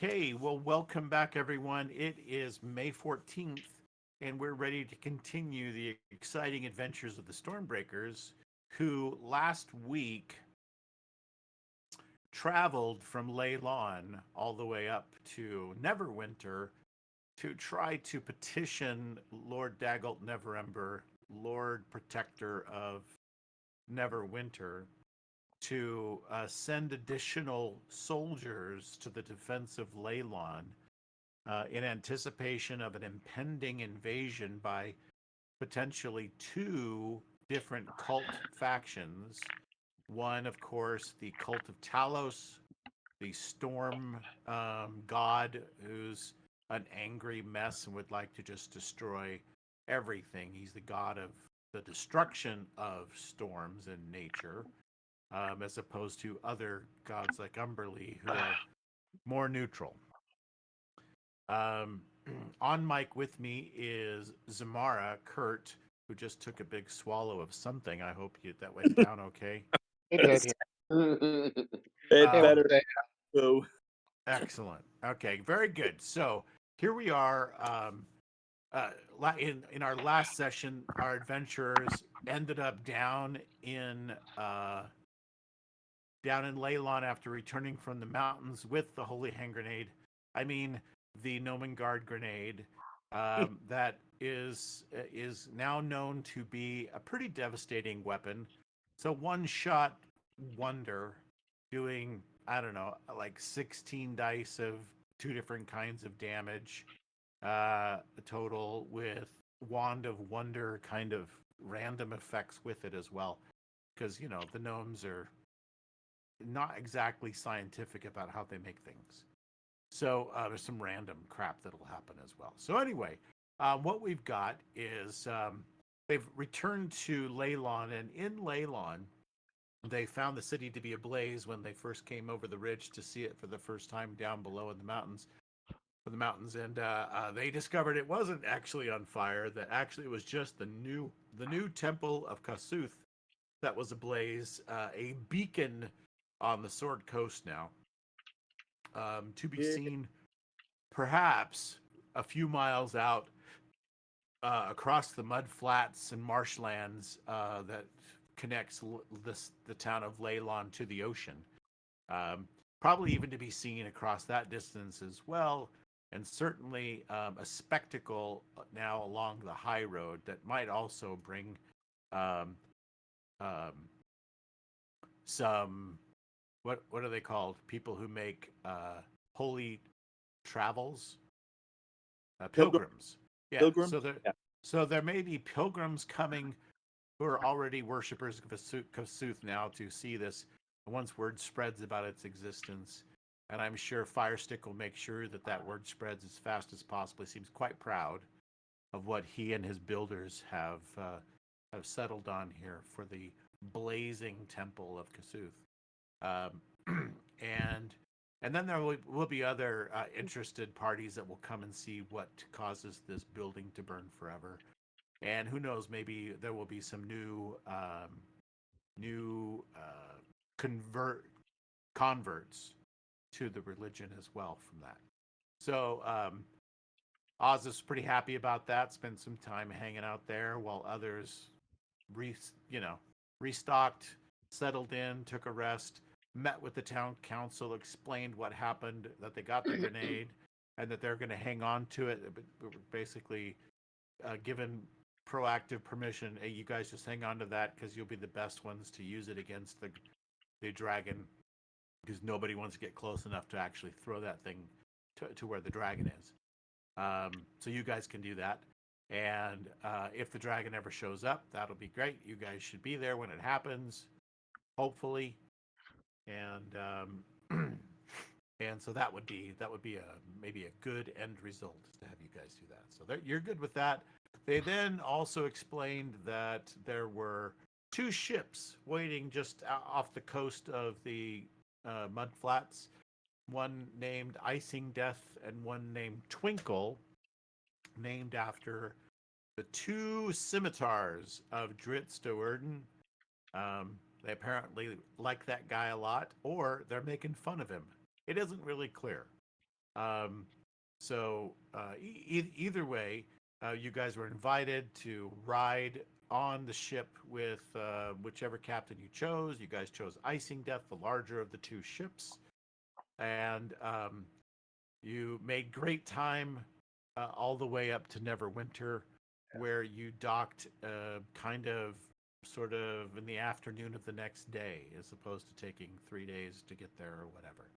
Okay, well, welcome back, everyone. It is May 14th, and we're ready to continue the exciting adventures of the Stormbreakers, who last week traveled from Leylon all the way up to Neverwinter to try to petition Lord Daggalt Neverember, Lord Protector of Neverwinter, to send additional soldiers to the defense of Leylon in anticipation of an impending invasion by potentially two different cult factions. One, of course, the cult of Talos, the storm god who's an angry mess and would like to just destroy everything. He's the god of the destruction of storms and nature, as opposed to other gods like Umberlee who are more neutral. Um, on mic with me is Zamara Kurt, who just took a big swallow of something. I hope that went down okay. It did. It Um, better go. Excellent. Okay, very good. So here we are. In our last session, our adventurers ended up down in Leylon after returning from the mountains with the Holy Hand Grenade. I mean, the Nomengard grenade that is now known to be a pretty devastating weapon. So one shot wonder, doing I don't know, like 16 dice of two different kinds of damage, a total with Wand of Wonder kind of random effects with it as well, because the gnomes are not exactly scientific about how they make things. So there's some random crap that'll happen as well. So anyway, what we've got is they've returned to Leylon, and in Leylon, they found the city to be ablaze when they first came over the ridge to see it for the first time down below in the mountains. And they discovered it wasn't actually on fire. That actually it was just the new temple of Kasuth that was ablaze, a beacon on the Sword Coast now, to be seen perhaps a few miles out across the mud flats and marshlands that connects the town of Leylon to the ocean. Probably even to be seen across that distance as well, and certainly a spectacle now along the high road that might also bring um, um, some what are they called? People who make holy travels, pilgrims. Yeah. Pilgrim? Yeah. So there may be pilgrims coming who are already worshippers of Kasuth now to see this. Once word spreads about its existence, and I'm sure Firestick will make sure that that word spreads as fast as possible. He seems quite proud of what he and his builders have settled on here for the blazing temple of Kasuth. And then there will be other interested parties that will come and see what causes this building to burn forever. And who knows? Maybe there will be some new converts to the religion as well from that. So Oz is pretty happy about that. Spent some time hanging out there while others, restocked, settled in, took a rest, met with the town council, explained what happened, that they got the grenade, and that they're going to hang on to it. Basically, given proactive permission, hey, you guys just hang on to that because you'll be the best ones to use it against the dragon, because nobody wants to get close enough to actually throw that thing to where the dragon is. So you guys can do that. And if the dragon ever shows up, that'll be great. You guys should be there when it happens, hopefully. And and so that would be maybe a good end result, is to have you guys do that. So you're good with that. They then also explained that there were two ships waiting just off the coast of the mud flats. One named Icing Death and one named Twinkle, named after the two scimitars of Dritz Doerden. They apparently like that guy a lot, or they're making fun of him. It isn't really clear. Either way, you guys were invited to ride on the ship with whichever captain you chose. You guys chose Icing Death, the larger of the two ships, and you made great time all the way up to Neverwinter, where you docked sort of in the afternoon of the next day, as opposed to taking 3 days to get there or whatever.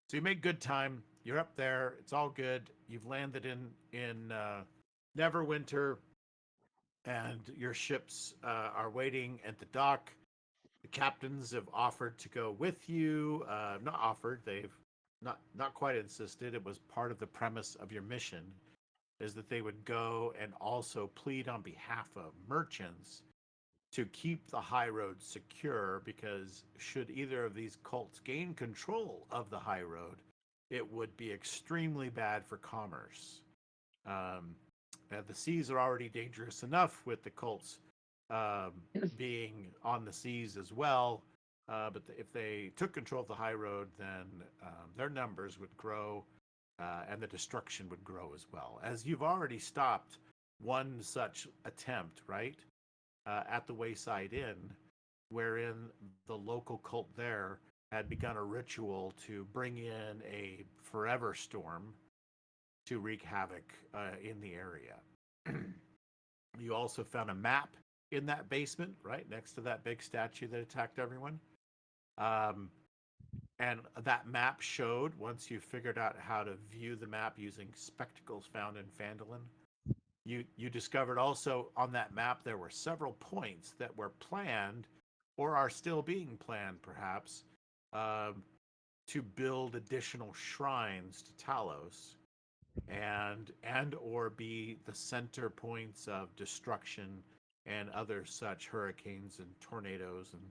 So you made good time. You're up there. It's all good. You've landed in Neverwinter, and your ships are waiting at the dock. The captains have offered to go with you. Not offered. They've not quite insisted. It was part of the premise of your mission, is that they would go and also plead on behalf of merchants to keep the high road secure, because should either of these cults gain control of the high road, it would be extremely bad for commerce. The seas are already dangerous enough with the cults being on the seas as well. But if they took control of the high road, then their numbers would grow, and the destruction would grow as well. As you've already stopped one such attempt, right? At the Wayside Inn, wherein the local cult there had begun a ritual to bring in a forever storm to wreak havoc in the area. You also found a map in that basement, right next to that big statue that attacked everyone. And that map showed, once you figured out how to view the map using spectacles found in Phandalin, you discovered also on that map there were several points that were planned, or are still being planned perhaps, to build additional shrines to Talos, and or be the center points of destruction and other such hurricanes and tornadoes and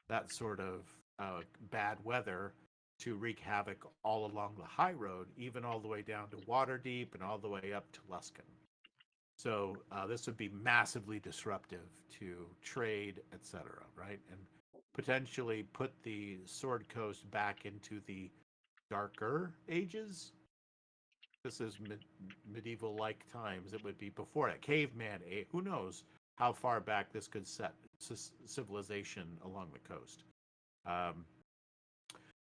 that sort of bad weather, to wreak havoc all along the high road, even all the way down to Waterdeep and all the way up to Luskan. So this would be massively disruptive to trade, etc., right? And potentially put the Sword Coast back into the darker ages. This is medieval-like times. It would be before it. Caveman age. Who knows how far back this could set civilization along the coast.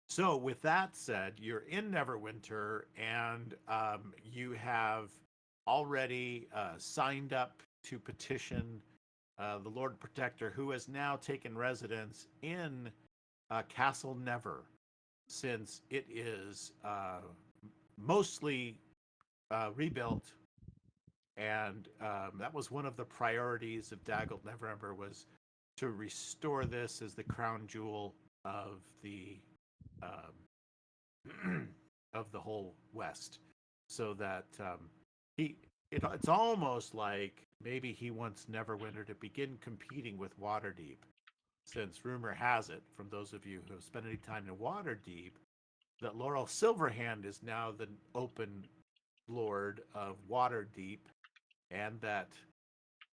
So with that said, you're in Neverwinter, and you have already signed up to petition the Lord Protector, who has now taken residence in Castle Never, since it is mostly rebuilt, and that was one of the priorities of Dagult Neverember, was to restore this as the crown jewel of the of the whole West, so that it's almost like maybe he wants Neverwinter to begin competing with Waterdeep, since rumor has it, from those of you who have spent any time in Waterdeep, that Laurel Silverhand is now the open lord of Waterdeep, and that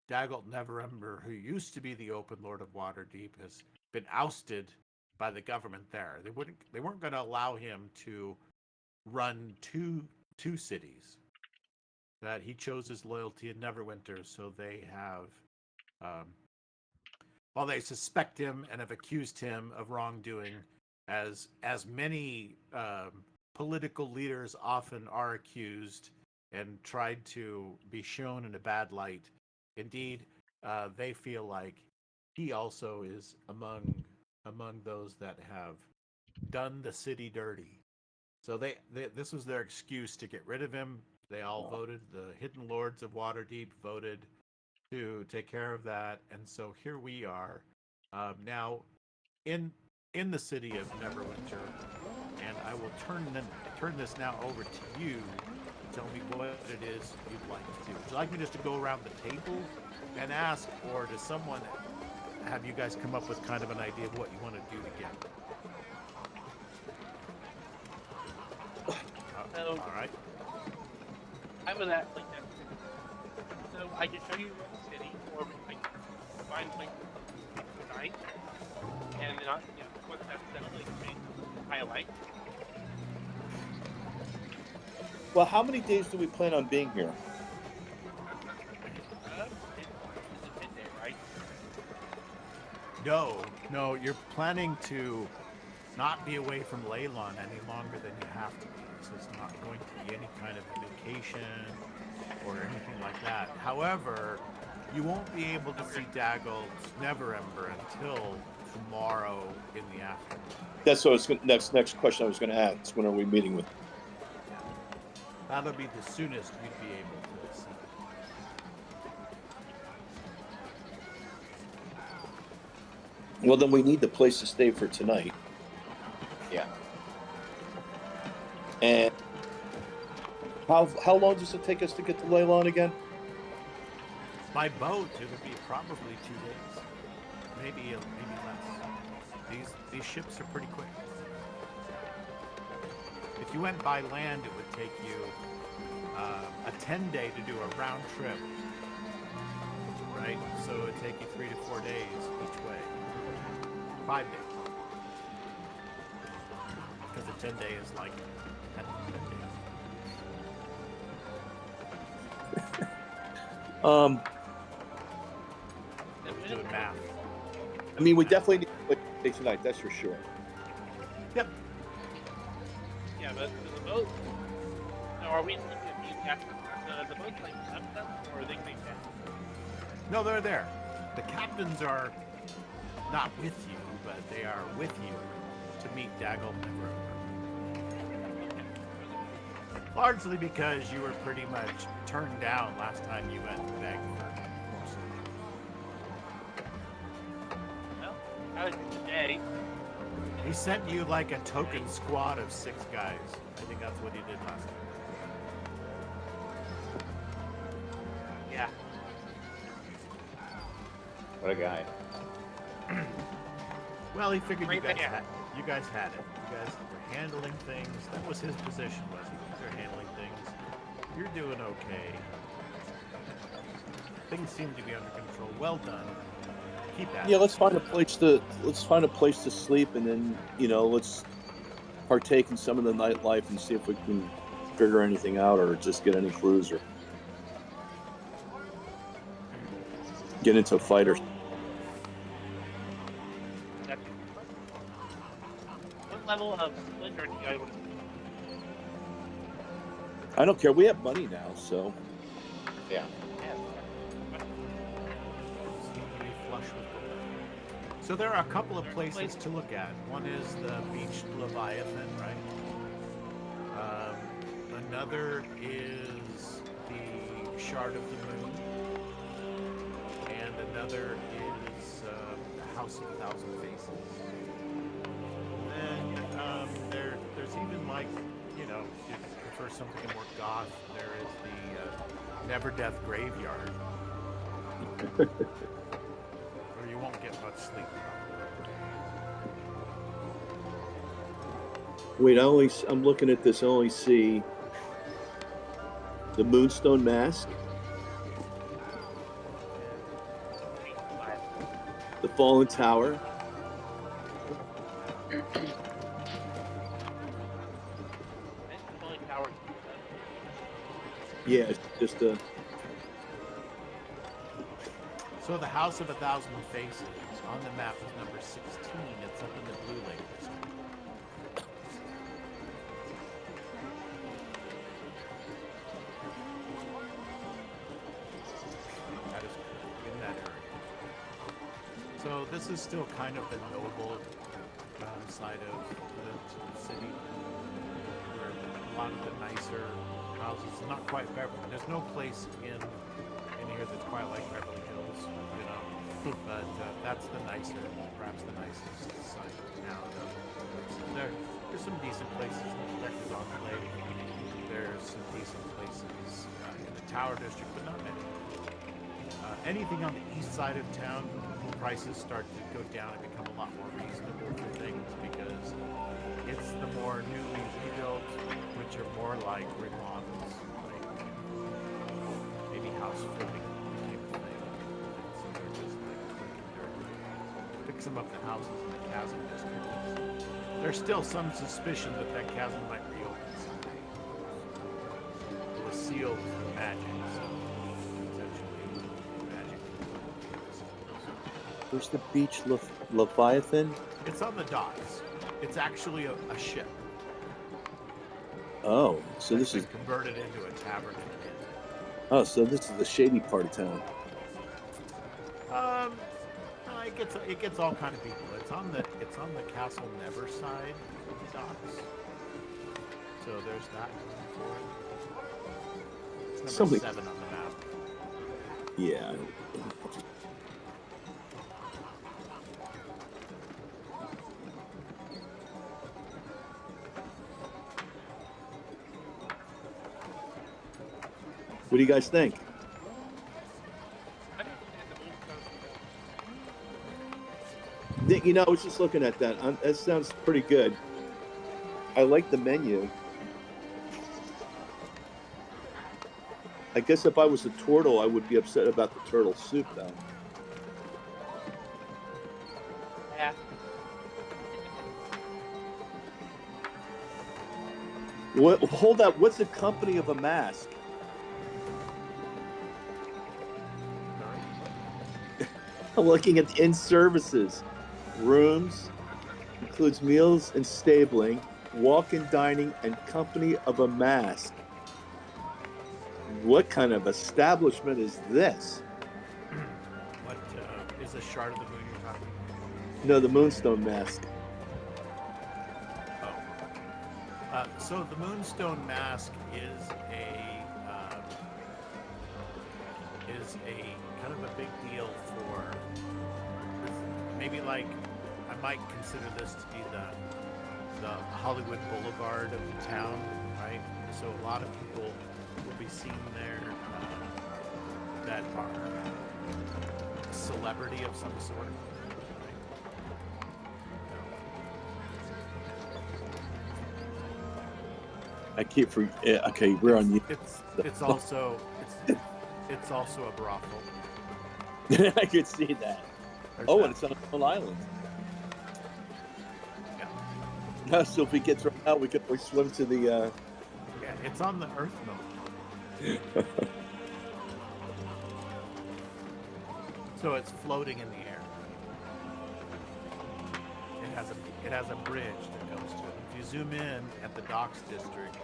Dagult Neverember, who used to be the open lord of Waterdeep, has been ousted by the government there. They weren't going to allow him to run two cities. That he chose his loyalty in Neverwinter, so they have, while they suspect him and have accused him of wrongdoing, as many political leaders often are accused and tried to be shown in a bad light. Indeed, they feel like he also is among those that have done the city dirty. So this was their excuse to get rid of him. They all voted. The Hidden Lords of Waterdeep voted to take care of that, and so here we are now in the city of Neverwinter, and I will turn this now over to you to tell me what it is you'd like to do. Would you like me just to go around the table and ask, or does someone have you guys come up with kind of an idea of what you want to do together? So, all right. I would act like that. So I can show you around the city, or I can find places nice, and then once that's settled, I can highlight. Well, how many days do we plan on being here? It's a midday, right? No, you're planning to not be away from Leylon any longer than you have to be. So it's not going to be any kind of vacation or anything like that. However, you won't be able to see Daggle's Neverember until tomorrow in the afternoon. That's what I was next question I was going to ask. When are we meeting with? Yeah. That'll be the soonest you'd be able to see. Well, then we need the place to stay for tonight. Yeah. And how long does it take us to get to Leylon again? By boat, it'll be probably 2 days, maybe less. These ships are pretty quick. If you went by land, it would take you a 10-day to do a round trip, right? So it would take you 3 to 4 days each way. 5 days. Because a 10-day is like 10 days. Doing math. I mean, we definitely need to stay tonight. That's for sure. Yep. Yeah, but the boat. So are we looking at these captains? The boats like left them, or are they coming back? No, they're there. The captains are not with you, but they are with you to meet Daggle Neverember. Largely because you were pretty much turned down last time you went to Dagger. Well, how did you today? He sent you like a token squad of 6 guys. I think that's what he did last time. Yeah. What a guy. Well, he figured you Great guys man. had it. You guys were handling things. That was his position, was you guys are handling things. You're doing okay. Things seem to be under control. Well done. Keep at Yeah, it. let's find a place to sleep, and then let's partake in some of the nightlife and see if we can figure anything out, or just get any clues, or get into a fight or. What level of splendor do you guys want to I don't care. We have money now, so. Yeah. Seem to be flush with gold. So there are a couple of places to look at. One is the beached Leviathan, right? Another is the Shard of the Moon, and another is the House of a Thousand Faces. And then there's even like, if you prefer something more goth, there is the Never Death Graveyard, where you won't get much sleep. Wait, I'm looking at this. I only see the Moonstone Mask, the Fallen Tower, yeah, it's just a. So the House of a Thousand Faces on the map is number 16. It's up in the Blue Lake District. That is in that area. So this is still kind of the noble side of the city, where a lot of the nicer houses, not quite Beverly. There's no place in here that's quite like Beverly Hills, but that's the nicer, perhaps the nicest side of town. There's some decent places protected on the lake. There's some decent places in the Tower District, but not many. Anything on the east side of town, prices start to go down and become a lot more reasonable for things, because it's the more newly rebuilt, which are more like remodels, like maybe house flipping became a thing. So they're just like fixing up the houses in the Chasm District. There's still some suspicion that chasm might reopen someday. sealed for magic, so potentially magic. Where's the beach Leviathan? It's on the docks. It's actually a ship. Oh, so That's this is been converted into a tavern and an inn. oh, so this is the shady part of town. It gets all kind of people. It's on the Castle Never side of the docks. So there's that going for it. It's number Somebody- 7 on the map. Yeah. What do you guys think? I didn't look at the moonstone. You know, I was just looking at that. That sounds pretty good. I like the menu. I guess if I was a turtle, I would be upset about the turtle soup, though. Yeah. What? Hold up. What's the company of a mask? I'm looking at the inn services. Rooms includes meals and stabling, walk-in dining, and company of a mask. What kind of establishment is this? What is a shard of the moon you're talking No, the Moonstone Mask. about? Oh. So the Moonstone Mask is a kind of a big deal for maybe like I might consider this to be the Hollywood Boulevard of the town, right? So a lot of people will be seen there that are celebrity of some sort. Right? I keep for okay. We're on you. It's also it's also a brothel. I could see that. There's Oh, that. and it's on a small island. Yeah. So if we get thrown out, we could always swim to the. Yeah, it's on the Earth Moon. So it's floating in the air. It has a bridge that goes to it. If you zoom in at the docks district,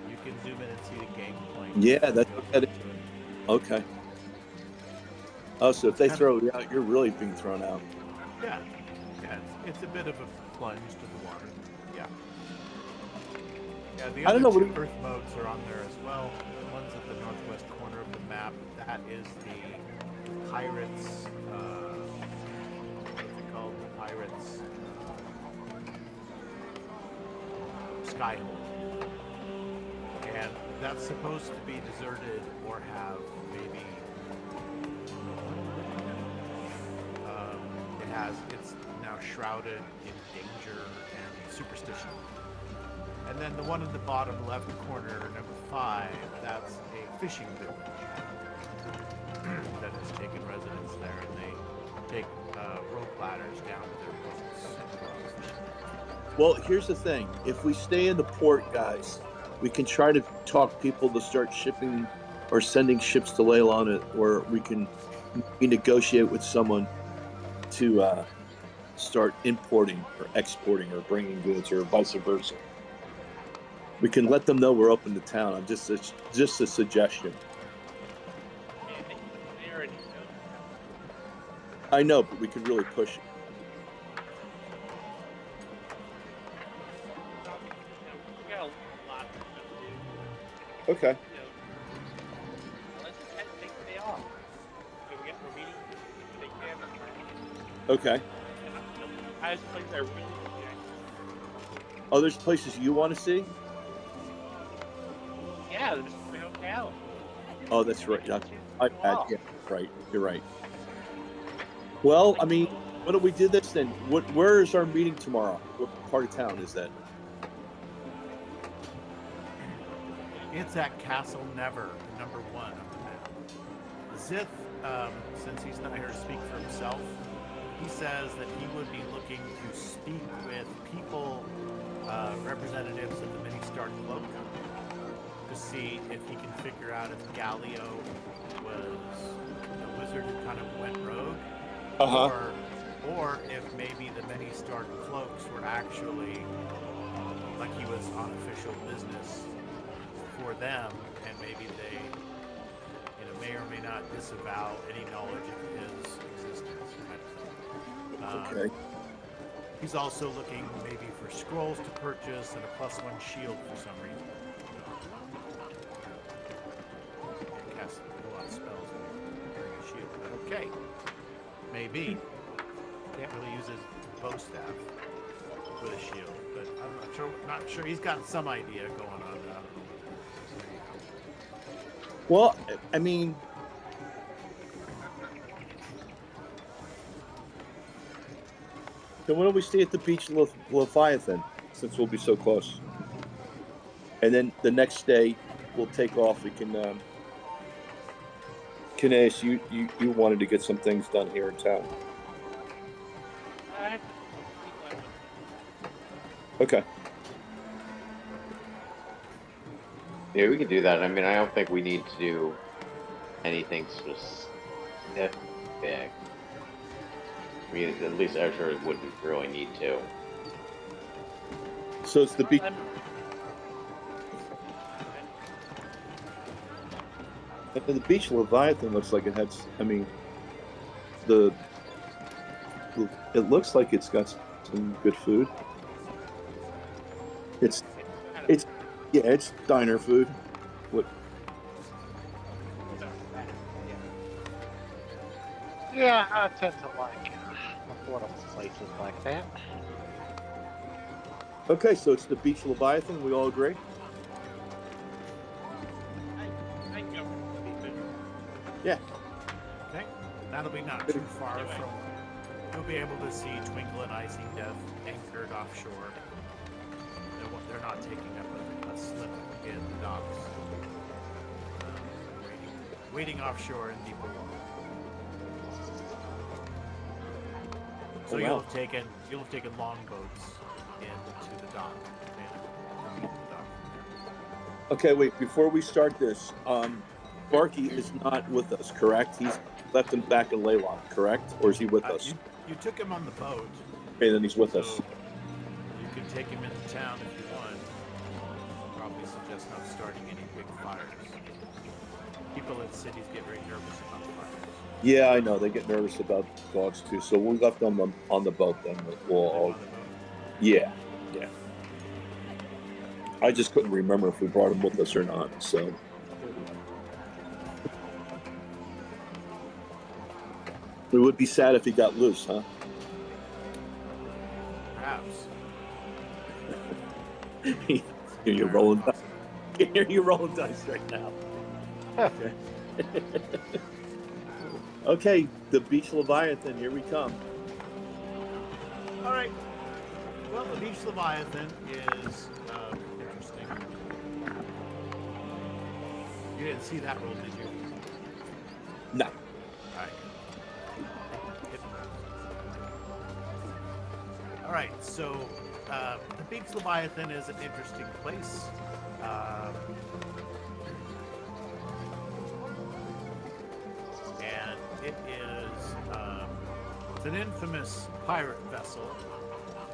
you can zoom in and see the game plane. Yeah, that that's goes that into is- it. Okay. Oh, so if they throw you out, you're really being thrown out. Yeah, it's a bit of a plunge to the water. Yeah. Yeah, the I don't other know, what two do you- Earth modes are on there as well. The one's at the northwest corner of the map. That is the Pirates. What's it called? The Pirates Skyhold. And that's supposed to be deserted or have maybe. It's now shrouded in danger and superstition. And then the one in the bottom left corner, number 5, that's a fishing village that has taken residence there, and they take rope ladders down to their boats. Well, here's the thing: if we stay in the port, guys, we can try to talk people to start shipping or sending ships to Leylon, or we can negotiate with someone to start importing or exporting or bringing goods or vice versa. We can let them know we're open to town. I'm just a suggestion. Yeah, they already know. I know, but we could really push it. We got a lot of stuff to do. Okay. You know, let's just kind of take the day off. So we're meeting the camera. Okay. I just places I really reject. Oh, there's places you want to see? Yeah, there's my hotel. Oh, that's right. Yeah, right. You're right. Well, I mean, why don't we do this then? Where is our meeting tomorrow? What part of town is that? It's at Castle Never, number 1 of the map. Zith, since he's not here to speak for himself, he says that he would be looking to speak with people, representatives of the Mini Star Club, to to see if he can figure out if Galio was a wizard who kind of went rogue, or if maybe the many starred cloaks were actually like he was on official business for them, and maybe they, may or may not disavow any knowledge of his existence. Okay. He's also looking maybe for scrolls to purchase and a +1 shield for some reason. He casts a lot of spells during a shield, but okay. Maybe. Can't really use his bow staff with a shield, but I'm not sure. He's got some idea going on. I don't know. Well, I mean, then why don't we stay at the beach Leviathan, since we'll be so close? And then the next day, we'll take off. We can, Kineas, you wanted to get some things done here in town. Okay. Yeah, we could do that. I mean, I don't think we need to do anything specific. I mean, at least Ezra wouldn't really need to. So it's the beach. The beach Leviathan looks like it has. I mean, it looks like it's got some good food. It's diner food. What? Yeah, I tend to like affordable places like that. Okay, so it's the beach Leviathan. We all agree. I go for the seafood. Yeah. Okay, that'll be not too far from. You'll be able to see Twinkle and Icing Death anchored offshore. They're not taking up a slip in the docks. Waiting offshore in deeper water. So you'll have taken longboats into the dock. Okay, wait. Before we start this, Barky is not with us, correct? He's left him back in Leyland, correct? Or is he with us? You took him on the boat. Okay, then he's with So us. you can take him into town if you want. I'll probably suggest not starting any big fires. People in cities get very nervous about fires. Yeah, I know. They get nervous about dogs too. So we left them on the boat then. We'll all, On the boat. yeah. I just couldn't remember if we brought him with us or not. So. It would be sad if he got loose, huh? Perhaps. You're rolling dice. You're rolling dice right now. Okay. Okay, the beach Leviathan. Here we come. All right. Well, the beach Leviathan is interesting. You didn't see that roll, did you? No. All right. All right. So the beach Leviathan is an interesting place. And it is it's an infamous pirate vessel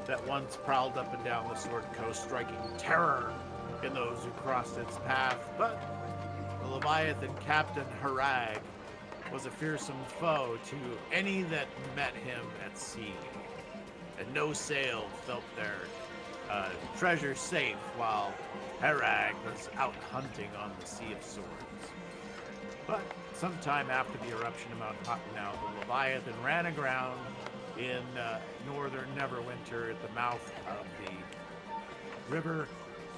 that once prowled up and down the Sword Coast, striking terror in those who crossed its path. But the Leviathan captain Harag was a fearsome foe to any that met him at sea, and no sail felt their treasure safe while Harag was out hunting on the Sea of Swords. But sometime after the eruption of Mount Hakunaut, the Leviathan ran aground in northern Neverwinter at the mouth of the river,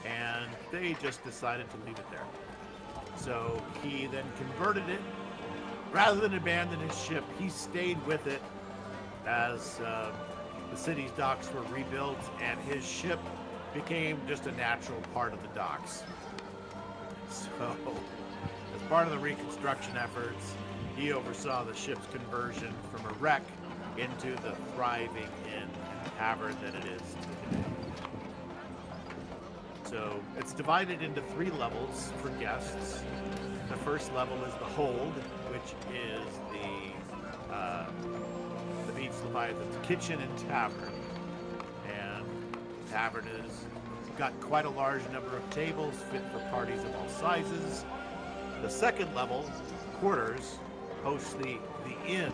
and they just decided to leave it there. So he then converted it. Rather than abandon his ship, he stayed with it as the city's docks were rebuilt, and his ship became just a natural part of the docks. So, as part of the reconstruction efforts, he oversaw the ship's conversion from a wreck into the thriving inn and tavern that it is today. So it's divided into 3 levels for guests. The first level is the Hold, which is the Beach Leviathan's kitchen and tavern. And the tavern is got quite a large number of tables fit for parties of all sizes. The second level, Quarters, hosts the inn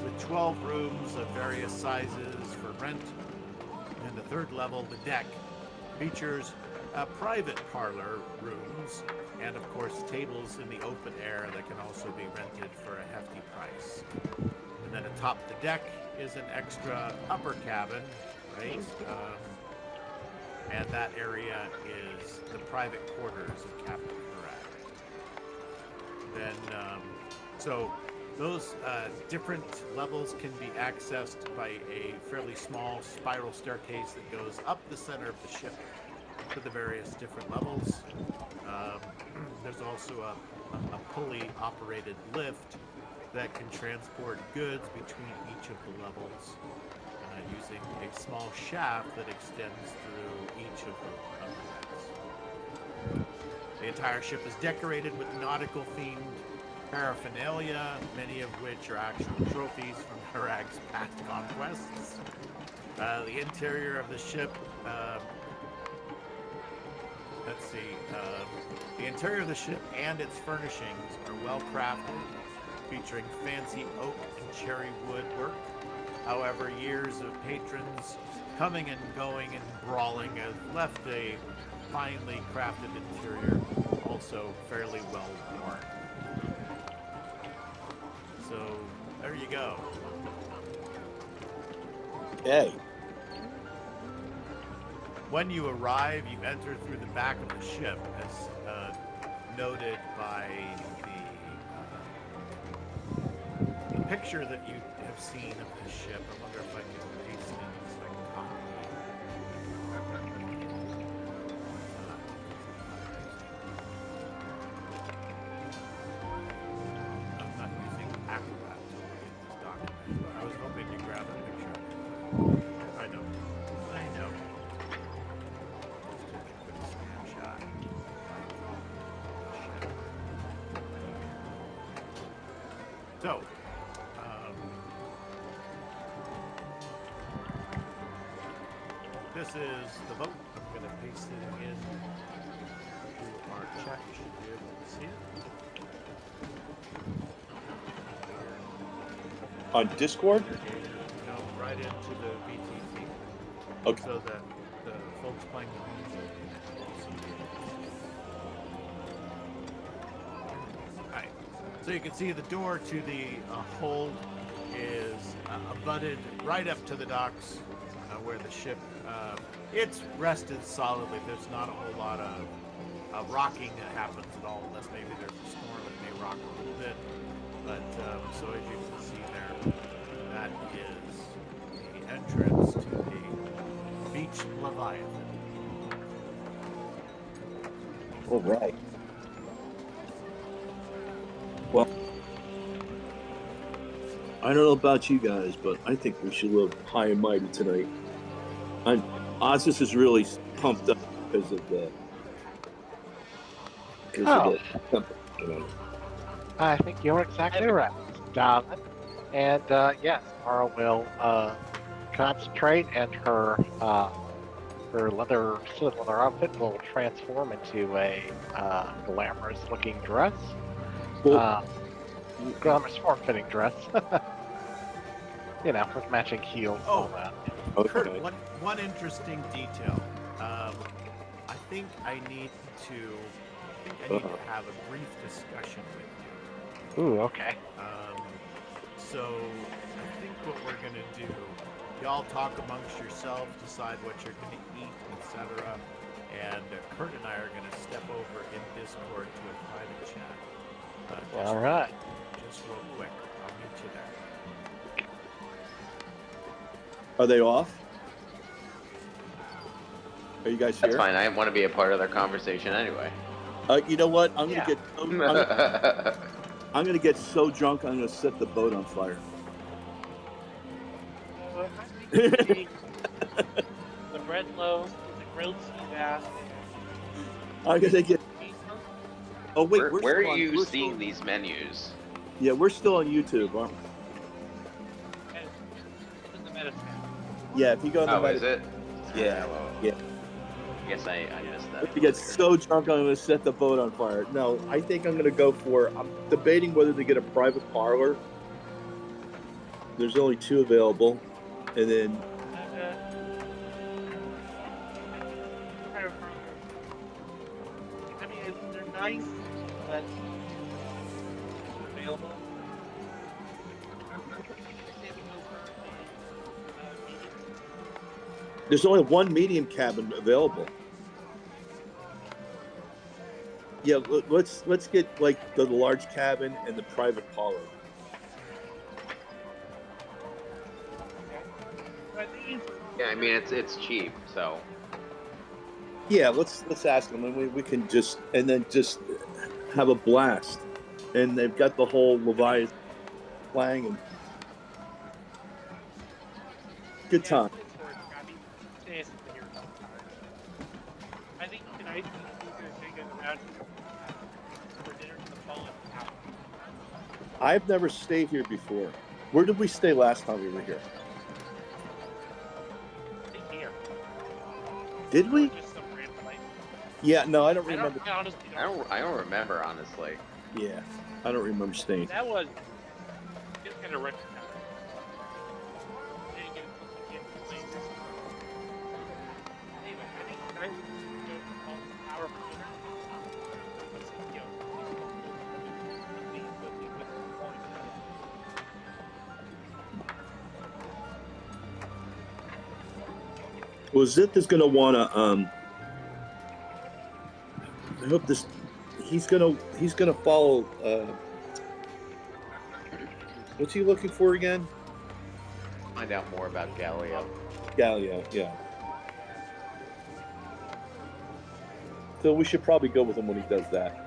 with 12 rooms of various sizes for rent. And the third level, the Deck, features private parlor rooms and of course tables in the open air that can also be rented for a hefty price. And then atop the deck is an extra upper cabin, right? And that area is the private quarters of Captain Karak. Then, so those different levels can be accessed by a fairly small spiral staircase that goes up the center of the ship to the various different levels. There's also a pulley-operated lift that can transport goods between each of the levels using a small shaft that extends through each of the levels. The entire ship is decorated with nautical-themed paraphernalia, many of which are actual trophies from Harag's past conquests. The interior of the ship, the interior of the ship and its furnishings are well crafted, featuring fancy oak and cherry wood work. However, years of patrons coming and going and brawling have left a finely crafted interior also fairly well worn. So there you go. Okay. When you arrive, you enter through the back of the ship, as noted by the picture that you have seen of this ship. I wonder if I can paste it in so I can copy I'm not using Acrobat to look at this document, but I was hoping to grab a picture of it. I know. Snapshot. So, this is the boat. I'm going to paste it in to our chat. You should be able to see it. On Discord? No, right into the VTC. Okay. So that the folks playing the music will also be able to see it. Alright. So you can see the door to the hold is abutted right up to the docks where the ship, it's rested solidly. There's not a whole lot of rocking that happens at all, unless maybe there's a storm that may rock a little bit. But so as you can see there, that is the entrance to the Beach Leviathan. All right. Well, I don't know about you guys, but I think we should live high and mighty tonight. Ozus is really pumped up because of the. I think you're exactly right, Donovan. And yes, Mara will concentrate, and her leather outfit will transform into a glamorous-looking dress. Glamorous form-fitting dress. With matching heels and all that. Okay. Kurt, one interesting detail. I think I need to have a brief discussion with you. Ooh, okay. So I think what we're gonna do, y'all talk amongst yourselves, decide what you're gonna eat, etc. And Kurt and I are gonna step over in Discord to a private chat. All right. Just real quick. I'll meet you there. Are they off? Are you guys here? That's fine. I want to be a part of their conversation anyway. You know what? I'm Yeah. gonna get so drunk. I'm gonna set the boat on fire. I'm thinking the bread loaf, the grilled sea bass, I'm gonna get. Oh wait, Where, we're where still are on, you we're seeing still, these menus? Yeah, we're still on YouTube, aren't we? And in the meta tab. Yeah, if you go on the Oh, meta, is it? yeah, Well, yeah. I guess I missed that. If you get so drunk, I'm gonna set the boat on fire. No, I think I'm gonna go for. I'm debating whether to get a private parlor. There's only 2 available, and then Private parlor. I mean, they're nice, but available. Say we go for a medium. there's only 1 medium cabin available. Yeah, let's get like the large cabin and the private parlor. Okay. So I think Yeah, I mean it's cheap, so Yeah, let's ask them, and we can just and then just have a blast. And they've got the whole Leviathan playing and good yeah, time. it's been towards Scotty. Say it's been here a couple times. I think tonight we're going to take it around for dinner to the fallen tower. I've never stayed here before. Where did we stay last time we were here? I think here. Did Or we? just some random place. Yeah, no, I don't remember. I honestly don't. I don't remember honestly. Yeah, I don't remember staying. That was just kind of rushed time. Didn't get to get places. Anyway, I think tonight we go to the fallen tower for dinner. You know, with the fallen tower. Well, Zith is gonna wanna I hope this he's gonna follow what's he looking for again? Find out more about Galileo. Galileo, yeah. So we should probably go with him when he does that.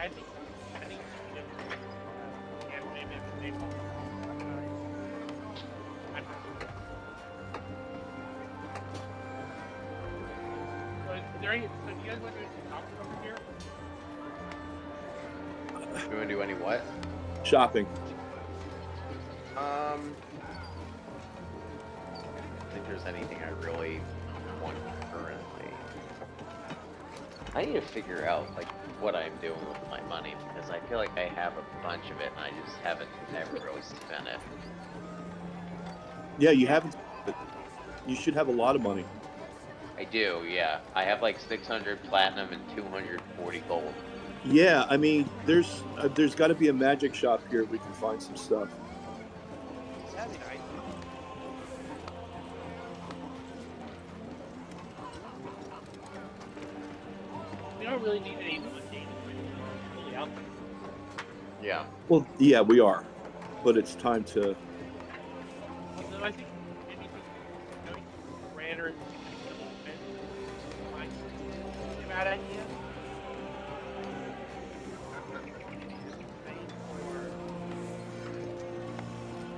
I think we should go. Yeah, maybe. So, is there any? So, do you guys want to do any shopping over here? You wanna do any what? Shopping. I don't think there's anything I really want currently. I need to figure out like what I'm doing with my money because I feel like I have a bunch of it and I just haven't never really spent it. Yeah, you haven't. You should have a lot of money. I do, yeah. I have like 600 platinum and 240 gold. Yeah, I mean, there's got to be a magic shop here. We can find some stuff. That'd be nice. We don't really need any mundane really out there. Yeah. Well, yeah, we are, but it's time to. So I think maybe going grander and a little bit might be a bad idea.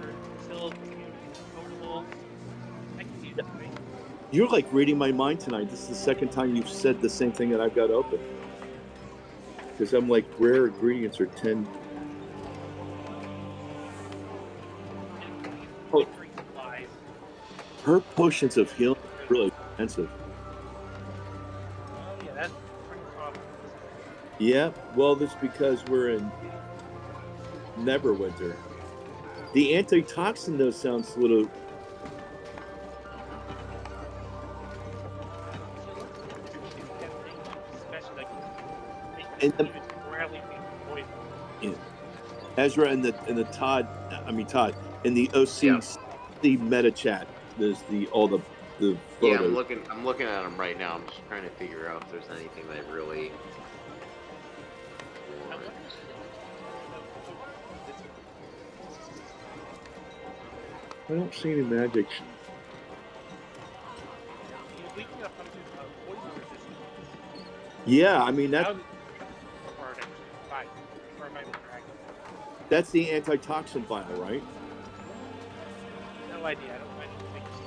Or still affordable. I can use it, right? You're like reading my mind tonight. This is the second time you've said the same thing that I've got open. Because I'm like, rare ingredients are 10. Oh. Lingering supplies. Her potions of healing are really expensive. Oh yeah, that's pretty off. Yeah, well, that's because we're in Neverwinter. The antitoxin, though, sounds a little. Especially like And the- even temporarily being poisoned. Yeah. Ezra and the Todd, in the OC meta chat. There's all the Yeah, photos. I'm looking at them right now. I'm just trying to figure out if there's anything that I really I want. wonder I don't see any magic. we can get poison resistance. Yeah, I mean That would for our next fight. For our fight with dragon. that's the antitoxin vial, right? No idea. I don't think so.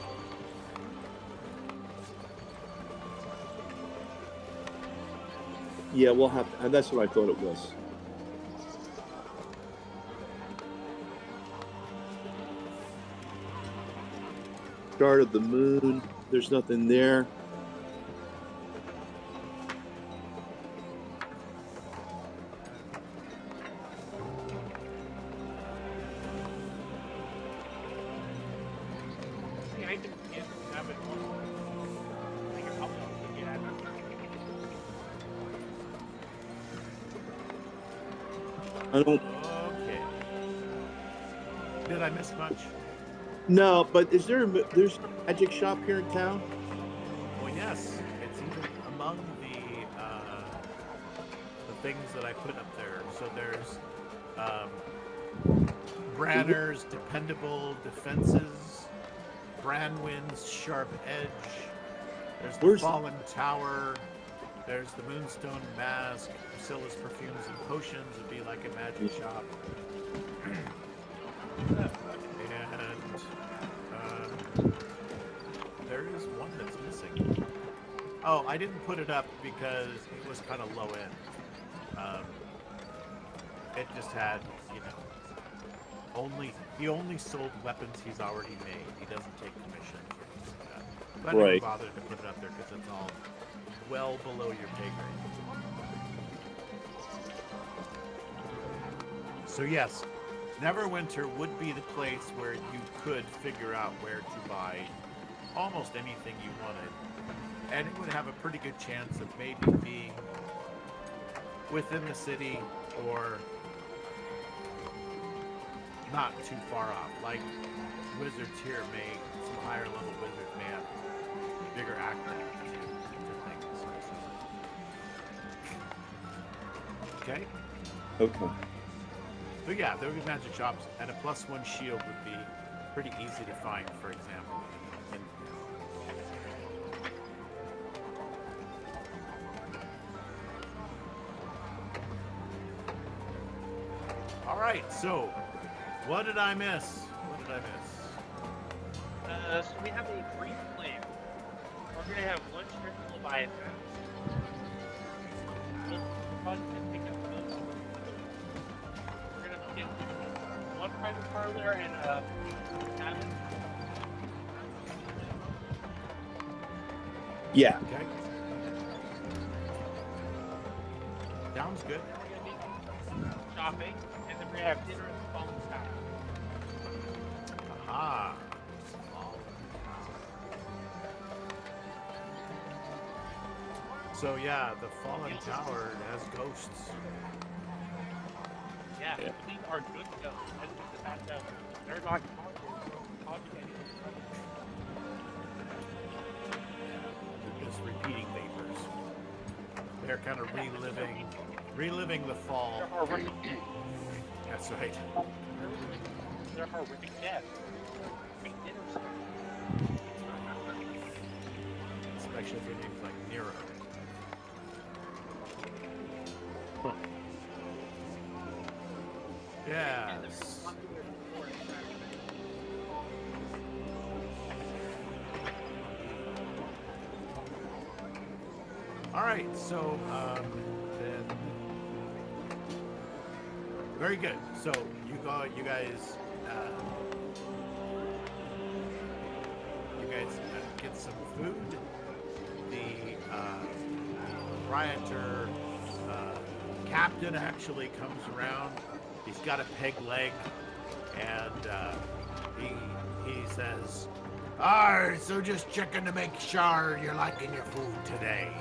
Yeah, we'll have to, and that's what I thought it was. Start of the moon. There's nothing there. See, I can get have it on. I can help you get it. I don't Okay. Did I miss much? know, but there's a magic shop here in town? Well, yes. It's even among the things that I put up there. So there's Branner's Dependable Defenses, Branwyn's Sharp Edge. There's the Where's- Fallen Tower. There's the Moonstone Mask. Priscilla's Perfumes and Potions would be like a magic shop. And there is one that's missing. Oh, I didn't put it up because it was kind of low end. It just had, he only sold weapons he's already made. He doesn't take commissions or anything like that. But I didn't Right. bother to put it up there because it's all well below your pay grade. So yes, Neverwinter would be the place where you could figure out where to buy almost anything you wanted. And it would have a pretty good chance of maybe being within the city or not too far off. Like wizards here some higher level wizards may have bigger access to things. Okay? Okay. So yeah, there would be magic shops, and a +1 shield would be pretty easy to find, for example. All right, so what did I miss? So we have a brief plan. We're gonna have one trip to Leviathan. We'll probably pick up those. We're gonna get one private parlor and a cabin. Yeah. Okay. Sounds good. We're gonna be shopping, and then we're gonna have dinner at the Fallen Tower. Aha. So yeah, the Fallen Tower has ghosts. Yeah, Yeah. these are good ghosts. That's the fact that they're not causing anything. They're just repeating vapors. They're kind of reliving the fall. They're horrific. That's right. They're horrific death. Make dinner soon. Especially for names like Nero. Yes. All right, so then, very good. So you guys get some food. The proprietor captain actually comes around. He's got a peg leg, and he says, "Ah, so just checking to make sure you're liking your food today.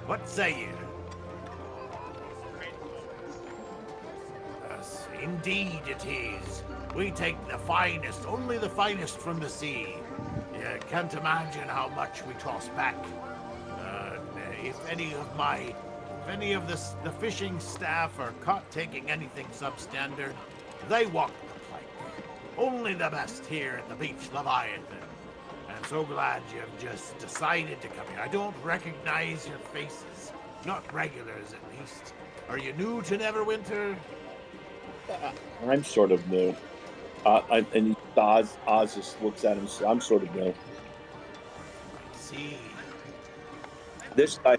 What say you?" Yes, indeed it is. We take the finest, only the finest from the sea. You can't imagine how much we toss back. If any of the fishing staff are caught taking anything substandard, they walk the plank. Only the best here at the beach, Leviathan. I'm so glad you've just decided to come here. I don't recognize your faces. Not regulars, at least. Are you new to Neverwinter? I'm sort of new. And Oz just looks at him. So I'm sort of new. I see. This guy,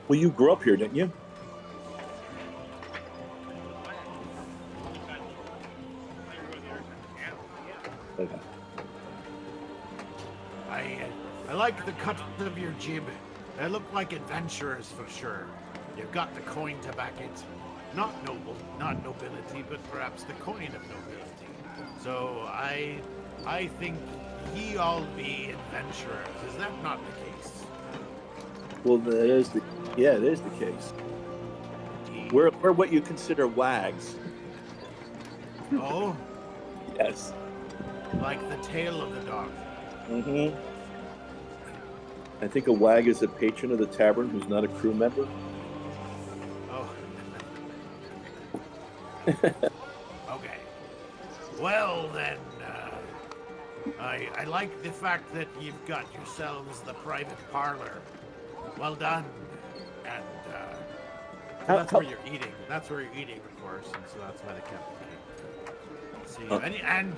Well, you grew up here, didn't you? Okay. I like the cut of your jib. They look like adventurers for sure. You've got the coin to back it. Not nobility, but perhaps the coin of nobility. So I think ye all be adventurers. Is that not the case? Well, it is the case. Indeed. We're what you consider wags. Oh, Yes. like the tail of the dog. Mm-hmm. I think a wag is a patron of the tavern who's not a crew member. Oh. Okay. Well then, I like the fact that you've got yourselves the private parlor. Well done. And so that's where you're eating. That's where you're eating, of course, and so that's why they kept it. See you. And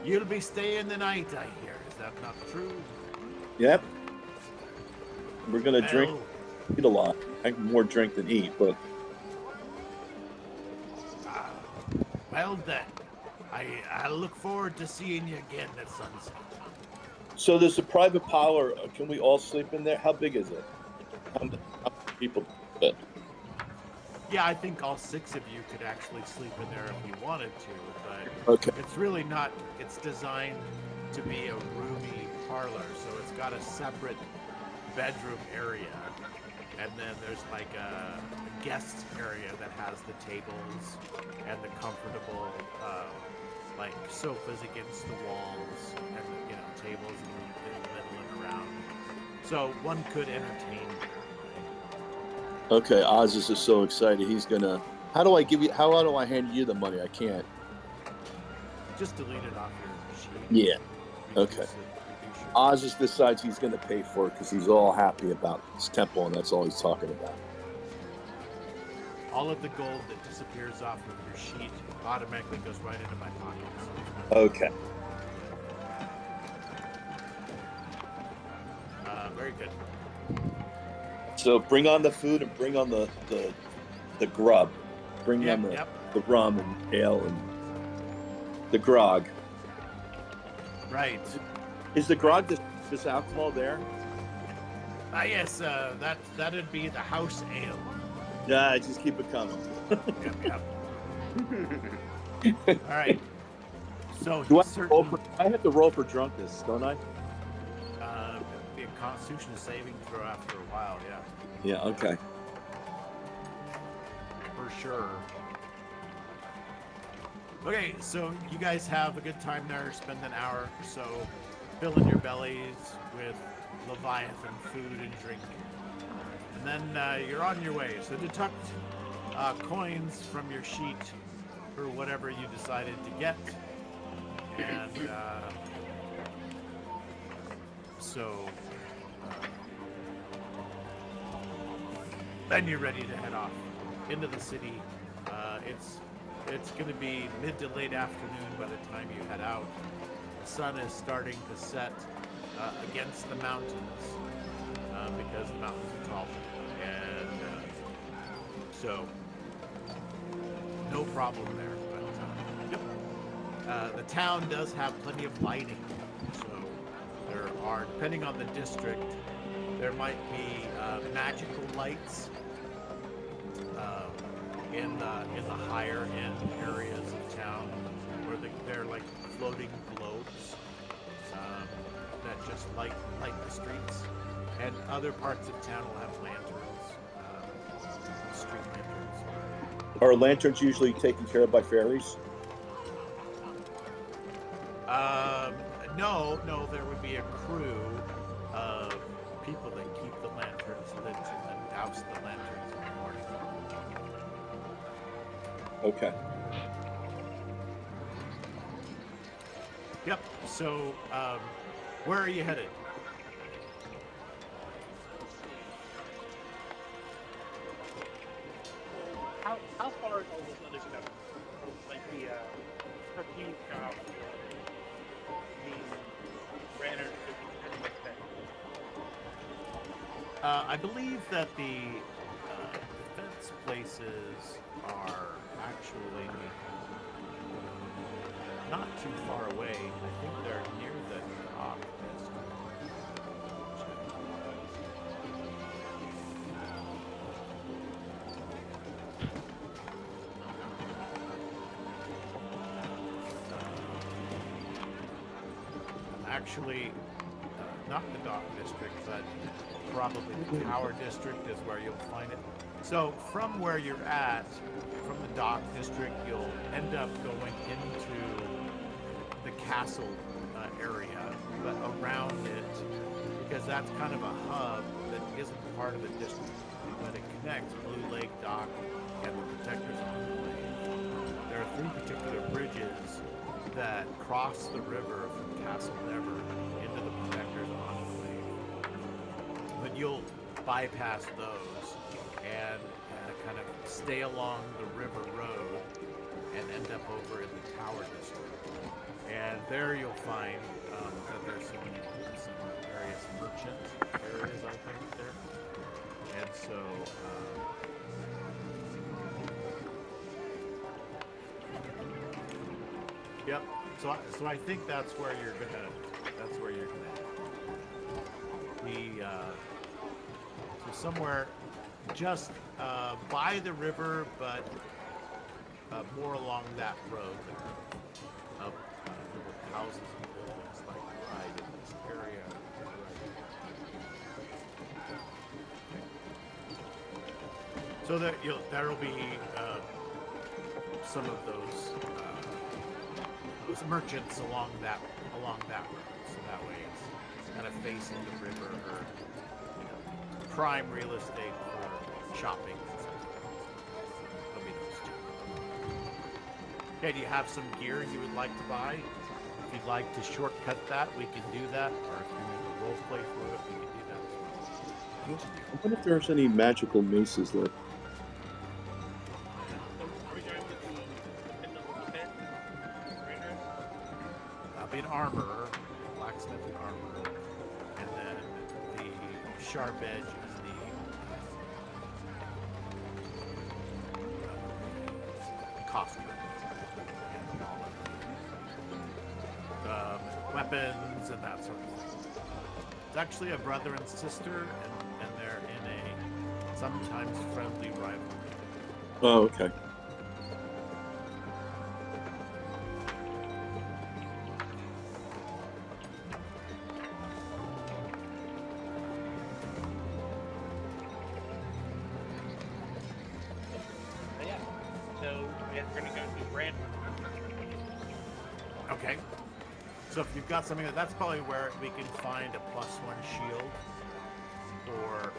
you'll be staying the night, I hear. Is that not true? Yep. We're gonna Well, drink, eat a lot. I more drink than eat, but well then. I look forward to seeing you again at sunset. so there's a private parlor. Can we all sleep in there? How big is it? How many people? Yeah, I think all 6 of you could actually sleep in there if you wanted to, but Okay. it's really not. It's designed to be a roomy parlor, so it's got a separate bedroom area, and then there's like a guest area that has the tables and the comfortable like sofas against the walls, and tables in the middle and around. So one could entertain. Okay. Oz is just so excited. He's gonna. How do I hand you the money? I can't. Just delete it off your sheet. Yeah. Reduce Okay. it, reduce your- Oz just decides he's gonna pay for it because he's all happy about his temple, and that's all he's talking about. All of the gold that disappears off of your sheet automatically goes right into my pockets. Okay. Very good. So bring on the food and bring on the grub. Bring Yep, on the, yep. the rum and ale and the grog. Right. Is the grog this alcohol there? Yes, that'd be the house ale. Yeah, just keep it coming. Yep, yep. All right. So Do I have to roll for drunkenness, don't I? it'd be a Constitution saving throw after a while. Yeah, Yeah, okay. for sure. Okay, so you guys have a good time there. Spend an hour or so filling your bellies with Leviathan food and drink. And then you're on your way. So deduct coins from your sheet for whatever you decided to get. And then you're ready to head off into the city. It's going to be mid to late afternoon by the time you head out. The sun is starting to set against the mountains because the mountains are tall, and so no problem there. But the town does have plenty of lighting, so there are, depending on the district, there might be magical lights in the higher end areas of town, where they're like floating globes that just light the streets, and other parts of town will have lanterns, street lanterns. Are lanterns usually taken care of by fairies? No, there would be a crew of people that keep the lanterns lit and then douse the lanterns in the morning. Okay. Yep. So, where are you headed? How far is all this other stuff? Like the perfume shop, the ranter, I believe that the places are actually not too far away. I think they're near the dock district. Actually, not the dock district, but probably the tower district is where you'll find it. So from where you're at, from the dock district, you'll end up going into the castle area, but around it, because that's kind of a hub that isn't part of the district, but it connects Blue Lake Dock and the Protector's Enclave. There are 3 particular bridges that cross the river from Castle Never into the Protector's Enclave. But you'll bypass those and kind of stay along the river road and end up over in the Tower District. And there you'll find that there's some various merchant areas, I think, there. And so yep. So I think that's where you're gonna head. So somewhere just by the river, but more along that road there, of with houses and buildings like right in this area. Right. So that there'll be some of those merchants along that road. So that way it's kind of facing the river, or prime real estate for shopping. There'll be those two. Okay, do you have some gear you would like to buy? If you'd like to shortcut that, we can do that. Or if you need to role play through it, we can do that as well. I wonder if there's any magical maces left. Are we going with the pit? That'll be an armorer, blacksmith and armorer, and then the sharp edge is the costume. And all of the weapons and that sort of thing. It's actually a brother and sister, and they're in a sometimes friendly rivalry. Oh, okay. Okay. So if you've got something that's probably where we can find a +1 shield for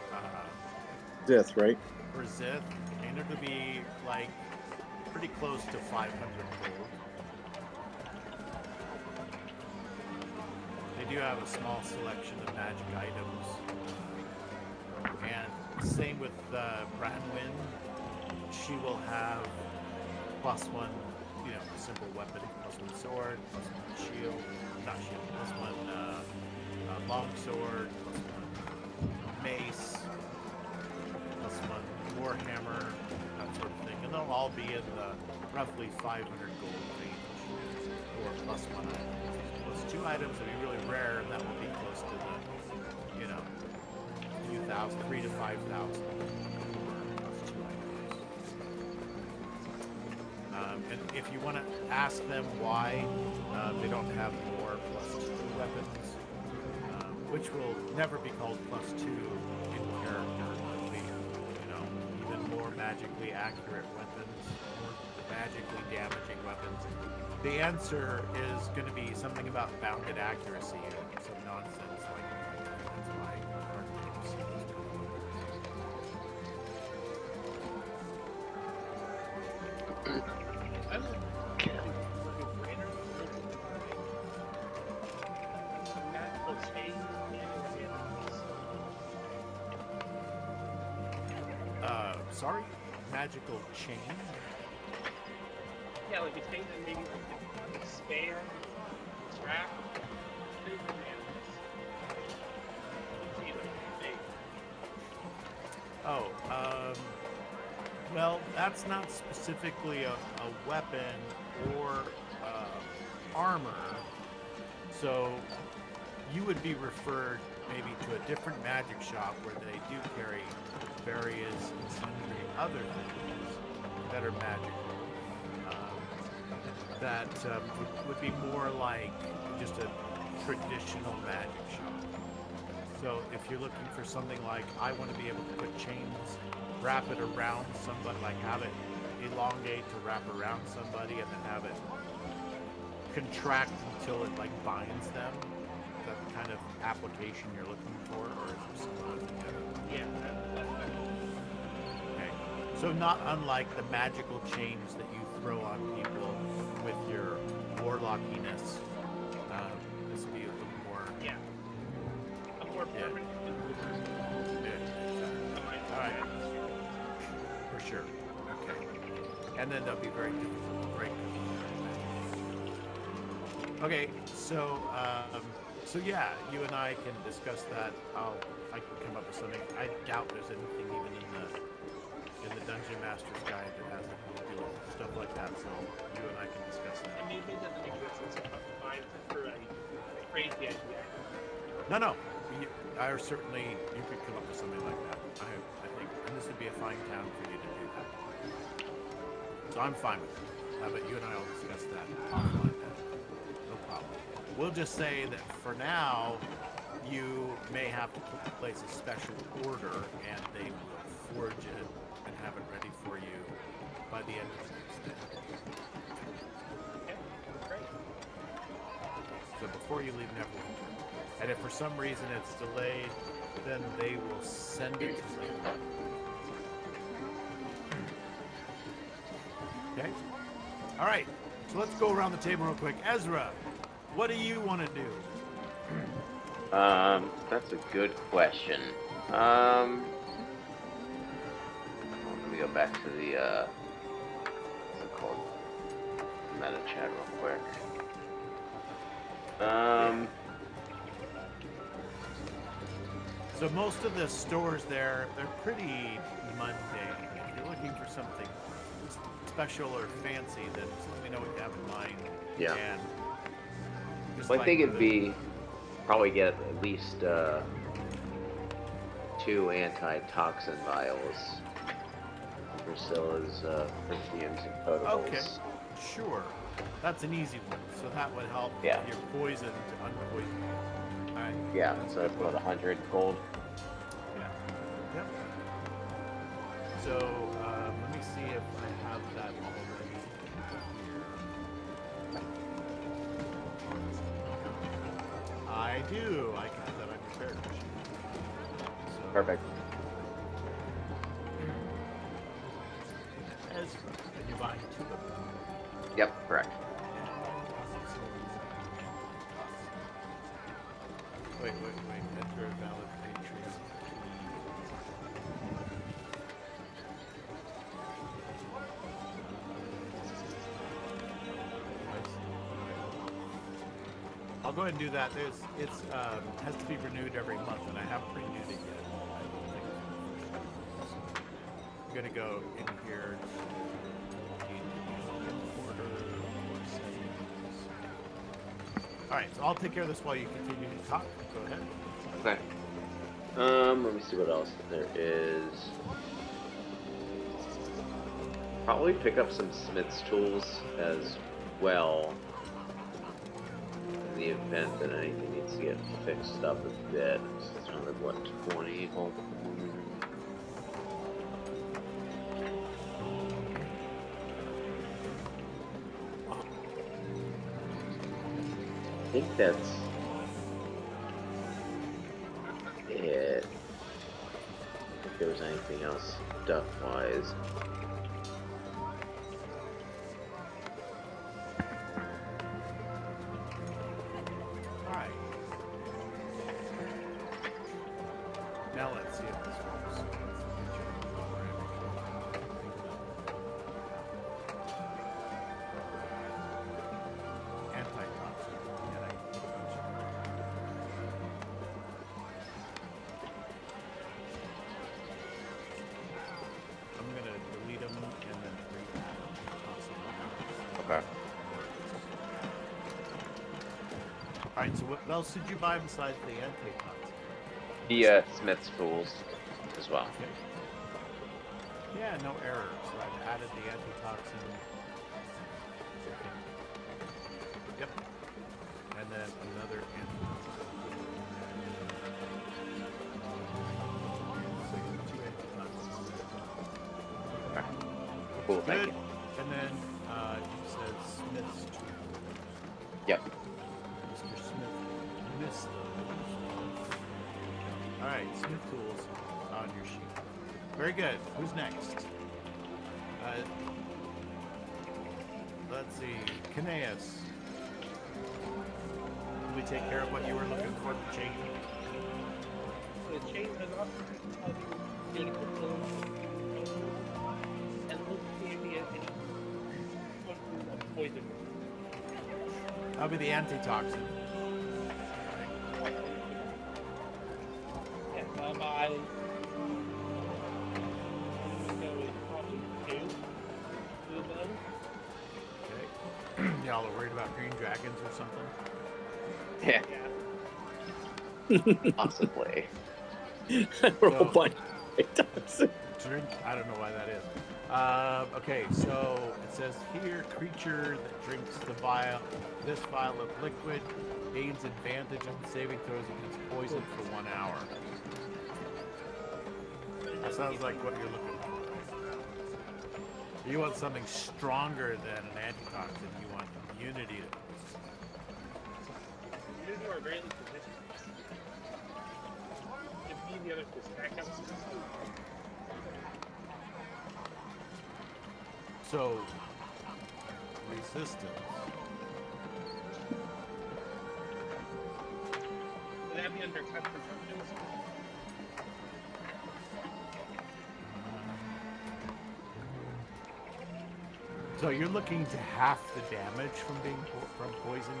Death, right? for Zith, and it'll be like pretty close to 500 gold. They do have a small selection of magic items, and same with Branwyn. She will have +1, simple weapon, +1 sword, +1 shield, not shield, +1 long sword, +1 mace, +1 warhammer, that sort of thing. And they'll all be in the roughly 500 gold range for +1 items. +2 items will be really rare, and that will be close to the, few thousand, 3,000 to 5,000. And if you want to ask them why they don't have more +2 weapons, which will never be called +2 in character, it'll be, even more magically accurate weapons, more magically damaging weapons. The answer is going to be something about bounded accuracy and some nonsense like that. That's why our games see those sorry? Magical chain? Yeah, like a chain that maybe like span, trap, Oh, Well, that's not specifically a weapon or armor. So you would be referred maybe to a different magic shop where they do carry various and sundry other things that are magical. That would be more like just a traditional magic shop. So if you're looking for something like, I want to be able to put chains, wrap it around somebody, like have it elongate to wrap around somebody and then have it contract until it like binds them, that kind of application you're looking for, or is there something altogether? Yeah, that's Okay. So not unlike the magical chains that you throw on people with your warlockiness. This would be a little more. yeah. A more Yeah. permanent All right. For sure. Okay. And then that'll be very difficult to break. Okay. So yeah, you and I can discuss that. I can come up with something. I doubt there's anything even in the Dungeon Master's Guide that has anything to do with stuff like that. So you and I can discuss that. I mean, it doesn't exist. It's fine for a crazy idea. No. I certainly, you could come up with something like that. I think, and this would be a fine town for you to do that. So I'm fine with it. But you and I will discuss that offline then. No problem. We'll just say that for now, you may have to place a special order, and they will forge it and have it ready for you by the end of the next day. Okay, great. So before you leave Neverwinter. And if for some reason it's delayed, then they will send it to you. Okay? All right. So let's go around the table real quick. Ezra, what do you want to do? That's a good question. Let me go back to the, what's it called? Meta chat real quick. So most of the stores there, they're pretty mundane. If you're looking for something special or fancy, then we know what you have in mind. Yeah. And just Well, I like think it'd the- be probably get at least 2 anti-toxin vials. Priscilla's perfumes and potables. Okay, sure. That's an easy one. So that would help Yeah. your poison to unpoison. All right. Yeah, That's so a that's good about one. 100 gold. Yeah. Yep. So let me see if I have that already here. I do. I can put that on your character sheet. So, Perfect. Ezra, and you're buying 2 of them. Yep, correct. Wait. Enter a valid patron. I'll go ahead and do that. It's has to be renewed every month, and I haven't renewed it yet. I don't think. I'm gonna go in here. All right, so I'll take care of this while you continue to talk. Go ahead. Okay. Let me see what else there is. Probably pick up some smith's tools as well. In the event that anything needs to get fixed up a bit. So it's another, what, 20? Hold on. I think that's it. If there was anything else stuff-wise. All right. Now let's see if this works. Anti-toxin. Yeah, I can put a bunch of them. I'm gonna delete them right, so what else did you buy besides the antitoxin? The Smith's tools as well. Okay. Yeah, no error. So I've added the antitoxin. Yep. And then another antitoxin. So you have 2 antitoxins. Okay. Cool, thank Good. you. And then you said Smith's tool. Yep. Mr. Smith missed those. All right, Smith tools on your sheet. Very good. Who's next? Let's see. Kineas. Did we take care of what you were looking for? The chain. The chain has also beautiful and looks any poison. That'll be the antitoxin. Yes, I go with probably 2 of them. Okay. Y'all are worried about green dragons or something? Yeah, Yeah. possibly. We're all So- buying antitoxin. Drink? I don't know why that is. Okay, so it says here, creature that drinks this vial of liquid gains advantage on saving throws against poison for 1 hour. That sounds like what you're looking for. You want something stronger than an antitoxin. You want immunity to poison. You are rarely positioned. If you need the others to stack up. So, resistance. Would that be under concentration? So you're looking to half the damage from being from poison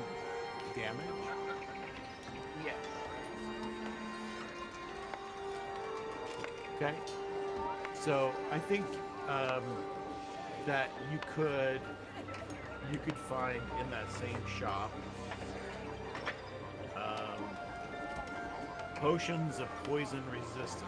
damage. Yes. Okay. So I think that you could find in that same shop potions of poison resistance.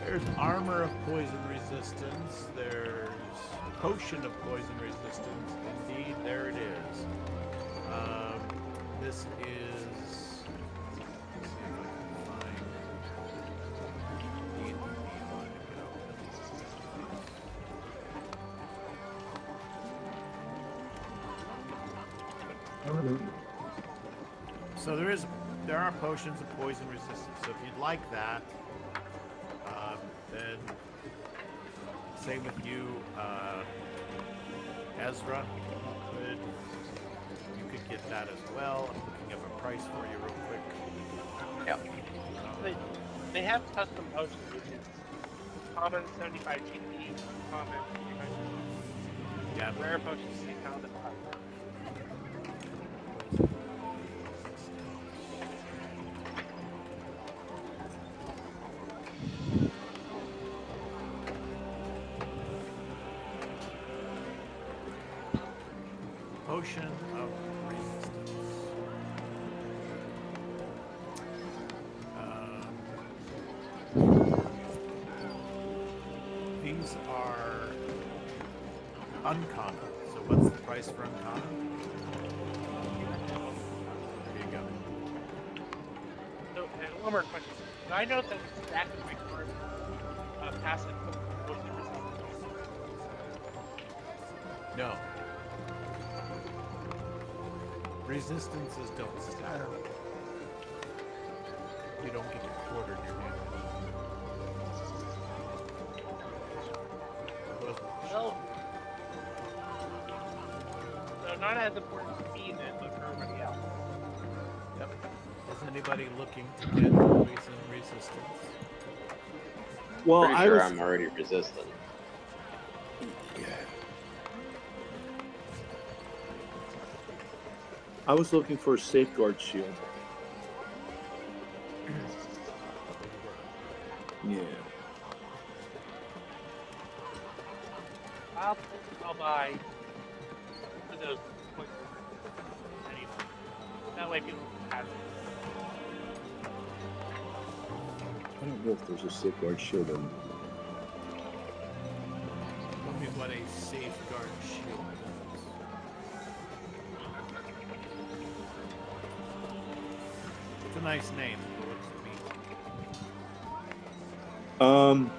There's armor of poison resistance. There's potion of poison resistance. Indeed, there it is. This is. Let's see if I can find the line to go. So there are potions of poison resistance. So if you'd like that. Then, same with you, Ezra. You could get that as well. I'm looking up a price for you real quick. Yep. They have custom potions, which is common 75 GP, common 75 Yeah, rare potions 6,000. potion of resistance. These are uncommon. So what's the price for uncommon? There you go. So, and one more question. Do I know that it's stacked with my current passive poison resistance? No. Resistances don't stack. You don't get to quarter your damage. Well, so not as important to me then, but for everybody else. Yep. Is anybody looking to get poison resistance? Well, Pretty sure I'm already resistant. I was looking for a safeguard shield. Yeah. I'll buy one of those points anyway. That way people have it. I don't know if there's a safeguard shield in. Tell me what a safeguard shield does. It's a nice name, but what does it mean?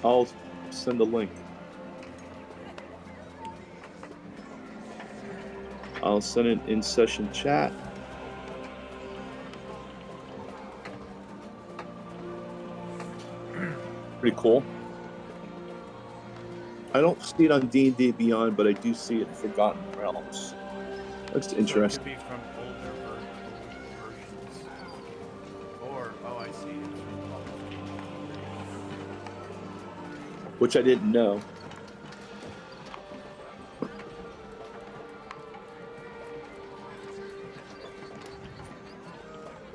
I'll send a link. I'll send it in session chat. Pretty cool. I don't see it on D&D Beyond, but I do see it in Forgotten Realms. That's So interesting. it could be from older versions. Or, oh, I see. It's from Which I didn't know.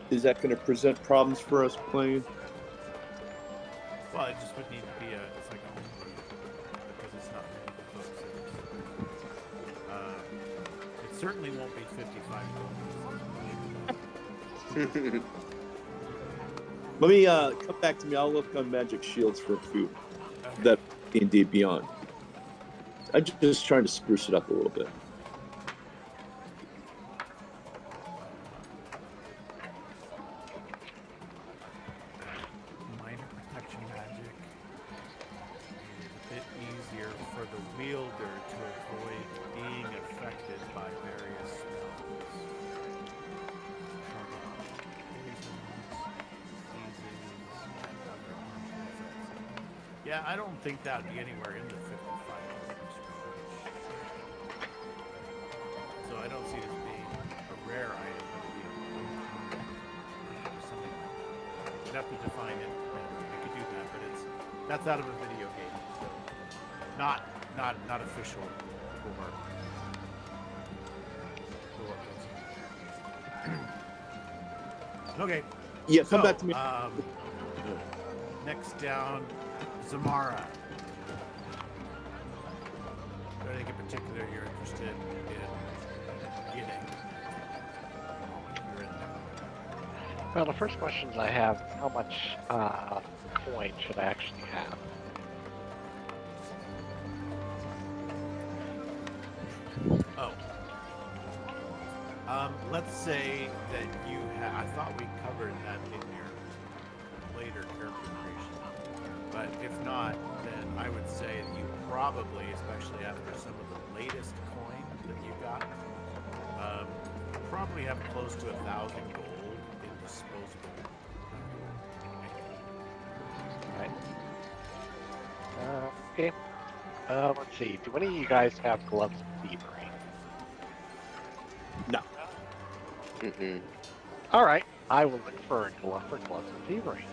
Is that going to present problems for us playing? Well, it just would need to be it's like a homebrew, because it's not books. It certainly won't be 55 gold. Let me come back to me. I'll look on Magic Shields for food. Okay. That D&D Beyond. I'm just trying to spruce it up a little bit. Minor protection magic is a bit easier for the wielder to avoid being affected by various spells. Poisons, diseases, and other harmful effects. Yeah, I don't think that would be anywhere in the 55 range. So I don't see it as being a rare item, but it'd be a something like that. We'd have to define it, and we could do that, but that's out of a video game, so not official for Okay. Yeah, come So, back to me. Next down, Zamara. Is there anything in particular you're interested in getting? You're in there. Well, the first questions I have: how much coin should I actually have? Oh. Let's say that you have. I thought we covered that in your later character creation. But if not, then I would say that you probably, especially after some of the latest coin that you got, probably have close to 1,000 gold in disposable. Right. Okay. Let's see. Do any of you guys have gloves of thievery? No. Mm-mm. All right. I will look for gloves of thievery.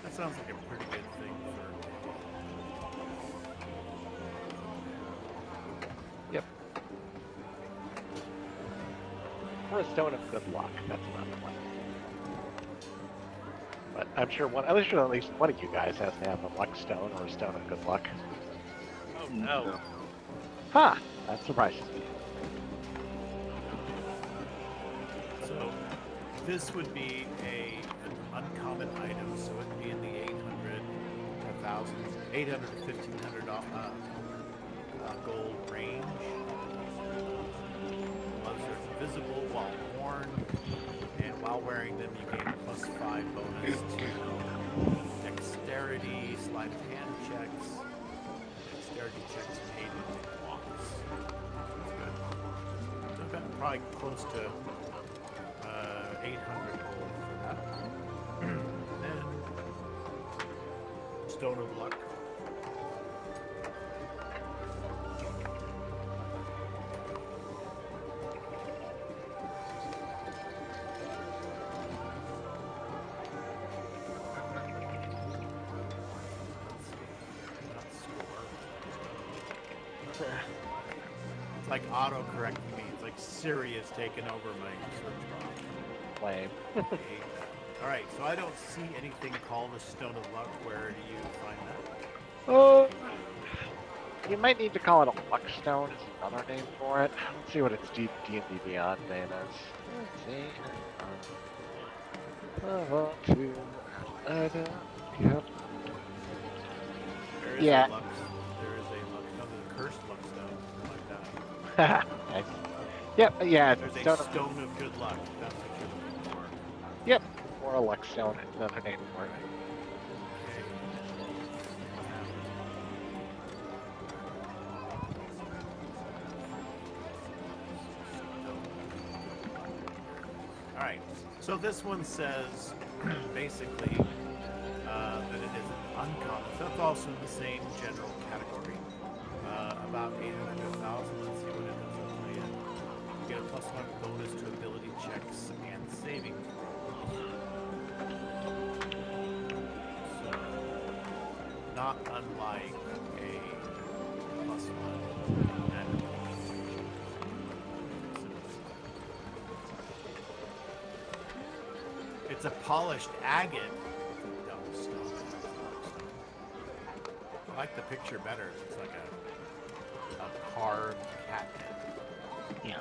That sounds like a pretty good thing Yep. Or a stone of good luck. That's another one. But I'm sure at least one of you guys has to have a luck stone or a stone of good luck. Oh no. Huh. That surprises me. So this would be an uncommon item, so it'd be in the 800 to 1,500 gold range. Gloves are invisible while worn, and while wearing them, you gain a +5 bonus to dexterity, sleight of hand checks, dexterity checks made in walks. That's good. So I've gotten probably close to 800 gold for that. Then Stone of Luck. It's like auto-correcting me. It's like Siri has taken over my search bar. Lame. I hate that. All right, so I don't see anything called a Stone of Luck. Where do you find that? Oh, you might need to call it a luck stone is another name for it. Let's see what its D&D Beyond name is. Let's see. Level 2. Yep. There is Yeah. a luck. There is a luck. No, there's a cursed luck stone, something like that. Nice. Yep, yeah, it's There's a stone of, stone of good luck. That's what you're looking for. yep, or a luck stone is another name for it. Okay. All right. So this one says basically that it is an uncommon. So that's also in the same general category. About 800 to 1,000. Let's see what it does. I'll tell you. You get a +1 bonus to ability checks and saving throws. So not unlike a +1 at it's a polished agate. It's a double stone. I like the picture better. It's like a carved cat head. Yes.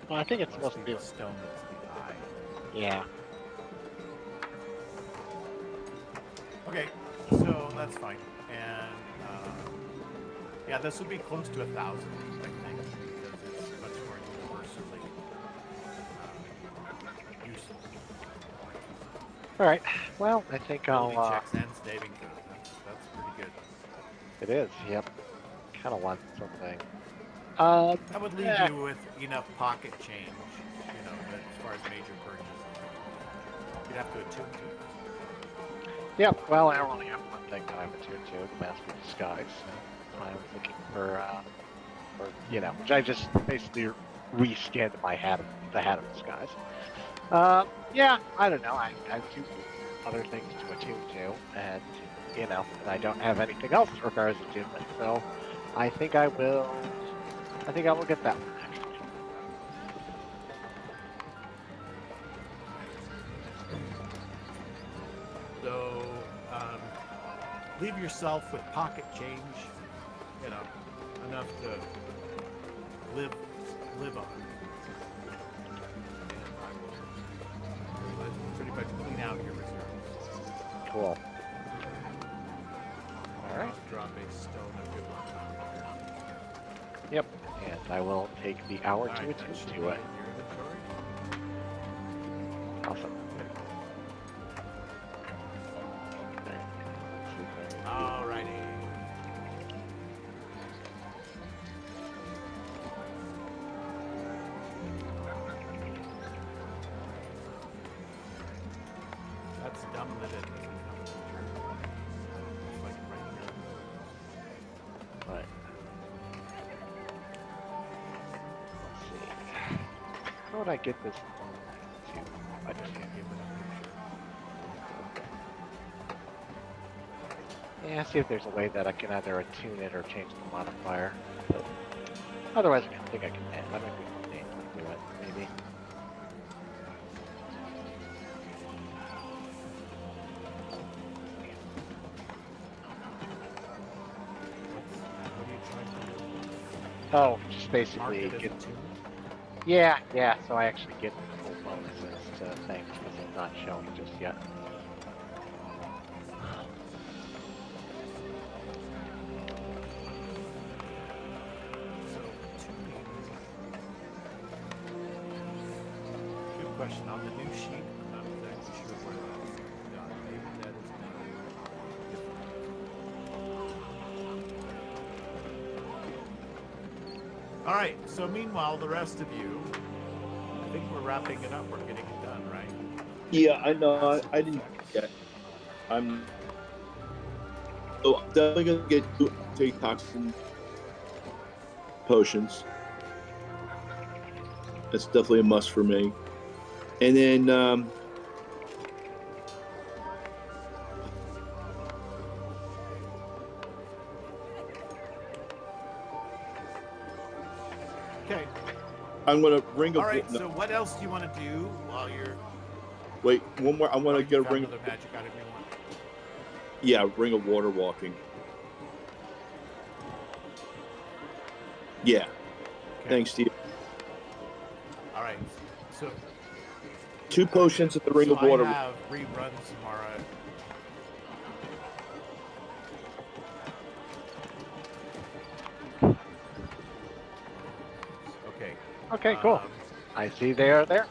Well, I think it's Must supposed to be be. the stone that's the eye. Yeah. Okay, so that's fine. And yeah, this would be close to 1,000, I think, because it's much more universally useful. All right. Well, I think Ability I'll. checks and saving throws. That's pretty good. It is. Yep. Kind of want something. That would leave you with enough pocket change, you know, as far as major purchases. You'd have to attune to it. Yep. Well, I only have one thing that I'm attuned to: the Master of Disguise. So I was looking for which I just basically reskinned my the hat of disguise. Yeah, I don't know. I have two other things to attune to, and and I don't have anything else that requires attunement. So I think I will get that one actually. So, leave yourself with pocket change, you know, enough to live on. And I will pretty much clean out your reserves. Cool. All right. I'll drop a stone of good luck. Yep. And I will take the hour All to right, that attune should to be it. in your inventory. Awesome. Alrighty. That's dumb that it doesn't come with the journal. It's like right here. Right. Let's see. How would I get this to? I just can't give it a picture. Yeah, see if there's a way that I can either attune it or change the modifier. But otherwise, I think I can. That might be a name to do it, maybe. What are you trying to do? Oh, just Mark basically it as get. a tune? Yeah. So I actually get the full bonuses to things because it's not showing just yet. So, tuning. Good question. On the new sheet, I'm not exactly sure where that's done. Maybe that is done. All right. So meanwhile, the rest of you, I think we're wrapping it up. We're getting it done, right? Yeah, I know. I didn't yet. I'm definitely gonna take toxin potions. That's definitely a must for me. And then I'm gonna ring a. All right. So what else do you want to do while you're? Wait, one more. I want to you get a found ring. another magic item you want. Yeah, ring of water walking. Yeah. Okay. Thanks, Steve. All right. So 2 potions at the ring so of water. I have reruns, Mara. Okay. Okay, cool. Um, I see they are there.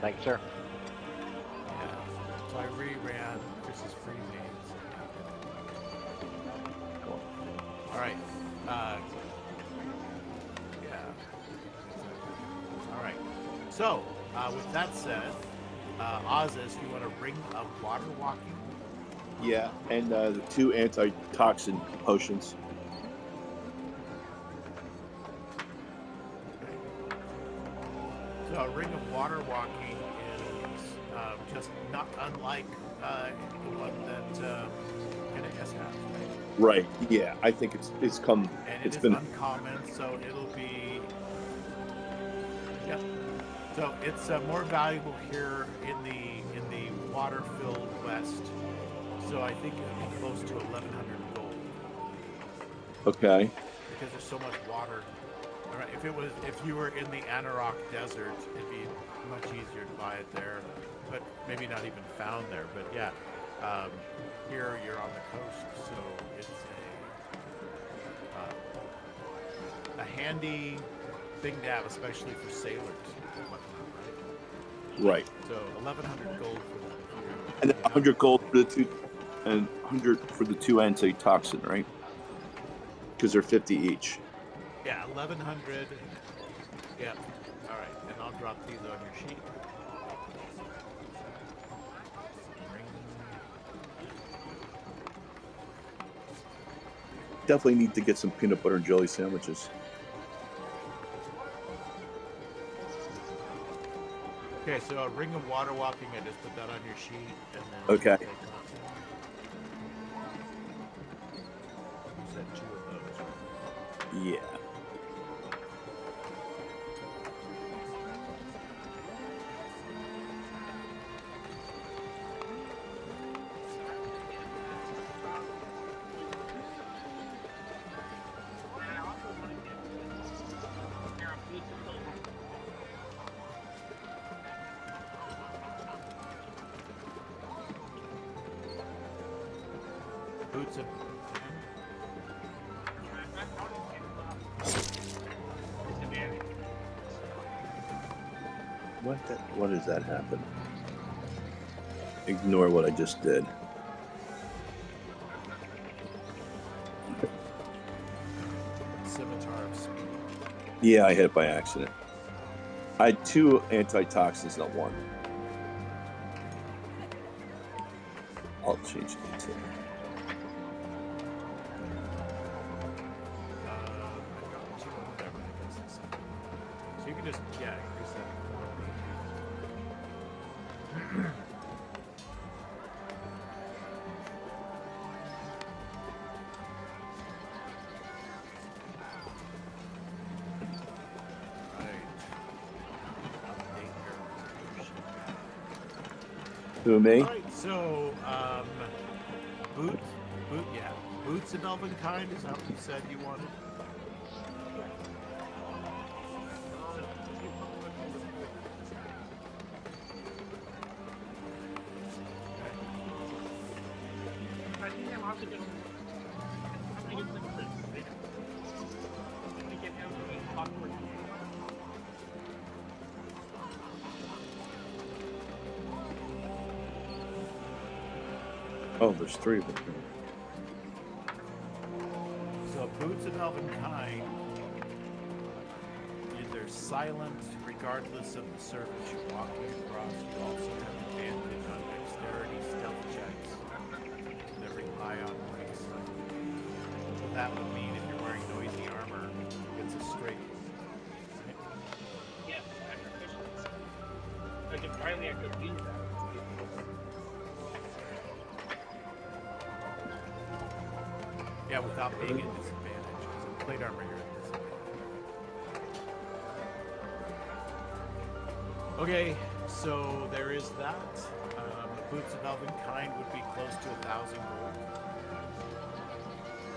Thanks, sir. Yeah. So I reran Chris's free games. Cool. All right. Yeah. All right. So, with that said, Ozis, you want a ring of water walking? Yeah, and the 2 antitoxin potions. Okay. So a ring of water walking is just not unlike the one that NAS has, right? Right. Yeah, I think it's come. And It's it is been. uncommon, so it'll be. Yep. So it's more valuable here in the water-filled West. So I think it'll be close to 1,100 gold Okay. because there's so much water. All right, if you were in the Anarok Desert, it'd be much easier to buy it there, but maybe not even found there. But yeah, here you're on the coast, so it's a handy thing to have, especially for sailors and whatnot, right? Right. So 1,100 gold for that. And then 100 gold for the 2, and 100 for the 2 antitoxin, right? Because they're 50 each. Yeah, 1,100. Yep. All right, and I'll drop these on your sheet. Definitely need to get some peanut butter and jelly sandwiches. Okay, so a ring of water walking, I just put that on your sheet, and then Okay. You said 2 of those. Yeah. Boots and What does that happen? Ignore what I just did. Scimitar of Speed. Yeah, I hit it by accident. I had 2 antitoxins, not 1. I'll change it to. I've got 2 of whatever, I guess it's so you can just, increase that quantity. Who, me? All right, so boots of Elvenkind is that what you said you wanted? Oh, there's 3 of them. So boots of Elvenkind, they're silent regardless of the surface you're walking across. You also have advantage on dexterity stealth checks. They're high on pace. So that would mean if you're wearing noisy armor, it's a straight. Right? Yes, after efficiency. Like entirely I could use that. Yeah, without being at disadvantage, because in plate armor you're at disadvantage. Okay, so there is that. Boots of Elven Kind would be close to 1,000 gold.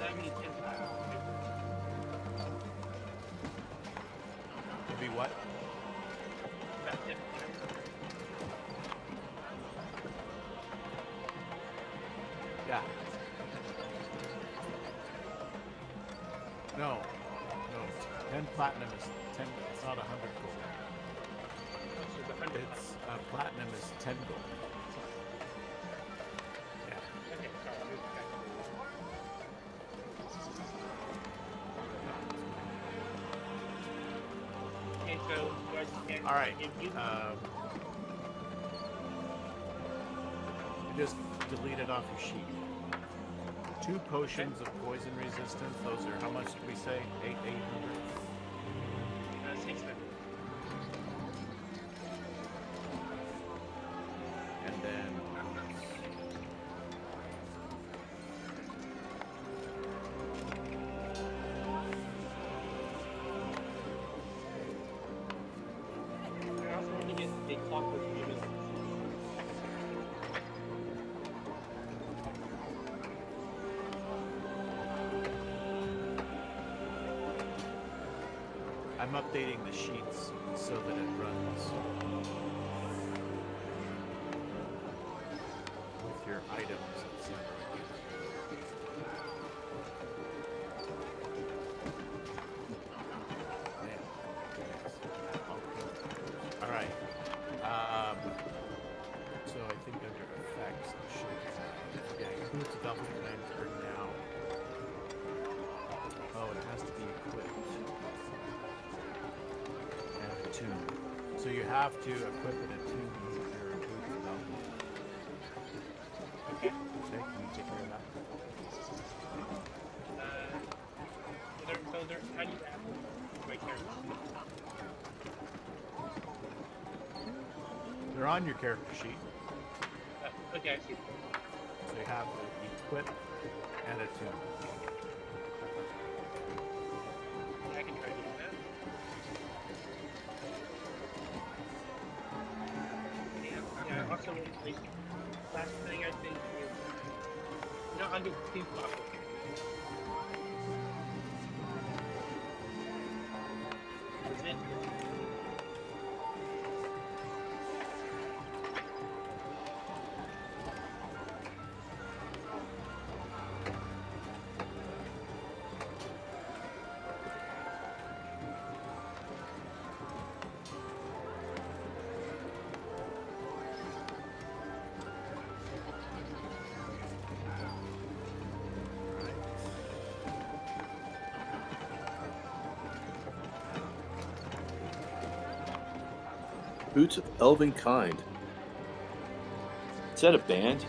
That means 10,000. Would be what? About 10,000. Yeah. No. 10 platinum is 10. It's not 100 gold. So the 100. It's platinum is 10 gold. Yeah. Okay, sorry. Okay, so do I just All right. give you You just delete it off your sheet. 2 potions of poison resistance. Those are how much did we say? 800. 600. And then I also want to get a clockwork human. I'm updating the sheets so that it runs with your items, etc. All right. So I think under effects, it should have, yeah, your boots of double kinds are now. Oh, it has to be equipped and attuned. So you have to equip and attune your boots of double. Okay. Okay, can you take care of that? So they're how do you add them to my character? They're on your character sheet. Okay, I see. So you have to equip and attune. Yeah, I can try to do that. Yeah, also, like, last thing I think is, under 2 clockwork. Is it? Boots of Elven Kind. Is that a band?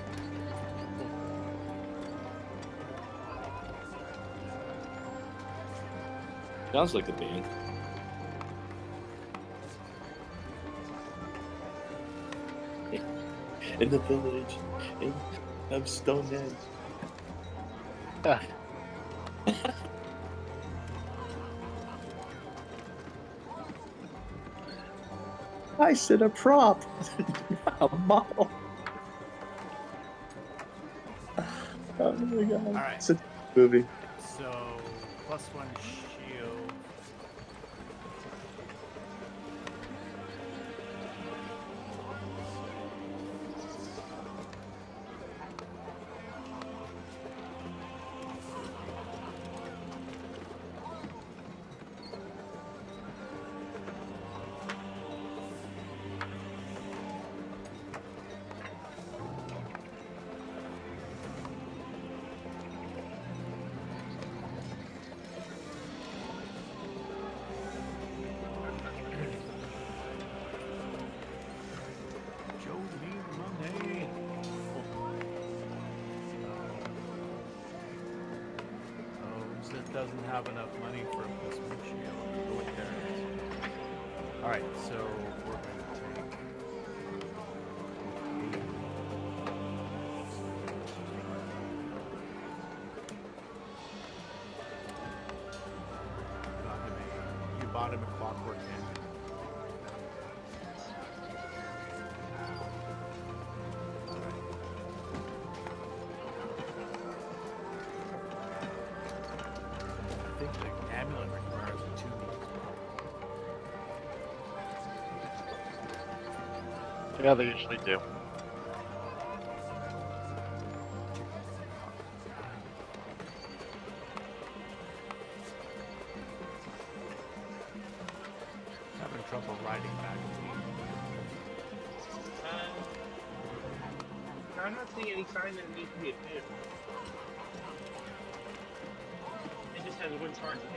Sounds like a band. In the village of Stonehenge. I said a prop, a model. Oh my god! All right. It's a movie. So +1 shield. Show me money. Oh, Zip doesn't have enough money for a +1 shield. Oh, wait, there it is. All right, so we're going to take. You bought him a clockwork engine. amulet requires attunement. Yeah, they usually do. Having trouble riding back. I'm not seeing any sign that it needs to be attuned. It just has wins hard to get.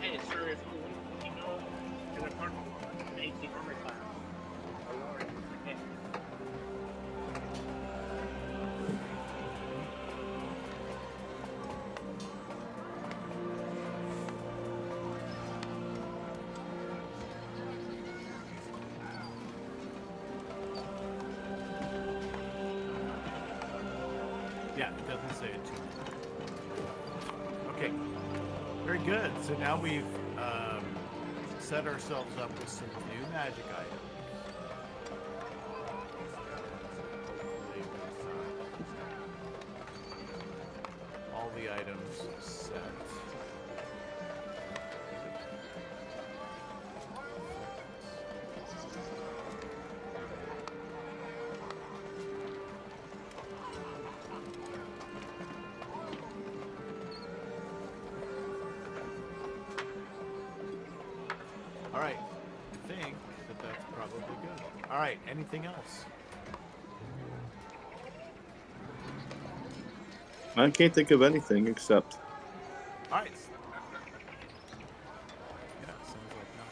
Hey, sir, if you know, in a carnival, an 18 armor class, or lower, okay. Yeah, it doesn't say it too. Okay, very good. So now we've set ourselves up with some new magic items. All the items set. All right, I think that that's probably good. All right, anything else? I can't think of anything except All right. Yeah, sounds like not.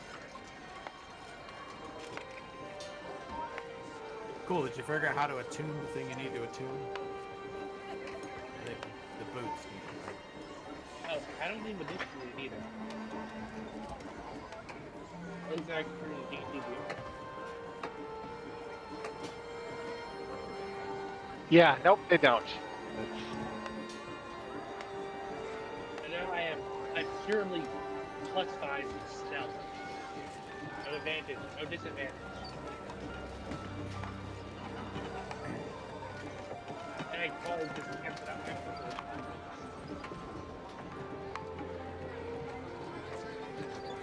Cool. Did you figure out how to attune the thing you need to attune? The boots. Oh, I don't think the boots do it either. What exactly do you do? Yeah, nope, they don't. I know I'm purely +5 stealth. No advantage, no disadvantage. And I probably just kept it up after.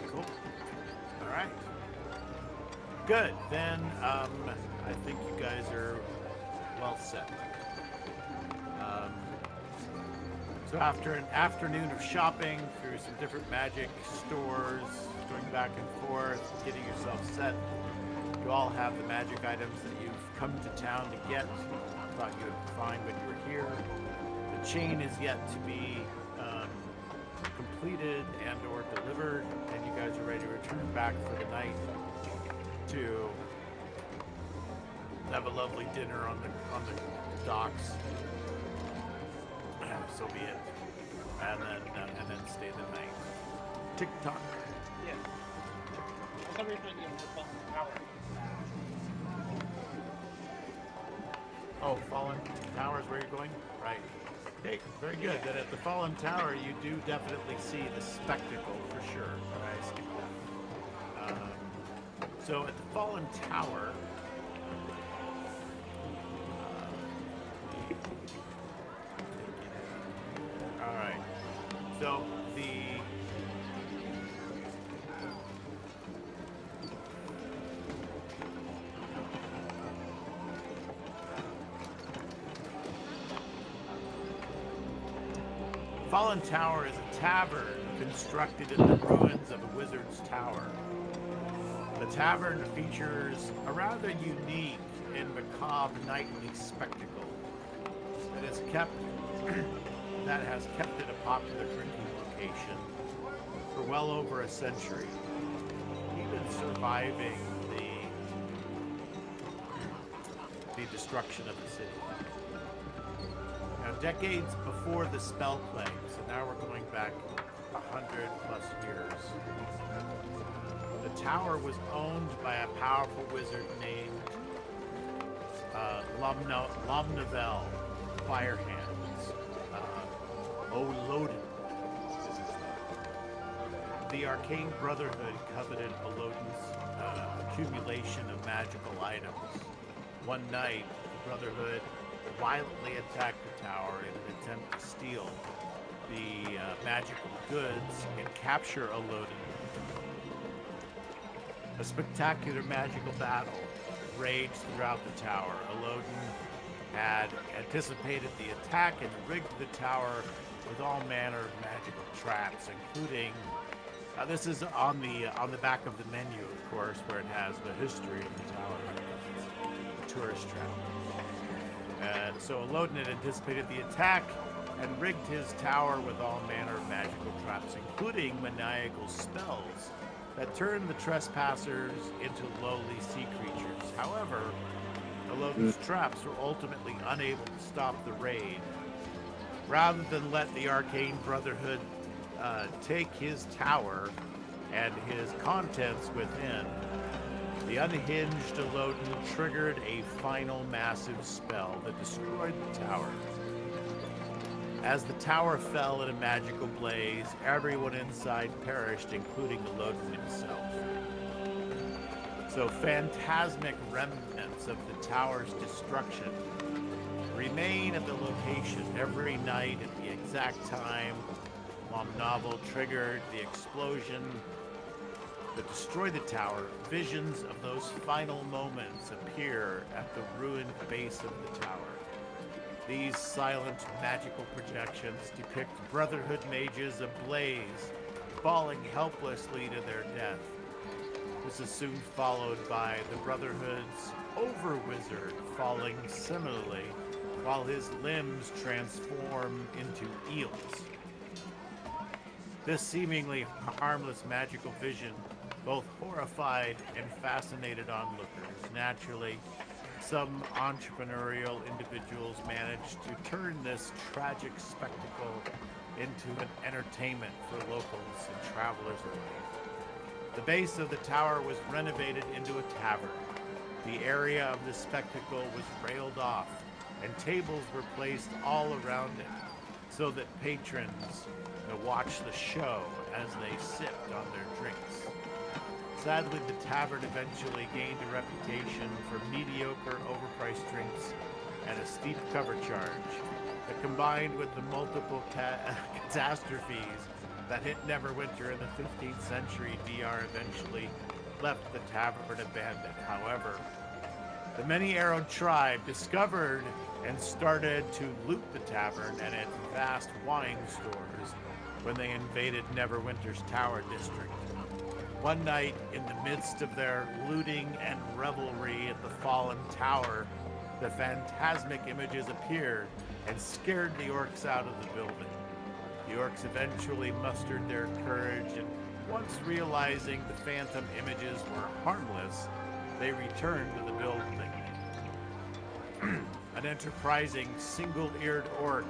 Cool. All right. Good. Then I think you guys are well set. So after an afternoon of shopping through some different magic stores, going back and forth, getting yourself set, you all have the magic items that you've come to town to get. Thought you would find when you were here. The chain is yet to be completed and or delivered, and you guys are ready to return back for the night to have a lovely dinner on the docks. So be it. And then stay the night. Tick tock. Yeah. For some reason, I get more power. Oh, Fallen Tower is where you're going? Right. Okay, very good. Then at the Fallen Tower, you do definitely see the spectacle for sure. I skipped that. So at the Fallen Tower, all right. So the Fallen Tower is a tavern constructed in the ruins of a wizard's tower. The tavern features a rather unique and macabre nightly spectacle that has kept it a popular drinking location for well over a century, even surviving the destruction of the city. Now, decades before the spell plague, so now we're going back 100+ years. The tower was owned by a powerful wizard named Lomnavel Firehands. Olodin. The Arcane Brotherhood coveted Olodin's accumulation of magical items. One night, the Brotherhood violently attacked the tower in an attempt to steal the magical goods and capture Olodin. A spectacular magical battle raged throughout the tower. Olodin had anticipated the attack and rigged the tower with all manner of magical traps, including this is on the back of the menu, of course, where it has the history of the tower, the tourist trap. So Olodin had anticipated the attack and rigged his tower with all manner of magical traps, including maniacal spells that turned the trespassers into lowly sea creatures. However, Olodin's traps were ultimately unable to stop the raid. Rather than let the Arcane Brotherhood take his tower and his contents within, the unhinged Olodin triggered a final massive spell that destroyed the tower. As the tower fell in a magical blaze, everyone inside perished, including Olodin himself. So phantasmic remnants of the tower's destruction remain at the location every night at the exact time Lomnavel triggered the explosion that destroyed the tower. Visions of those final moments appear at the ruined base of the tower. These silent magical projections depict Brotherhood mages ablaze, falling helplessly to their death. This is soon followed by the Brotherhood's over-wizard falling similarly, while his limbs transform into eels. This seemingly harmless magical vision both horrified and fascinated onlookers. Naturally, some entrepreneurial individuals managed to turn this tragic spectacle into an entertainment for locals and travelers alike. The base of the tower was renovated into a tavern. The area of the spectacle was railed off, and tables were placed all around it, so that patrons watched the show as they sipped on their drinks. Sadly, the tavern eventually gained a reputation for mediocre, overpriced drinks and a steep cover charge that, combined with the multiple catastrophes that hit Neverwinter in the 15th century, DR eventually left the tavern abandoned. However, the many-arrowed tribe discovered and started to loot the tavern and its vast wine stores when they invaded Neverwinter's Tower district. One night, in the midst of their looting and revelry at the fallen tower, the phantasmic images appeared and scared the orcs out of the building. The orcs eventually mustered their courage, and once realizing the phantom images were harmless, they returned to the building. An enterprising, single-eared orc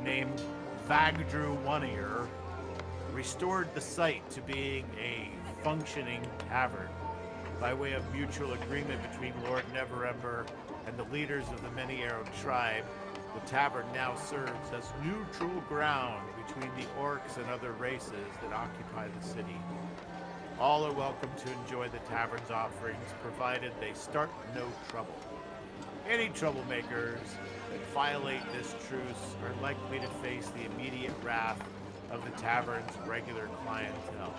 named Vagdru One-Ear restored the site to being a functioning tavern. By way of mutual agreement between Lord Neverember and the leaders of the Many-Arrowed tribe, the tavern now serves as neutral ground between the orcs and other races that occupy the city. All are welcome to enjoy the tavern's offerings, provided they start no trouble. Any troublemakers that violate this truce are likely to face the immediate wrath of the tavern's regular clientele.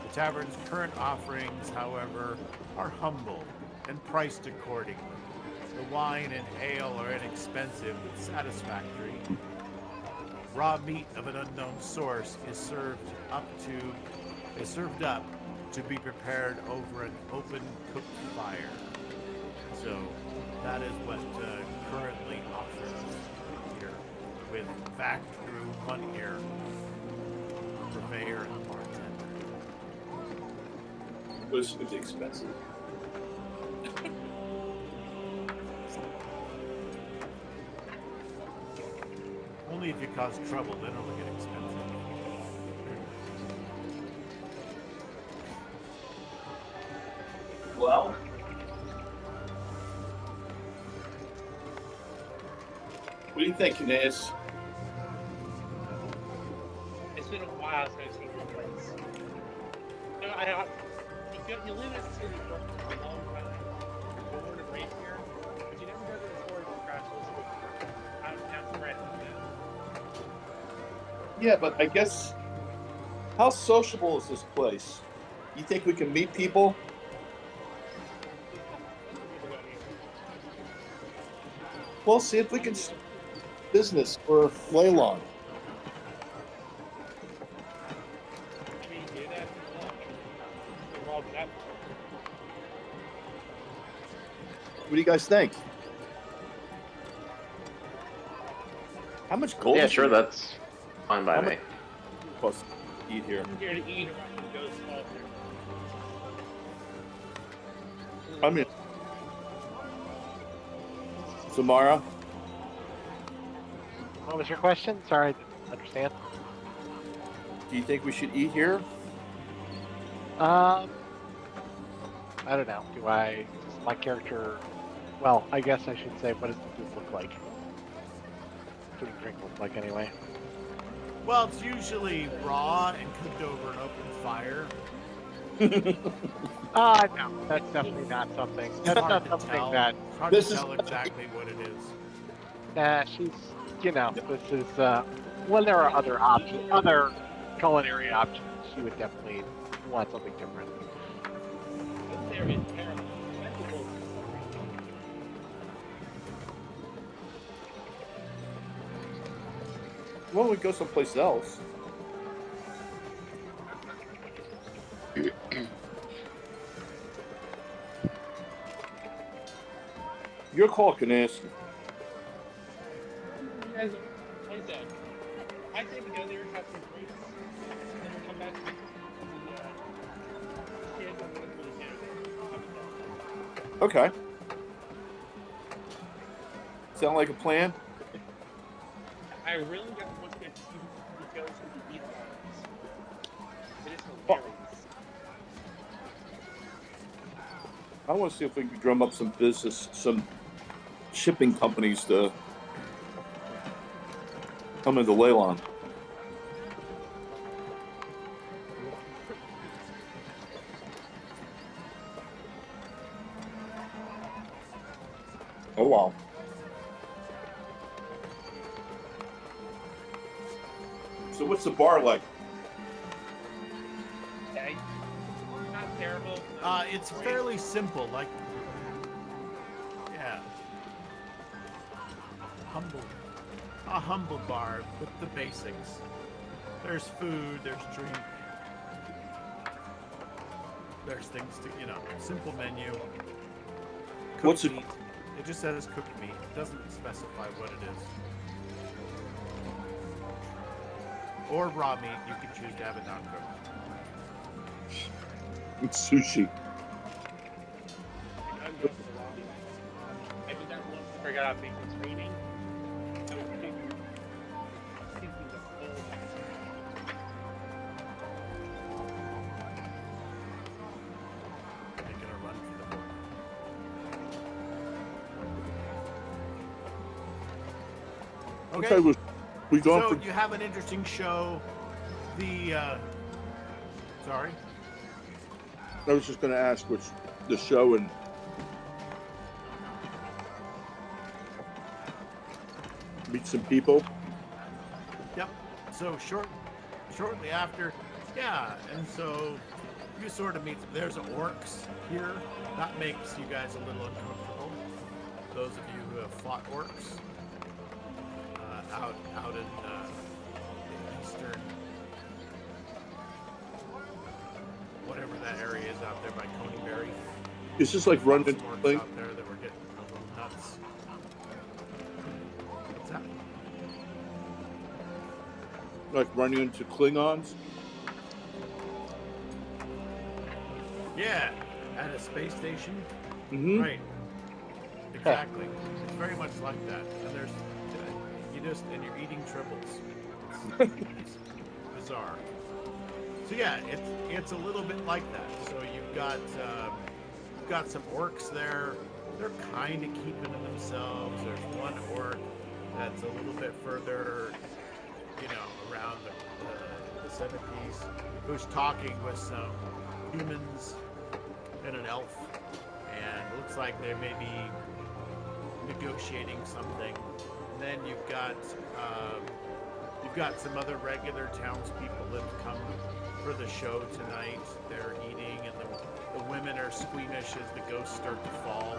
The tavern's current offerings, however, are humble and priced accordingly. The wine and ale are inexpensive but satisfactory. Raw meat of an unknown source is served up to be prepared over an open cooked fire. So that is what currently offers here with Vagdru One-Ear, purveyor and bartender. Was it expensive? Only if you cause trouble, then it'll get expensive. do you think, Kines? It's been a while since I've seen your place. You know, you live in a city for a long time. You're born and raised here, but you never go to the tours and crash out of town friends. Yeah, but I guess how sociable is this place? You think we can meet people? Well, see if we can business for Leylon. I mean, do that if you want. Nothing wrong with that. What do you guys think? How much gold? Yeah, is sure, in that's fine by How me. much- Plus, eat here. I'm here to eat or I can go small there. I mean, Samara, What was your question? Sorry, I didn't understand. do you think we should eat here? I don't know. Does my character? Well, I guess I should say, what does the food look like? Food and drink look like anyway. Well, it's usually raw and cooked over an open fire. No, that's definitely not something. That's Hard not to something tell. that. It's hard This to is- tell exactly what it is. She's, this is when there are other options, other culinary options, she would definitely want something different. There is terrible. Vegetables. Why don't we go someplace else? Your call, Kines. You guys, what is that? I say we go there, have some drinks, and then we come back to the kids and look for the kids. Okay. Sound like a plan? I really don't want to see the ghosts and the evil ones. It is hilarious. I want to see if we can drum up some business, some shipping companies to come into Leylon. Oh wow. So what's the bar like? Okay. Not terrible. It's fairly simple, like, yeah, a humble bar with the basics. There's food, there's drink, there's things to, simple menu. Cooked What's it- meat. It just says cooked meat. It doesn't specify what it is. Or raw meat. You can choose to have it not cooked. It's sushi. I'm going for the lobby. I did that once. I forgot how big was raining. I was thinking the whole Making a run for the book. Okay, we going So for. you have an interesting show. Sorry. I was just going to ask which the show and meet some people. Yep. So shortly after, yeah, and so you sort of meet. There's orcs here. That makes you guys a little uncomfortable. Those of you who have fought orcs out in the eastern, whatever that area is out there by Coneyberry. It's just like running Some into orcs thing. out there that were getting a little nuts. What's that? Like running into Klingons. Yeah, at a space station. Mm-hmm. Right. Exactly. It's very much like that. And there's, and you're eating triples. It's bizarre. So yeah, it's a little bit like that. So you've got some orcs there. They're kind of keeping to themselves. There's one orc that's a little bit further, around the centerpiece, who's talking with some humans and an elf, and it looks like they may be negotiating something. And then you've got some other regular townspeople that have come for the show tonight. They're eating, and the women are squeamish as the ghosts start to fall.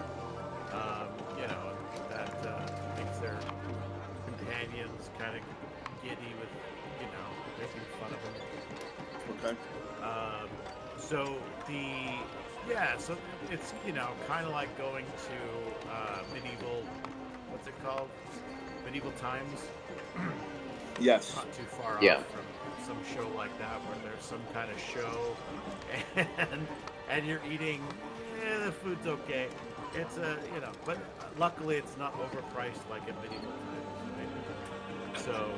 That makes their companions kind of giddy with, making fun of them. Okay. So it's, kind of like going to medieval, what's it called? Medieval times. Yes. Not too far Yeah. off from some show like that where there's some kind of show and you're eating, the food's okay. It's but luckily it's not overpriced like in medieval times, right? So,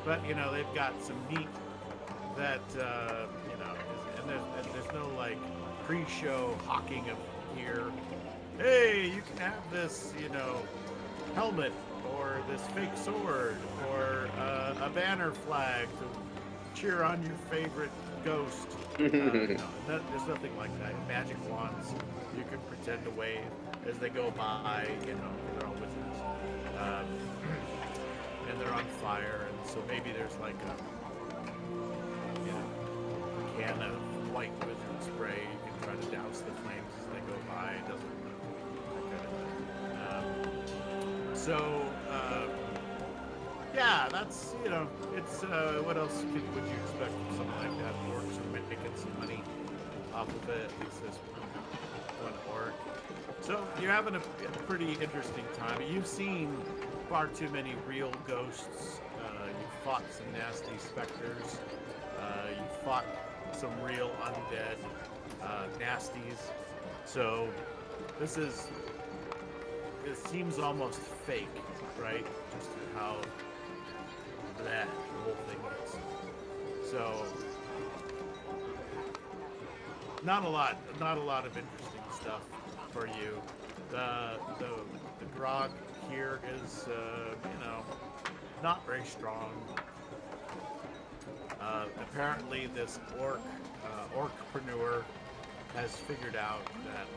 but they've got some meat that and there's no like pre-show hawking of gear. Hey, you can have this, helmet or this fake sword or a banner flag to cheer on your favorite ghost. There's nothing like that. Magic wands you can pretend to wave as they go by, they're all wizards. And they're on fire, and so maybe there's like a can of white wizard spray. You can try to douse the flames as they go by. It doesn't that's, it's, what else would you expect from something like that? Orcs are making some money off of it, at least this one orc. So you're having a pretty interesting time. You've seen far too many real ghosts. You've fought some nasty specters. You've fought some real undead nasties. So it seems almost fake, right? Just how that whole thing is. So not a lot of interesting stuff for you. The grog here is not very strong. Apparently this orcpreneur has figured out that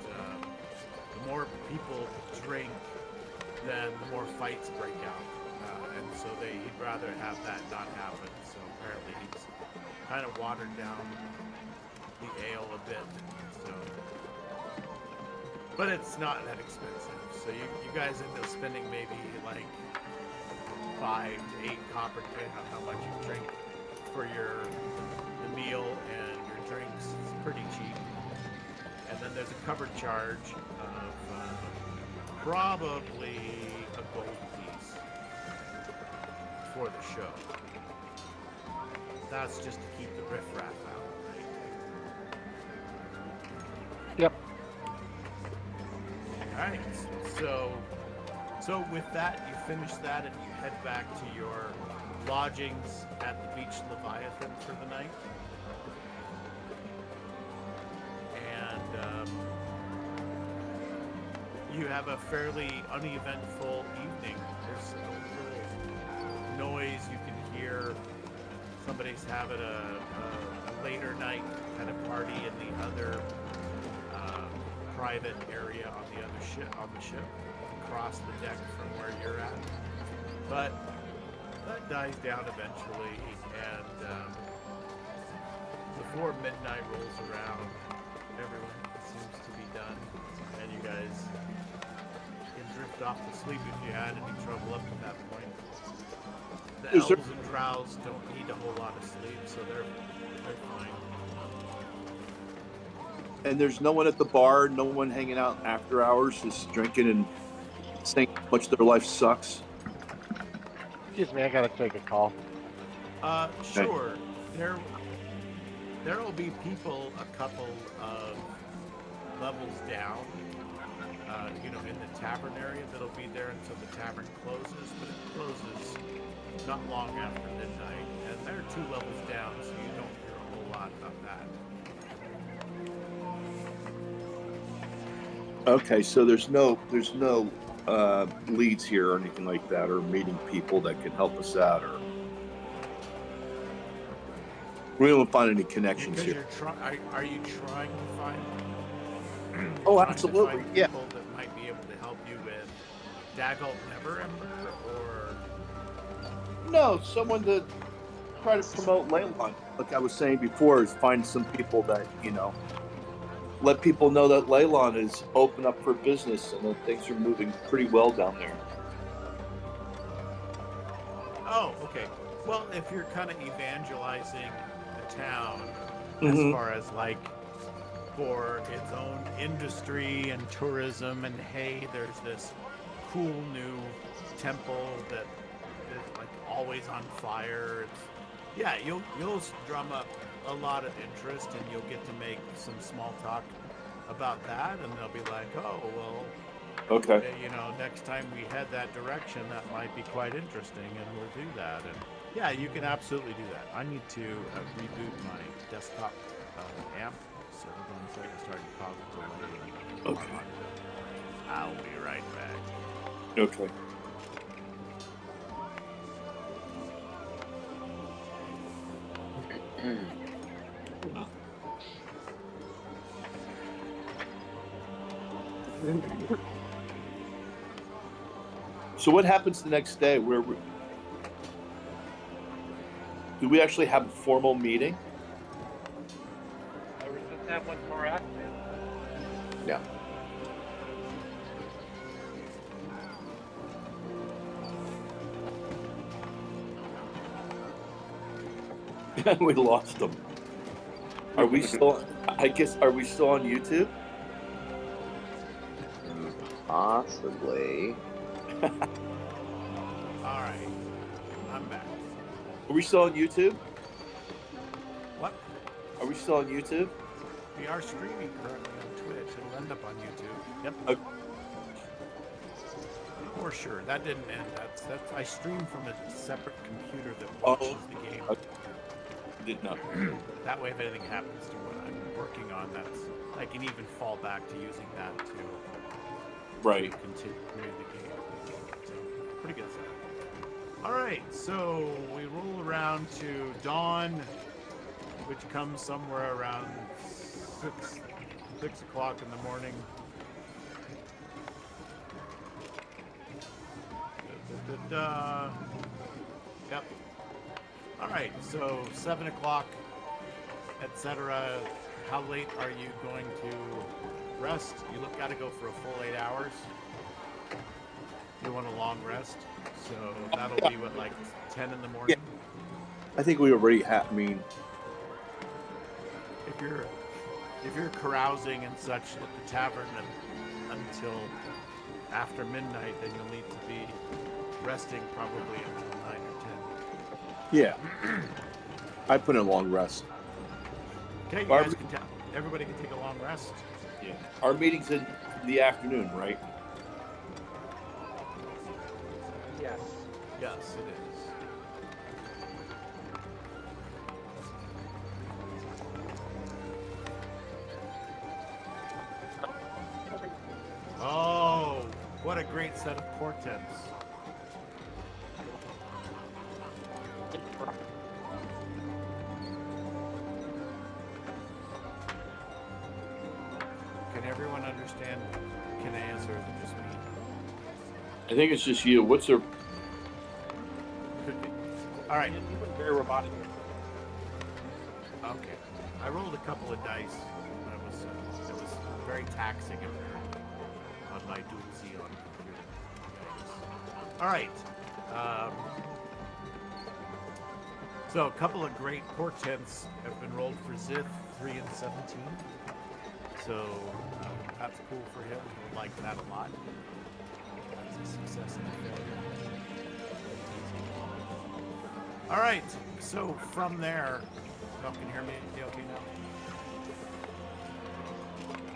the more people drink, then the more fights break out. And so he'd rather have that not happen. So apparently he's kind of watered down the ale a bit. So, but it's not that expensive. So you guys end up spending maybe like 5 to 8 copper, depending on how much you drink, for the meal and your drinks. It's pretty cheap. And then there's a cover charge of probably a gold piece for the show. That's just to keep the riffraff out, right? Yep. Alright, so with that, you finish that and you head back to your lodgings at the Beach Leviathan for the night. And you have a fairly uneventful evening. There's a little noise you can hear. Somebody's having a later night kind of party in the other private area on the ship, across the deck from where you're at. But that dies down eventually, and before midnight rolls around, everyone seems to be done, and you guys can drift off to sleep if you had any trouble up to that point. The elves and drows don't need a whole lot of sleep, so they're fine. And there's no one at the bar, no one hanging out after hours, just drinking and saying how much their life sucks. Excuse me, I gotta take a call. Sure. There will be people a couple of levels down, in the tavern area that'll be there until the tavern closes, but it closes not long after midnight, and they're 2 levels down, so you don't hear a whole lot about that. Okay, so there's no leads here or anything like that, or meeting people that can help us out, or we don't find any connections Because here. you're trying. Are you trying to find? Oh, trying to absolutely, find yeah. people that might be able to help you with Daggalt Neverember, or No, someone to try to promote Leyland. Like I was saying before, is find some people that, let people know that Leyland is open up for business and that things are moving pretty well down there. oh, okay. Well, if you're kind of evangelizing the town as Mhm. far as like for its own industry and tourism, and hey, there's this cool new temple that is like always on fire. Yeah, you'll drum up a lot of interest, and you'll get to make some small talk about that, and they'll be like, oh well, Okay. next time we head that direction, that might be quite interesting, and we'll do that. And yeah, you can absolutely do that. I need to reboot my desktop amp, so hold on a second. I started to cause a delay. Okay. I'll be right back. Okay. So what happens the next day? Do we actually have a formal meeting? We're supposed to have one tomorrow afternoon. Yeah. We lost them. Are we still? I guess. Are we still on YouTube? Possibly. All right, I'm back. Are we still on YouTube? What? Are we still on YouTube? We are streaming currently on Twitch. It'll end up on YouTube. Yep. Okay. For sure. That didn't end. That's I stream from a separate computer that Oh. watches the game. Okay. Did not. That way, if anything happens to what I'm working on, I can even fall back to using that to Right. continue the game. So, pretty good stuff. All right, so we roll around to dawn, which comes somewhere around 6 o'clock in the morning. Yep. All right, so 7 o'clock, etc. How late are you going to rest? You got to go for a full 8 hours. You want a long rest, so that'll be what, like 10 in the morning. I think we already have. I mean, If you're carousing and such at the tavern until after midnight, then you'll need to be resting probably until 9 or 10. yeah. I put in a long rest. Okay, you Barb- guys can everybody can take a long rest. Yeah. Our meeting's in the afternoon, right? Yes. Yes, it is. Oh, what a great set of portents. Can everyone understand Kineas, or is it just me? I think it's just you. What's the? Could be. All right. You went very robotic. Okay. I rolled a couple of dice. It was very taxing on my dual Xeon computer. All right. So a couple of great portents have been rolled for Zith, 3 and 17. So that's cool for him. He'll like that a lot. That's a success and a failure. All right. So from there, y'all can hear me okay now?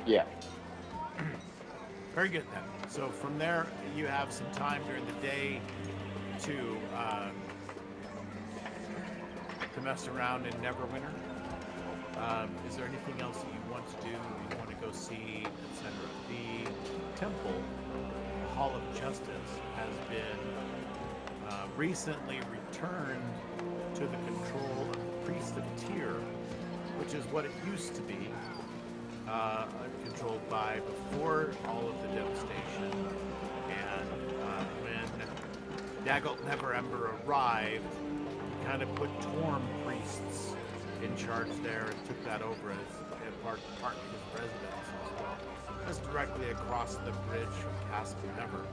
Yeah. Very good then. So from there, you have some time during the day to mess around in Neverwinter. Is there anything else that you want to do? You want to go see, etc. The temple Hall of Justice has been recently returned to the control of the Priest of Tyr, which is what it used to be controlled by before all of the devastation. And when Dagult Neverember arrived, he kind of put Torm priests in charge there and took that over as part of his residence as well. That's directly across the bridge from Castle Never.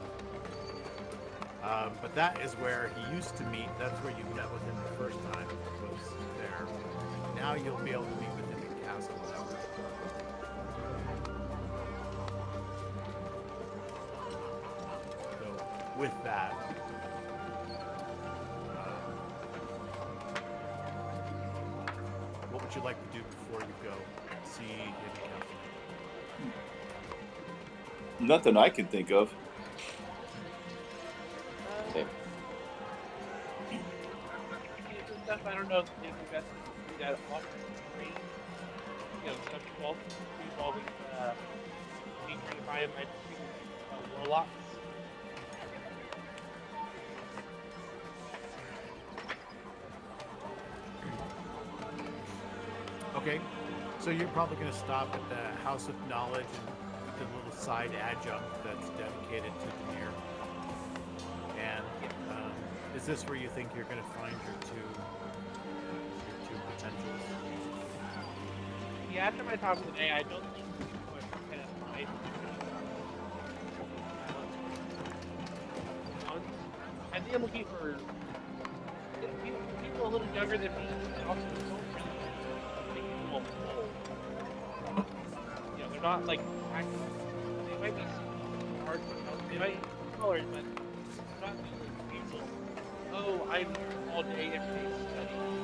But that is where he used to meet. That's where you met with him the first time, was there. Now you'll be able to meet with him in Castle Never. So, with that, what would you like to do before you go see him? Nothing I can think of. Same. Stuff I don't know if it's best to do that off screen. You know, stuff involving being trying to buy a magic warlocks. Okay, so you're probably going to stop at the House of Knowledge and the little side adjunct that's dedicated to Demesne. And is this where you think you're going to find your two potentials? Yeah, after my talk of the day, I don't think I'm going to kind of find. I think I'm looking for people a little younger than me, and also don't really make people old. You know, they're not like active. They might be hard, they might be colored, but they're not like people. Oh, I'm all day every day studying.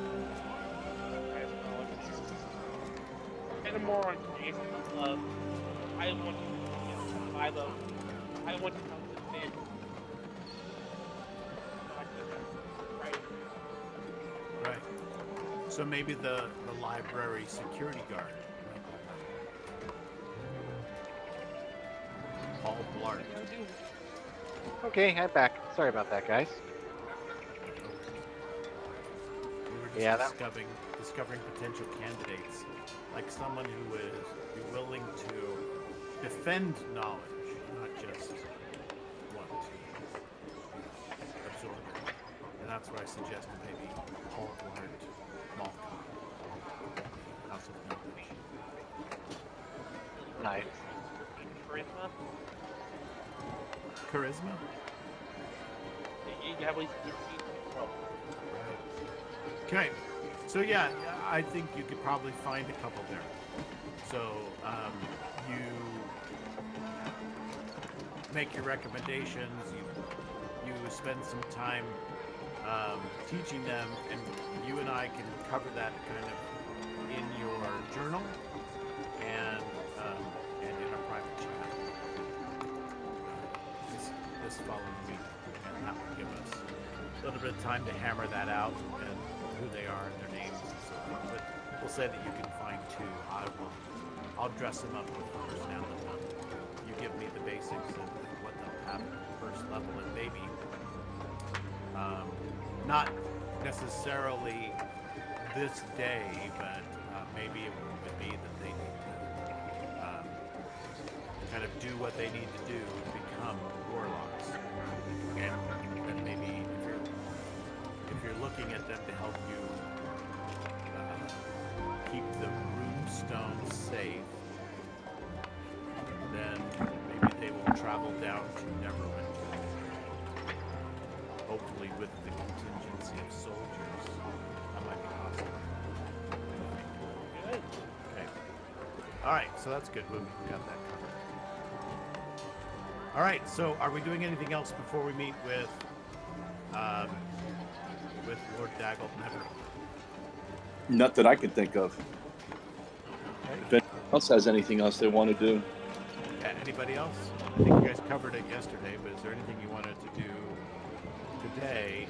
Kind of more on creative love. I want to, I love. I want to help the fans. Right. So maybe the library security guard. Paul Blart. Okay, I'm back. Sorry about that, guys. We were just Yeah, discovering potential candidates, like someone who would be willing to defend knowledge, not just want to absorb it. And that's where I suggested maybe Paul Blart, Malcolm, House of Knowledge. Nice. Charisma? You have at least 13. Okay, so yeah, I think you could probably find a couple there. So you make your recommendations, you spend some time teaching them, and you and I can cover that kind of in your journal and in our private chat this following week, and that will give us a little bit of time to hammer that out and who they are and their names and so forth. But we'll say that you can find two. I'll dress them up with personality. You give me the basics and what they'll have at the first level, and maybe not necessarily this day, but maybe it would be that they need to kind of do what they need to do to become warlocks, and maybe if you're looking at them to help you keep the runestones safe, then maybe they will travel down to Neverwinter, hopefully with the contingency of soldiers. That might be possible. Good. Okay. All right, so that's good. We got that covered. All right, so are we doing anything else before we meet with Lord Dagult Never? Not that I can think of. Okay. If anyone else has anything else they want to do. Anybody else? I think you guys covered it yesterday, but is there anything you wanted to do today?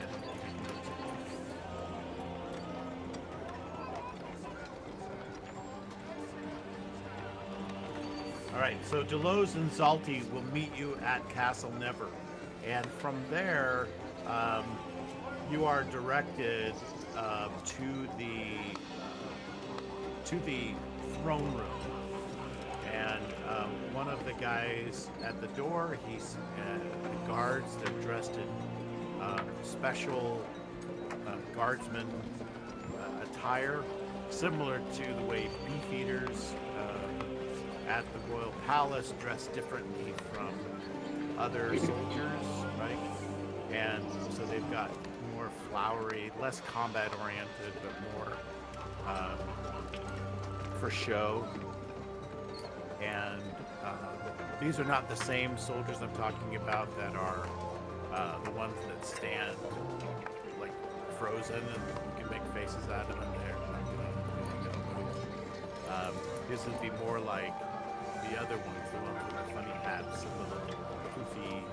All All right, so Delos and Zalti will meet you at Castle Never, and from there, you are directed to the throne room. And one of the guys at the door, he's the guards. They're dressed in special guardsman attire, similar to the way beefeaters at the royal palace dress differently from other soldiers, right? And so they've got more flowery, less combat oriented, but more for show. And these are not the same soldiers I'm talking about that are the ones that stand like frozen and you can make faces at them and they're not gonna move. This would be more like the other ones, the ones with the funny hats and the little poofy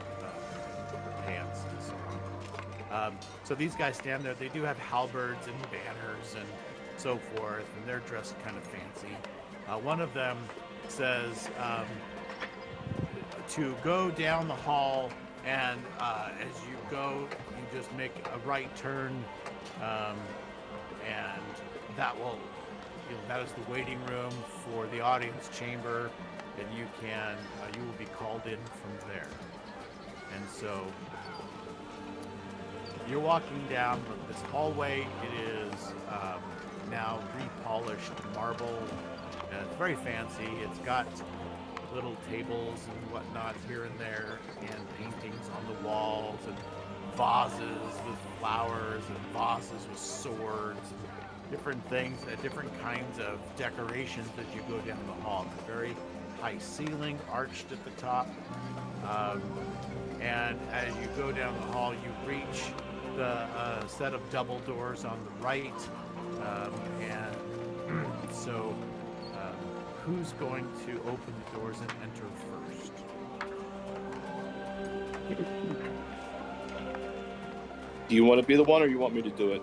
pants and so on. So these guys stand there. They do have halberds and banners and so forth, and they're dressed kind of fancy. One of them says to go down the hall, and as you go, you just make a right turn, and that will, that is the waiting room for the audience chamber, and you will be called in from there. And so you're walking down this hallway. It is now repolished marble. It's very fancy. It's got little tables and whatnot here and there, and paintings on the walls, and vases with flowers, and vases with swords, and different things, different kinds of decorations as you go down the hall. It's a very high ceiling, arched at the top. And as you go down the hall, you reach the set of double doors on the right. And so who's going to open the doors and enter first? Do you want to be the one, or you want me to do it?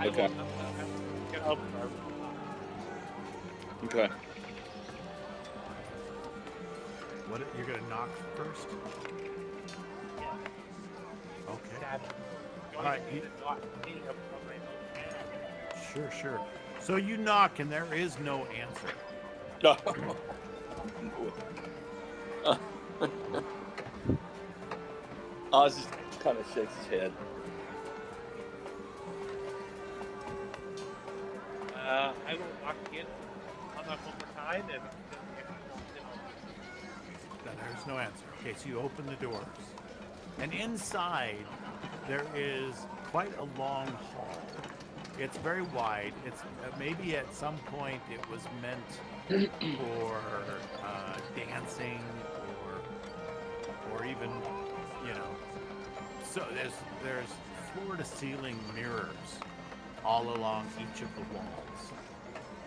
Okay. Okay. What, you're gonna knock first? Okay. All right. Sure. So you knock, and there is no answer. Oz just kind of shakes his head. I will walk in on the side and There's no answer. Okay, so you open the doors. And inside, there is quite a long hall. It's very wide. It's maybe at some point it was meant for dancing or even, so there's floor to ceiling mirrors all along each of the walls.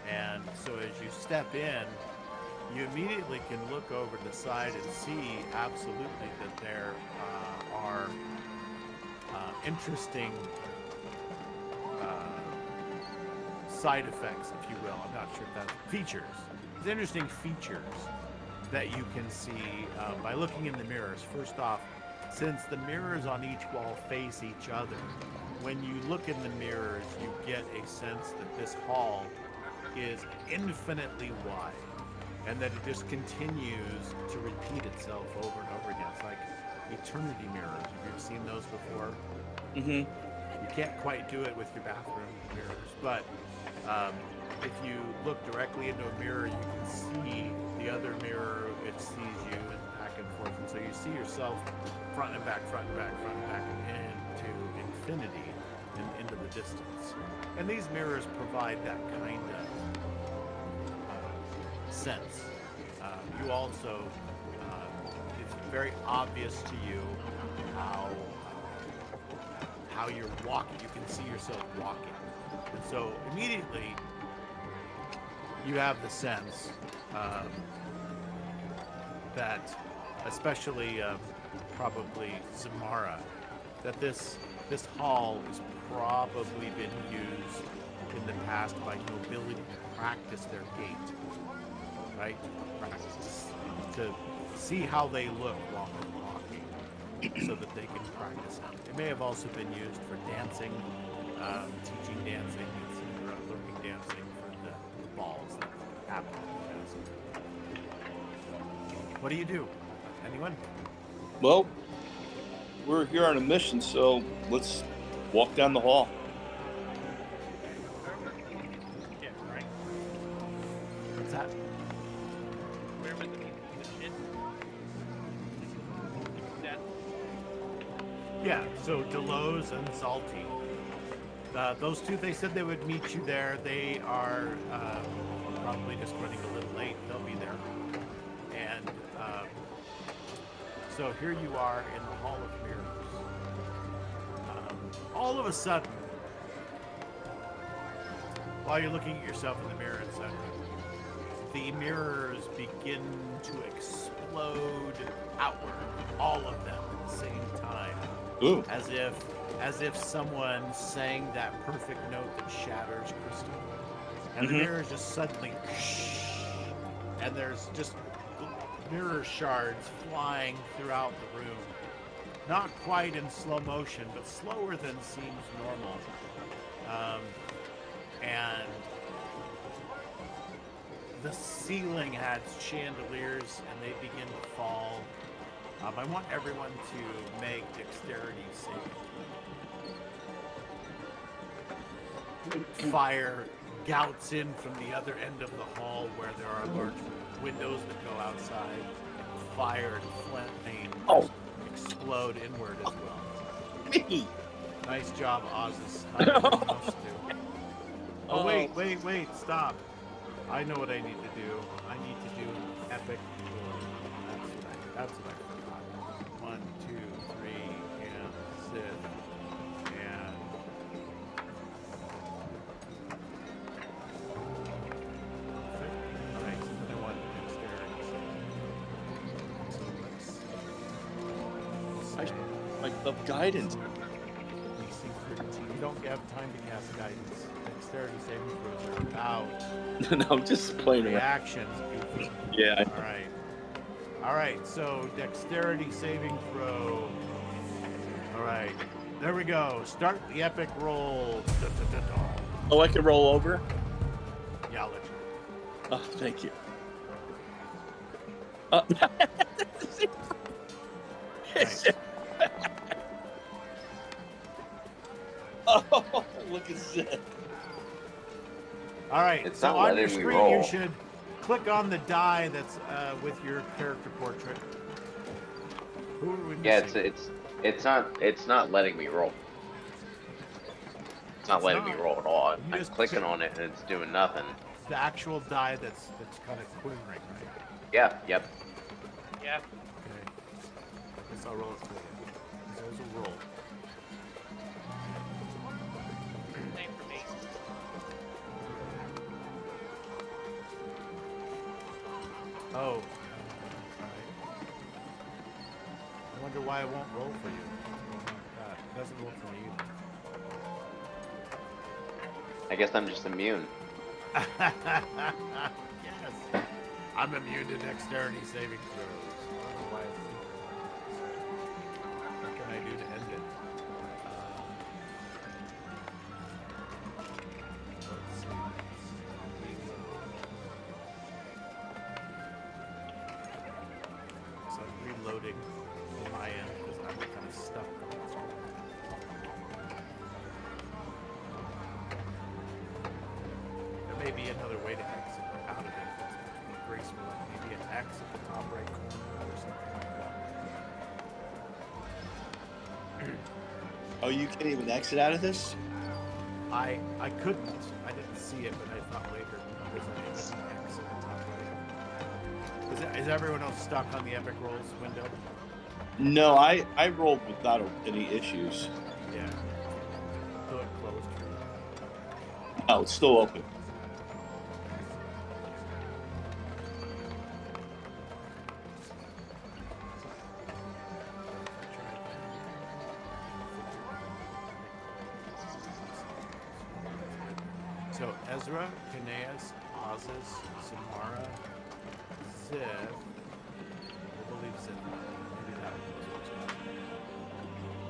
And so as you step in, you immediately can look over the side and see absolutely that there are interesting side effects, if you will. I'm not sure if that's features. There's interesting features that you can see by looking in the mirrors. First off, since the mirrors on each wall face each other, when you look in the mirrors, you get a sense that this hall is infinitely wide, and that it just continues to repeat itself over and over again. It's like eternity mirrors. Have you seen those before? Mm-hmm. You can't quite do it with your bathroom mirrors, but if you look directly into a mirror, you can see the other mirror. It sees you, and back and forth, and so you see yourself front and back, front and back, front and back, and into infinity and into the distance. And these mirrors provide that kind of sense. You also, it's very obvious to you how you're walking. You can see yourself walking. And so immediately you have the sense that, especially probably Zamara, that this hall has probably been used in the past by nobility to practice their gait, right? Practice to see how they look while they're walking, so that they can practice it. It may have also been used for dancing, teaching dancing, etc., learning dancing for the balls that happen. What do you do? Anyone? Well, we're here on a mission, so let's walk down the hall. Wherever the shit, right? What's that? Wherever the shit. That Yeah, so Delos and Salty. Those two, they said they would meet you there. They are probably just running a little late. They'll be there. And so here you are in the Hall of Mirrors. All of a sudden, while you're looking at yourself in the mirror, etc., the mirrors begin to explode outward, all of them at the same time. Ooh. As if someone sang that perfect note that shatters crystal. And the mirrors just suddenly and there's just mirror shards flying throughout the room. Not quite in slow motion, but slower than seems normal. And the ceiling has chandeliers and they begin to fall. I want everyone to make dexterity saving. Fire gouts in from the other end of the hall where there are large windows that go outside. Fire and flame explode inward as well. Me. Nice job, Ozus. Not everyone else do. Oh, wait, stop. I know what I need to do. I need to do epic roll. That's what I forgot. 1, 2, 3, and sit. And alright, so then I want dexterity. So let's see. Like the guidance. DC 13. You don't have time to cast guidance. Dexterity saving throws are about No, I'm just playing around. reactions. Goofy. Yeah. All right. So dexterity saving throw. All right. There we go. Start the epic roll. Oh, I can roll over? Yeah, I'll let you. Oh, thank you. Nice. Oh, look at that. All right. It's so not on your letting me screen, roll. you should click on the die that's with your character portrait. Who are we Yeah, missing? it's not letting me roll. It's not It's letting me not. roll at all. You I'm just clicking click- on it and it's doing nothing. The actual die that's kind of quivering, right? Yeah, yep. yeah. Okay. I guess I'll roll it for you. There's a roll. Same for me. Oh. Alright. I wonder why it won't roll for you. It doesn't roll for me either. I guess I'm just immune. Yes. I'm immune to dexterity saving throws. I don't know why it's what can I do to end it? Let's see. So I'm reloading on my end because I'm kind of stuck on this one. There may be another way to exit out of it. That's more graceful, like maybe an X at the top right corner or something like that. Oh, you can't even exit out of this? I couldn't. I didn't see it, but I thought later there's an X at the top right. Is everyone else stuck on the Epic Rolls window? No, I rolled without any issues. Yeah. So it closed for you. Oh, it's still open. So Ezra, Kineas, Ozus, Samara, Sith. I believe Sith. Maybe that was what's going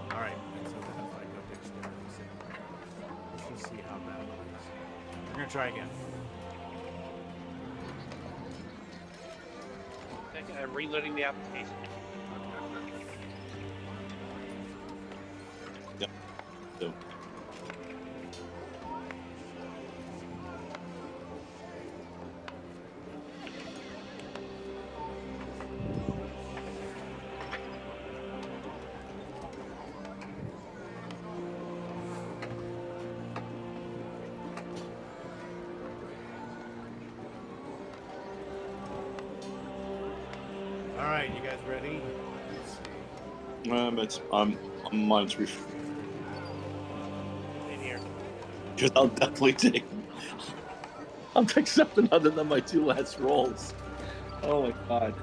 on. Alright, and so then if I go dexterity saving, let's just see how bad it is. We're gonna try again. Second, I'm reloading the application. So, Alright, you guys ready? Let's see. I'm mine's In here. Because I'll definitely take. I'll take something other than my 2 last rolls. Oh my god.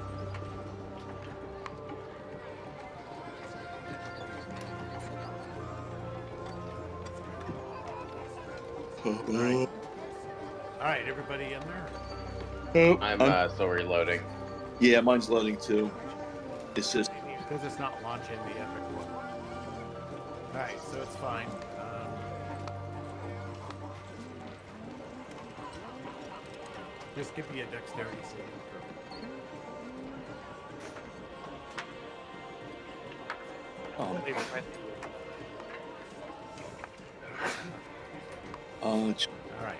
Alright. Alright, everybody in there? I'm still reloading. Yeah, mine's loading too. It's just. Because it's not launching the epic one. Alright, so it's fine. Just give me a dexterity saving throw. Oh, Leave it right it's- Alright.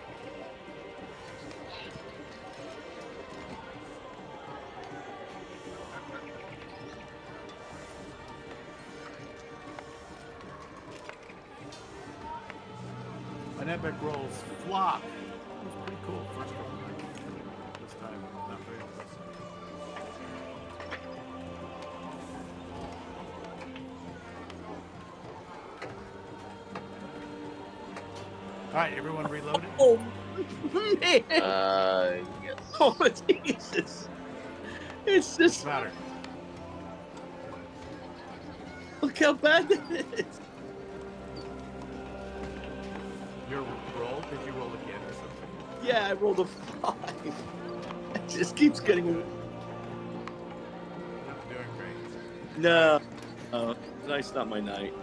An epic rolls flop. It was pretty cool first roll. This time, not very impressive. Alright, everyone reloaded? Oh man! Yes. Oh Jesus! It's What's just the matter? look how bad that is. Your roll? Did you roll again or something? Yeah, I rolled a 5. It just keeps getting. Not doing great. No, tonight's not my night.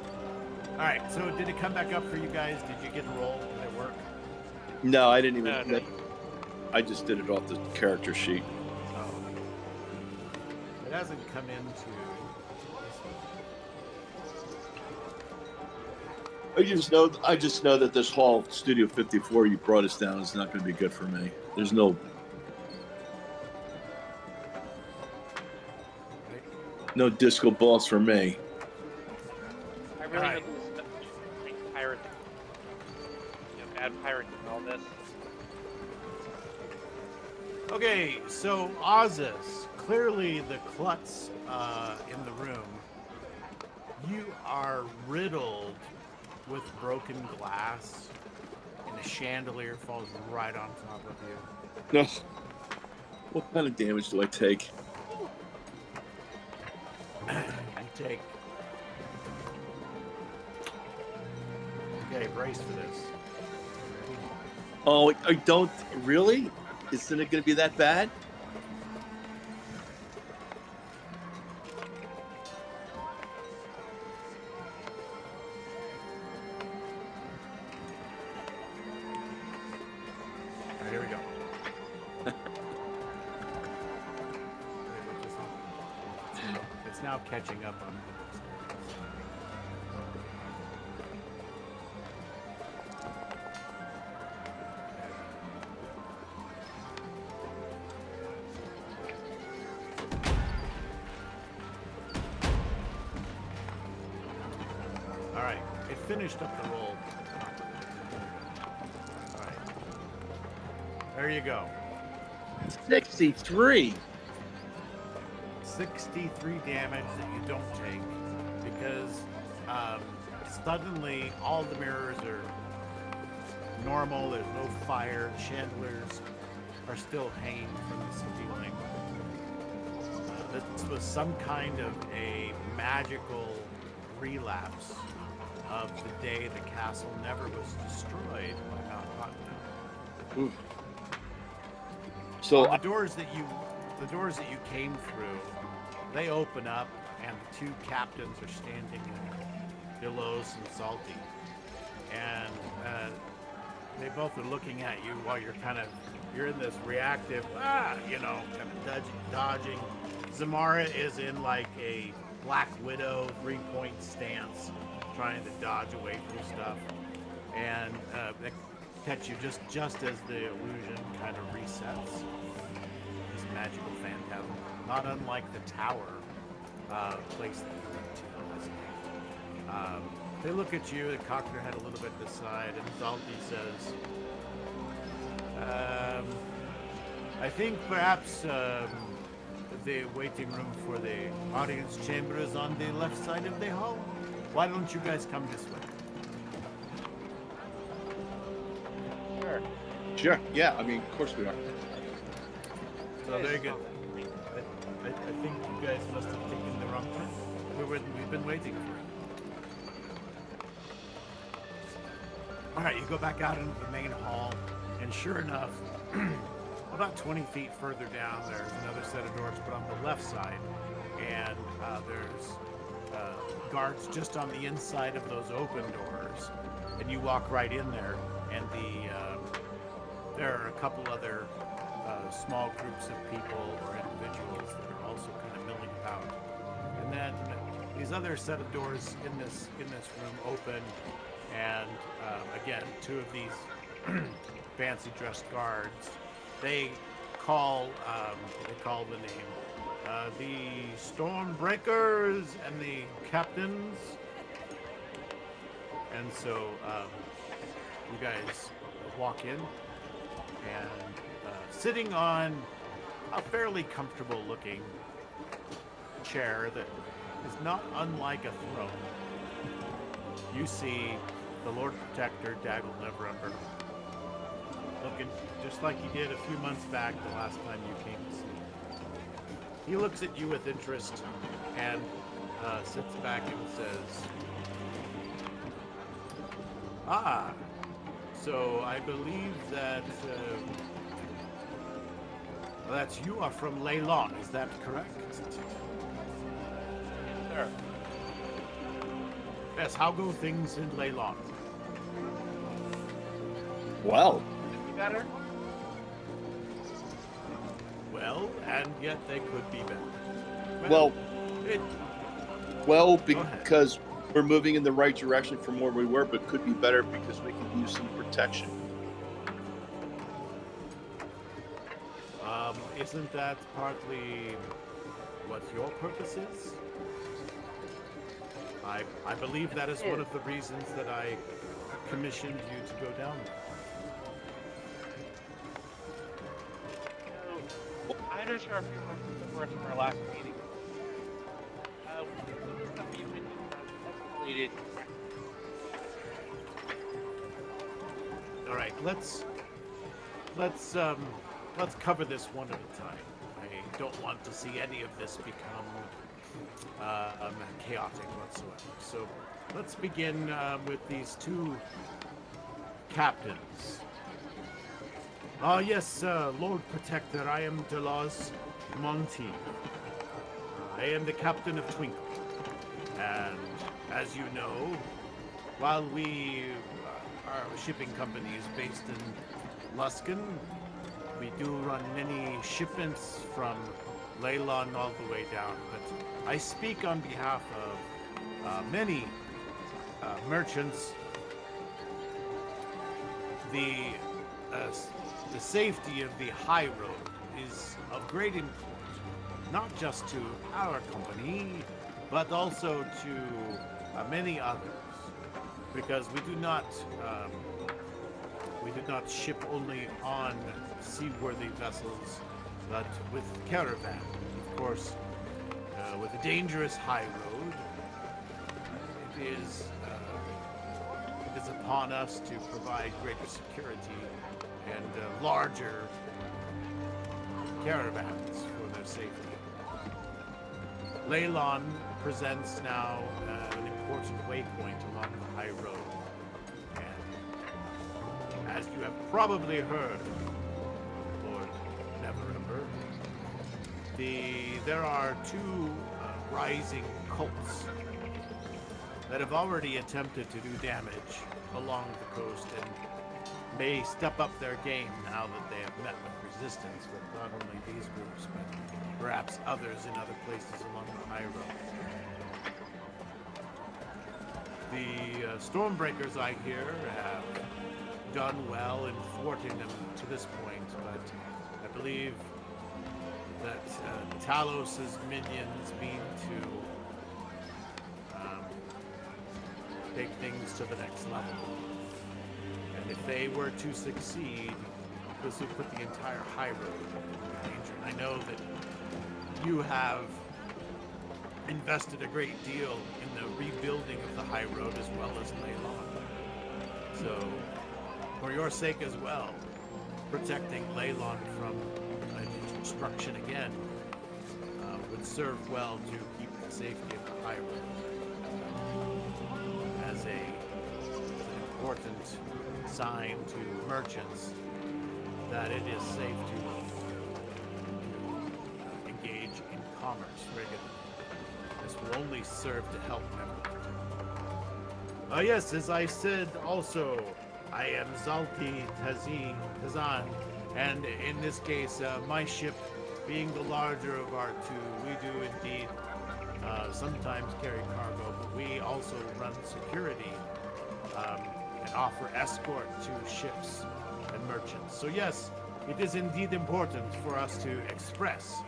Alright, so did it come back up for you guys? Did you get the roll? Did it work? No, I didn't even. No. I just did it off the character sheet. Oh. It hasn't come into this one. I just know that this Hall Studio 54 you brought us down is not going to be good for me. There's no Right? disco balls for me. I really Alright. hope this is pirate. Bad pirates and all this. Okay, so Ozus, clearly the klutz in the room, you are riddled with broken glass, and a chandelier falls right on top of you. No. What kind of damage do I take? You take. Okay, brace for this. Oh, I don't really. Isn't it going to be that bad? All right, here we go. Wait, what just happened? It's now catching up on me. All right, it finished up the roll. All right, there you go. 63. 63 damage that you don't take because suddenly all the mirrors are normal. There's no fire. The chandeliers are still hanging from the ceiling. This was some kind of a magical relapse of the day the castle never was destroyed by Mount Cottonmouth. So On the doors that you the doors that you came through, they open up, and the two captains are standing there, Delos and Salty. And they both are looking at you while you're in this reactive, kind of dodging. Zamara is in like a Black Widow 3-point stance, trying to dodge away from stuff. And they catch you just as the illusion kind of resets. This magical phantasm, not unlike the tower place that you went to. They look at you, they cock their head a little bit to the side, and Zalti says, I think perhaps the waiting room for the audience chamber is on the left side of the hall. Why don't you guys come this way? Sure. Sure. Yeah. I mean, of course we are. So very good. I think you guys must have taken the wrong turn. We've been waiting for you. All right, you go back out into the main hall, and sure enough, about 20 feet further down, there's another set of doors, but on the left side, and there's guards just on the inside of those open doors, and you walk right in there, and there are a couple other small groups of people or individuals that are also kind of milling about, and then these other set of doors in this room open, and again, two of these fancy dressed guards, they call the name, the Stormbreakers and the Captains. And so you guys walk in, and sitting on a fairly comfortable looking chair that is not unlike a throne, you see the Lord Protector, Daggle Neverember, looking just like he did a few months back the last time you came to see. He looks at you with interest and sits back and says, so I believe that you are from Leylon, is that correct? Sure. Yes, how go things in Leylon? Well, Could it be better? Well, and yet they could be better. Well, it, well, Go ahead. because we're moving in the right direction from where we were, but could be better because we could use some protection. Isn't that partly what your purpose is? I believe that is one of the reasons that I commissioned you to go down there. So, I understand a few months from our last meeting. Some stuff you mentioned escalated. All right, let's cover this one at a time. I don't want to see any of this become chaotic whatsoever. So let's begin with these two captains. Yes, Lord Protector, I am Delos Monty. I am the captain of Twinkle. And as you know, while our shipping company is based in Luskan, we do run many shipments from Leylon all the way down. But I speak on behalf of many merchants. The safety of the high road is of great import, not just to our company, but also to many others, because we do not ship only on seaworthy vessels, but with caravan. Of course, with a dangerous high road, it is upon us to provide greater security and larger caravans for their safety. Leylon presents now an important waypoint along the high road. And as you have probably heard, Lord Neverember, There are two rising cults that have already attempted to do damage along the coast and may step up their game now that they have met with resistance with not only these groups, but perhaps others in other places along the high road. The Stormbreakers, I hear, have done well in thwarting them to this point, but I believe that Talos's minions mean to take things to the next level. And if they were to succeed, this would put the entire high road in danger. And I know that you have invested a great deal in the rebuilding of the high road as well as Leylon. So, for your sake as well, protecting Leylon from destruction again would serve well to keep the safety of the high road as an important sign to merchants that it is safe to engage in commerce regularly. This will only serve to help them. Yes, as I said also, I am Zalti Tazan, and in this case, my ship, being the larger of our two, we do indeed sometimes carry cargo, but we also run security and offer escort to ships and merchants. So yes, it is indeed important for us to express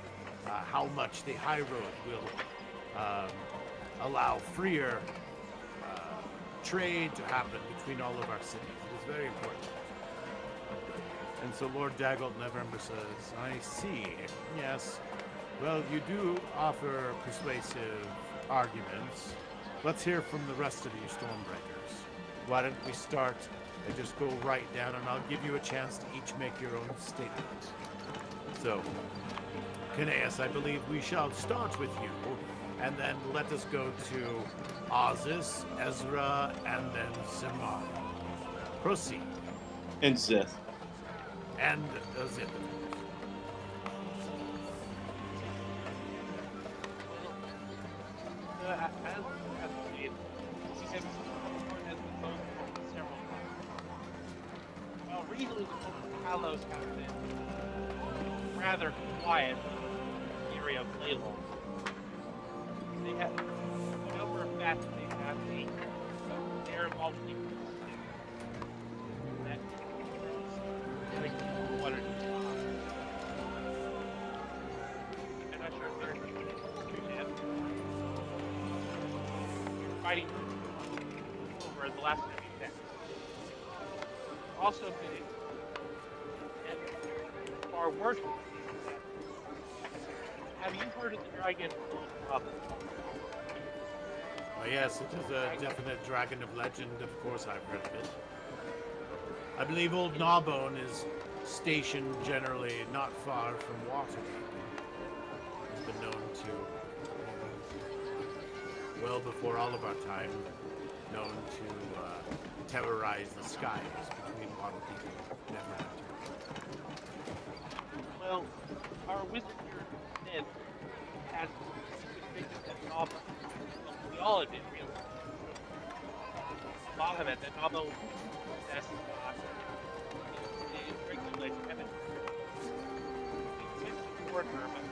how much the high road will allow freer trade to happen between all of our cities. It is very important. And so Lord Daggold Neverember says, I see. Yes. Well, you do offer persuasive arguments. Let's hear from the rest of you Stormbreakers. Why don't we start and just go right down, and I'll give you a chance to each make your own statement. So, Kineas, I believe we shall start with you, and then let us go to Ozus, Ezra, and then Simon. Proceed. And Zith. And Zith. Recently, the Talos have been rather quiet in the area of Leylon. They have a number of facts they have. They're involved in that like what are I'm not sure if they're fighting over the last time you met. Also been far worse. Have you heard of the dragon of Oh yes, it is a definite dragon of legend. Of course I've heard of it. I believe old Gnawbone is stationed generally not far from Waterdeep. He's been known to, well before all of our time, known to terrorize the skies between Waterdeep and Neverwinter. well, our wizard here, Ned, has convicted that Gnawbone. We all admit, really. A lot of it, that Gnawbone possesses the regulated heaven. He's toward her, but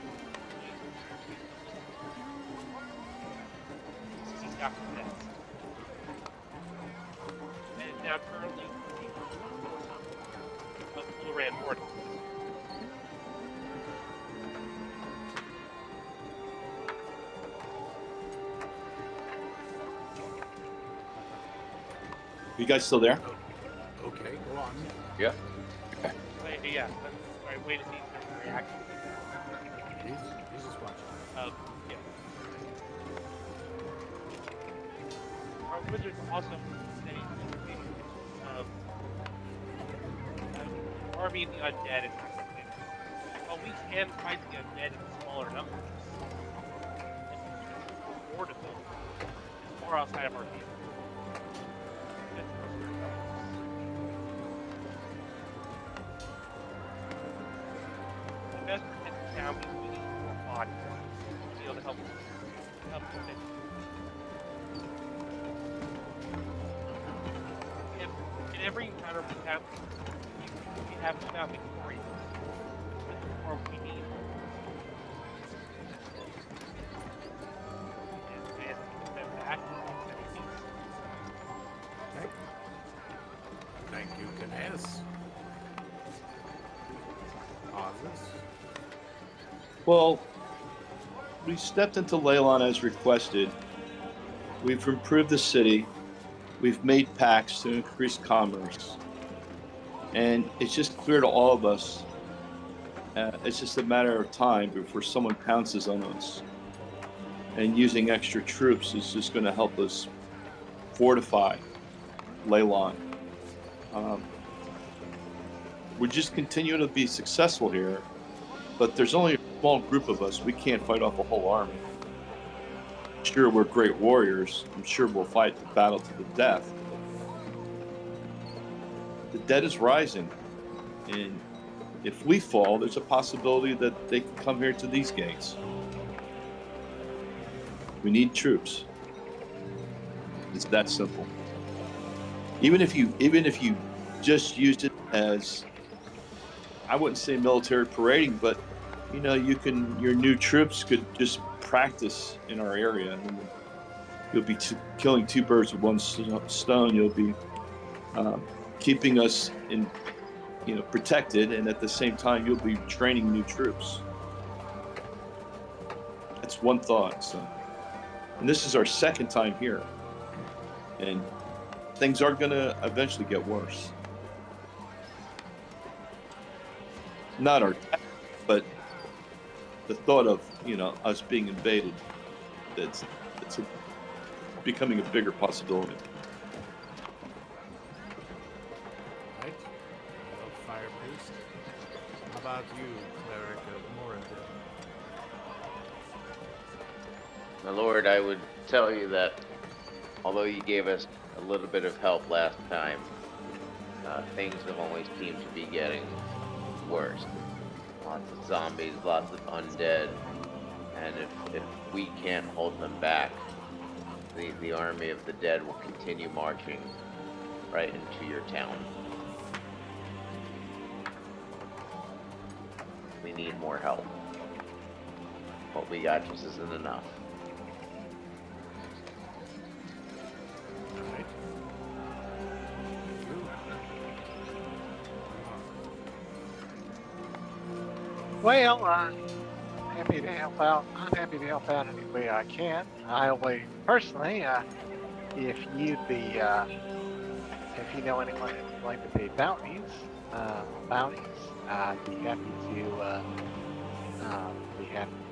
he's got possessed. And now currently, of Luran Morton. You guys still there? Okay, go on. Yeah. Yeah, sorry, wait to see if reaction. He's just watching. Yeah. Our wizards also say army of the undead is not something. While we can fight the undead in smaller numbers, it's more to them. It's far outside of our game. The best protected town we need to to help Contention. In every encounter we have without victorious. Or we need. And step back and peace. Okay. Thank you, Ganeas. Pauses. Well, we stepped into Leylon as requested. We've improved the city. We've made pacts to increase commerce. And it's just clear to all of us, it's just a matter of time before someone pounces on us. And using extra troops is just going to help us fortify Leylon. We just continue to be successful here, but there's only a small group of us. We can't fight off a whole army. Sure, we're great warriors. I'm sure we'll fight the battle to the death. The dead is rising, and if we fall, there's a possibility that they can come here to these gates. We need troops. It's that simple. Even if you just used it as, I wouldn't say military parading, but your new troops could just practice in our area, and you'll be killing two birds with one stone. You'll be keeping us protected, and at the same time, you'll be training new troops. That's one thought. So, and this is our second time here, and things are going to eventually get worse. Not our, but the thought of us being invaded, it's becoming a bigger possibility. Right. Well, Fire Priest. How about you, Cleric of Moradin? My lord, I would tell you that although you gave us a little bit of help last time, things have only seemed to be getting worse. Lots of zombies, lots of undead, and if we can't hold them back, the army of the dead will continue marching right into your town. We need more help. What we got just isn't enough. All right. Well, happy to help out. I'm happy to help out any way I can. I only personally, if you know anyone who'd like to pay bounties, I'd be happy to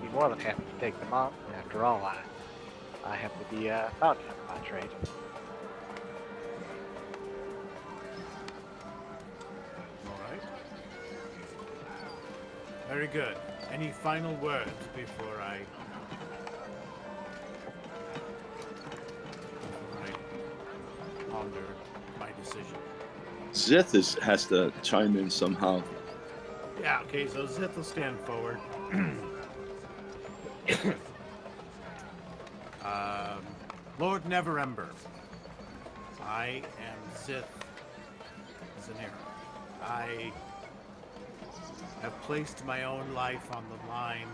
be more than happy to take them up. After all, I happen to be a bounty hunter by trade. All right. Very good. Any final words before I ponder my decision? Zith has to chime in somehow. Yeah, okay, so Zith will stand forward. Lord Neverember, I am Zith Zanera. I have placed my own life on the line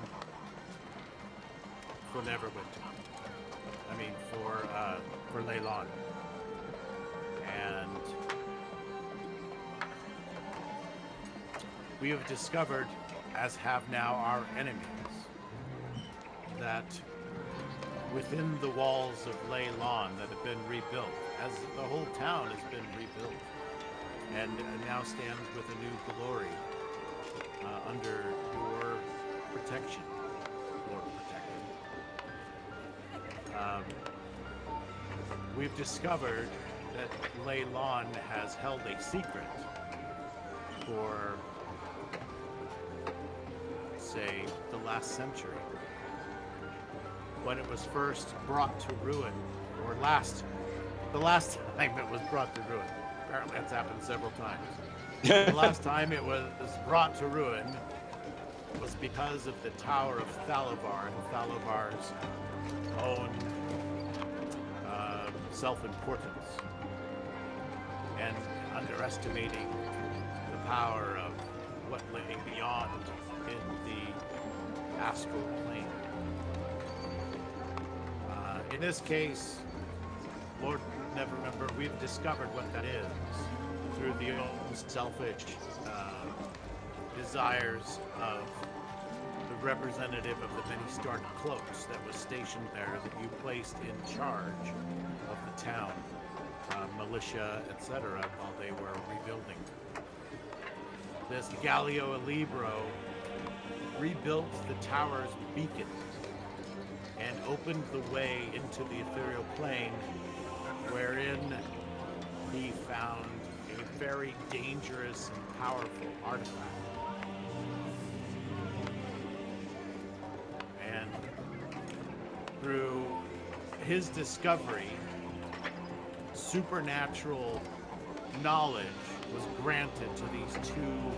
for Neverwinter. I mean, for Leylon. And we have discovered, as have now our enemies, that within the walls of Leylon that have been rebuilt, as the whole town has been rebuilt, and now stands with a new glory under your protection, Lord Protector. We've discovered that Leylon has held a secret for, say, the last century, when it was first brought to ruin, or the last time it was brought to ruin. Apparently that's happened several times. The last time it was brought to ruin was because of the Tower of Thalavar and Thalavar's own self-importance and underestimating the power of what lay beyond in the astral plane. In this case, Lord Neverember, we've discovered what that is through the own selfish desires of the representative of the many starred cloaks that was stationed there, that you placed in charge of the town, militia, etc., while they were rebuilding. This Gallio Alibro rebuilt the tower's beacon and opened the way into the ethereal plane, wherein he found a very dangerous and powerful artifact. And through his discovery, supernatural knowledge was granted to these two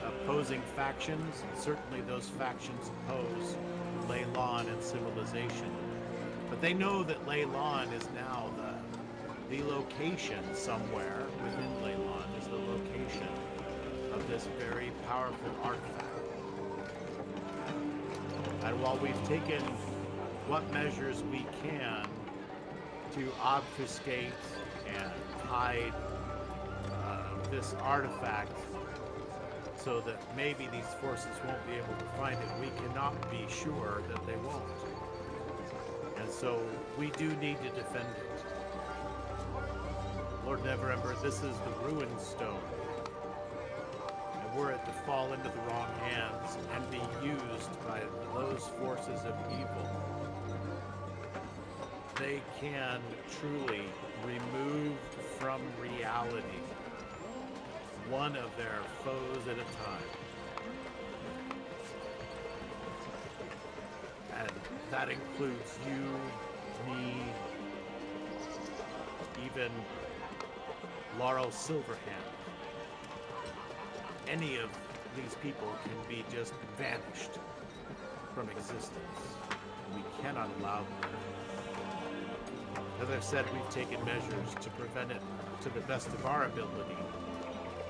opposing factions. Certainly those factions oppose Leylon and civilization. But they know that Leylon is now the location somewhere within Leylon is the location of this very powerful artifact. And while we've taken what measures we can to obfuscate and hide this artifact so that maybe these forces won't be able to find it, we cannot be sure that they won't. And so we do need to defend it. Lord Neverember, this is the ruin stone. And were it to fall into the wrong hands and be used by those forces of evil, they can truly remove from reality one of their foes at a time. And that includes you, me, even Laurel Silverhand. Any of these people can be just vanished from existence. We cannot allow them. As I've said, we've taken measures to prevent it to the best of our ability.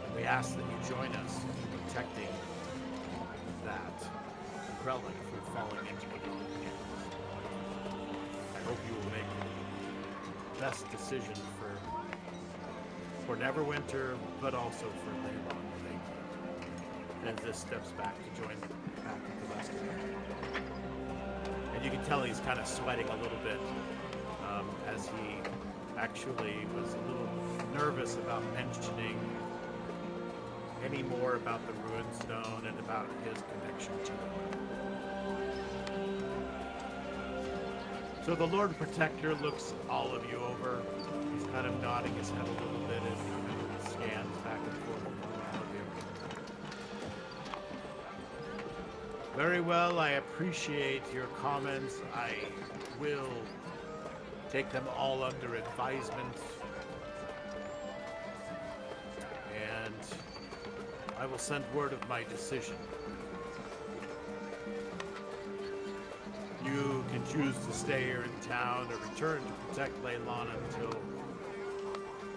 And we ask that you join us in protecting that relic from falling into the wrong hands. I hope you will make the best decision for Neverwinter, but also for Leylon. Thank you. And this steps back to join back with the rest of them. And you can tell he's kind of sweating a little bit as he actually was a little nervous about mentioning any more about the ruined stone and about his connection to it. So the Lord Protector looks all of you over. He's kind of nodding his head a little bit as he kind of scans back and forth among all of you. Very well, I appreciate your comments. I will take them all under advisement. And I will send word of my decision. You can choose to stay here in town or return to protect Leylon until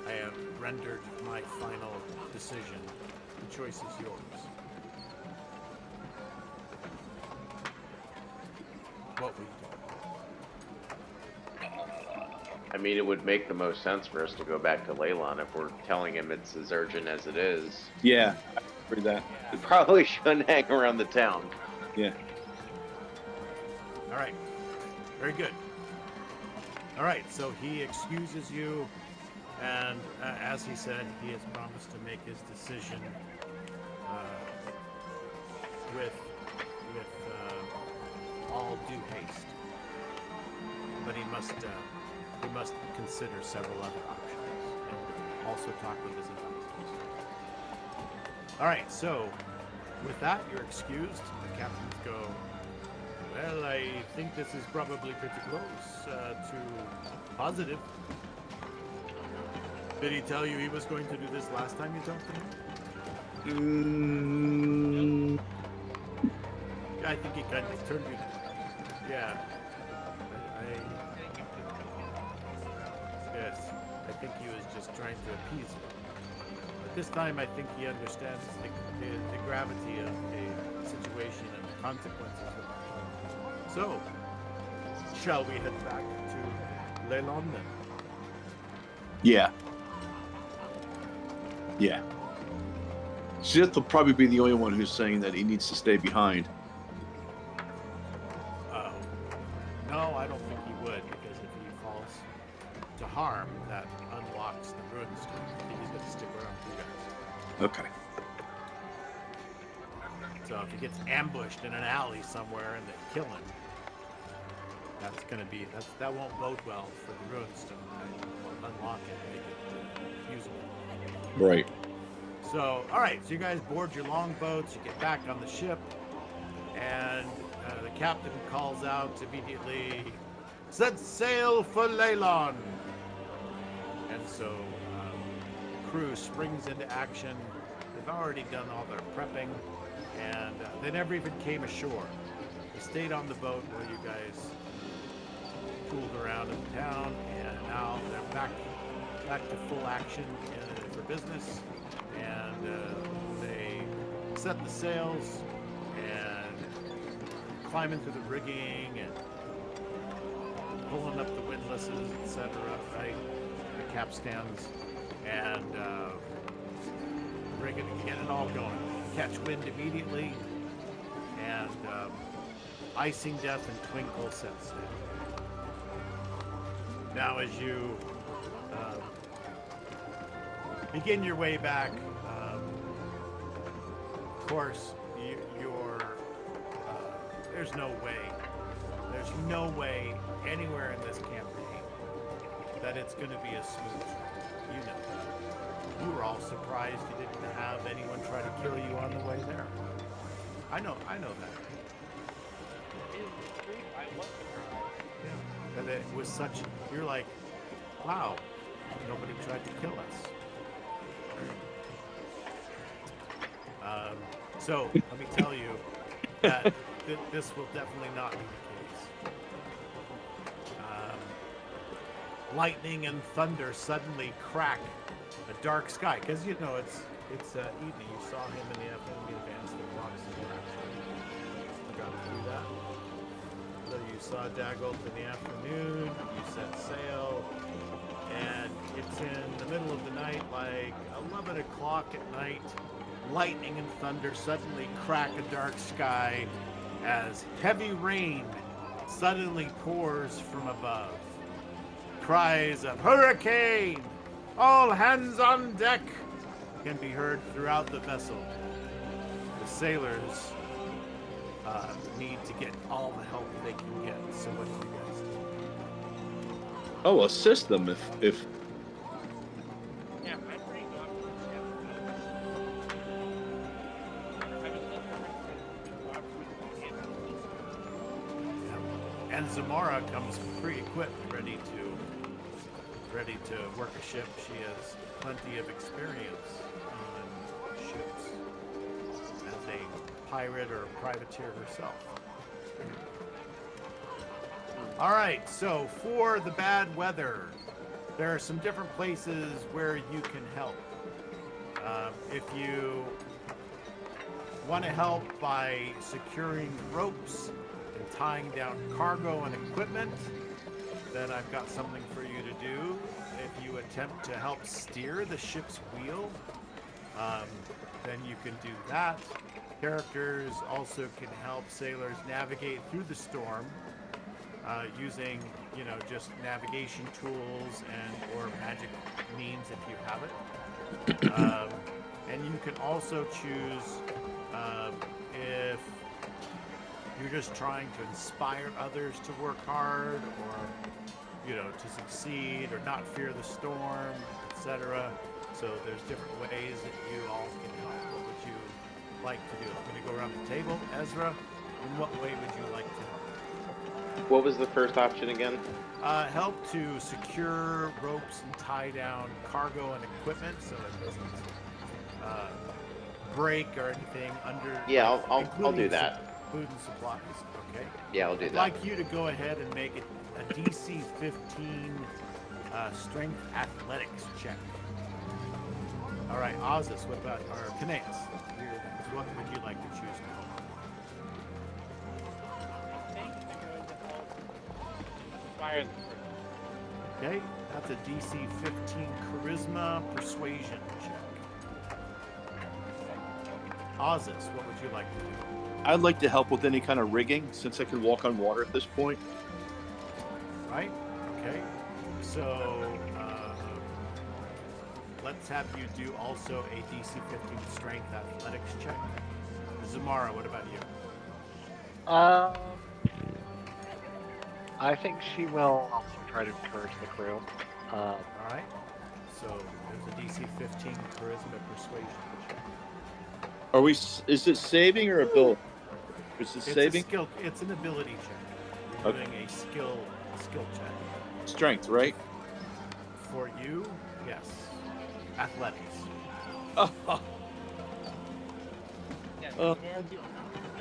I have rendered my final decision. The choice is yours. What we do. I mean, it would make the most sense for us to go back to Leylon if we're telling him it's as urgent as it is. Yeah, I agree that. We probably shouldn't hang around the town. Yeah. All right. Very good. All right. So he excuses you, and as he said, he has promised to make his decision with all due haste. But he must consider several other options and also talk with his advisors. All right. So with that, you're excused. The captains go, well, I think this is probably pretty close to positive. Did he tell you he was going to do this last time you talked to him? I think he kind of turned you. Yeah. Yes. I think he was just trying to appease you. But this time, I think he understands the gravity of a situation and the consequences of it. So, shall we head back to Leylon then? Yeah. Yeah. Zith will probably be the only one who's saying that he needs to stay behind. No, I don't think he would, because if he falls to harm, that unlocks the ruin stone. I think he's going to stick around with you guys. Okay. So if he gets ambushed in an alley somewhere and they kill him, that's going to be that won't bode well for the ruin stone. Right? We'll unlock it and make it usable. Right. So, all right. So you guys board your longboats. You get back on the ship, and the captain calls out immediately, "Set sail for Leylon!" And so the crew springs into action. They've already done all their prepping, and they never even came ashore. They stayed on the boat while you guys fooled around in the town, and now they're back to full action for business. And they set the sails and climbing through the rigging and pulling up the windlasses, etc. Right, the capstans, and rigging to get it all going. Catch wind immediately, and icing death and twinkle set sail. Now, as you begin your way back, of course, there's no way anywhere in this campaign that it's going to be a smooth ride. You know that. You were all surprised you didn't have anyone try to kill you on the way there. I know that. I was surprised. Yeah. And it was such, you're like, wow, nobody tried to kill us. So let me tell you that this will definitely not be the case. Lightning and thunder suddenly crack a dark sky, because you know it's evening. You saw him in the afternoon. We advanced the clocks and you got to do that. So you saw Dagold in the afternoon. You set sail, and it's in the middle of the night, like 11 o'clock at night. Lightning and thunder suddenly crack a dark sky as heavy rain suddenly pours from above. Cries of "Hurricane! All hands on deck!" can be heard throughout the vessel. The sailors need to get all the help they can get. So what do you guys do? Oh, assist them if Yeah, I'm pretty confident. And Zamora comes pre-equipped, ready to work a ship. She has plenty of experience on ships as a pirate or a privateer herself. All right, so for the bad weather, there are some different places where you can help. If you want to help by securing ropes and tying down cargo and equipment, then I've got something for you to do. If you attempt to help steer the ship's wheel, then you can do that. Characters also can help sailors navigate through the storm using, just navigation tools and or magic means if you have it. And you can also choose if you're just trying to inspire others to work hard, or to succeed, or not fear the storm, etc. So there's different ways that you all can help. What would you like to do? I'm going to go around the table. Ezra, in what way would you like to help? What was the first option again? Help to secure ropes and tie down cargo and equipment so it doesn't break or anything under. Yeah, like, I'll including do that. Food and supplies. Okay. Yeah, I'll do I'd that. like you to go ahead and make it a DC 15 strength athletics check. All right, Ozus, what about our Kineas? What would you like to choose now? I think I'm going to help inspire the group. Okay, that's a DC 15 charisma persuasion check. Ozus, what would you like to do? I'd like to help with any kind of rigging since I can walk on water at this point. Right? Okay. So let's have you do also a DC 15 strength athletics check. Zamara, what about you? I think she will also try to encourage the crew. All right. So there's a DC 15 charisma persuasion check. Are we? Is it saving or ability? Is it It's saving? a skill. It's an ability check. You're Okay. doing a skill check. Strength, right? For you, yes. Athletics. Yeah, Oh.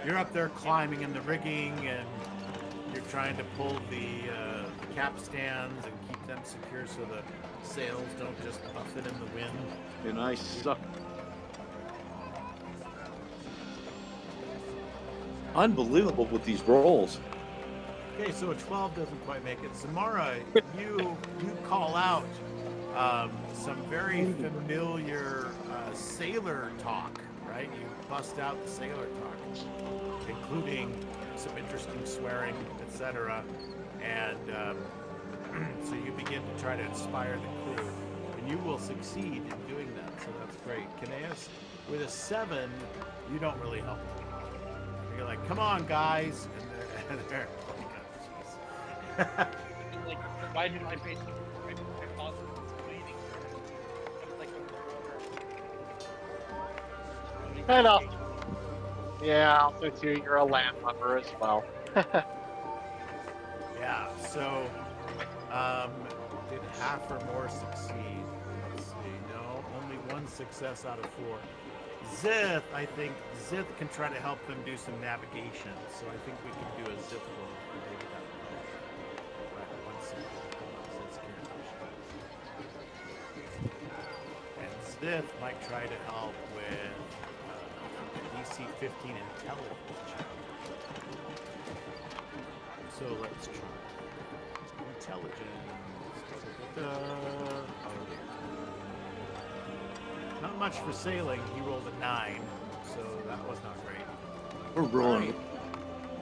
You're up there climbing in the rigging, and you're trying to pull the capstans and keep them secure so the sails don't just buffet in the wind. And I suck. Unbelievable with these rolls. Okay, so a 12 doesn't quite make it. Zamara, you call out some very familiar sailor talk, right? You bust out the sailor talk, including some interesting swearing, etc. And so you begin to try to inspire the crew, and you will succeed in doing that. So that's great. Kineas, with a 7, you don't really help them. You're like, come on, guys, and they're like, oh, jeez. like, why did my face look right? I thought it was bleeding. I was like, Fair enough. Yeah, also too, you're a landlubber as well. Yeah, so did half or more succeed? Let's see. No, only 1 success out of 4. Zith, I think Zith can try to help them do some navigation, so I think we can do a Zith roll. Maybe that would help. Right, 1 second. Hold on, Zith's carrying. And Zith might try to help with DC 15 intelligence check. So let's try intelligence. Not much for sailing. He rolled a 9, so that was not great. We're rolling.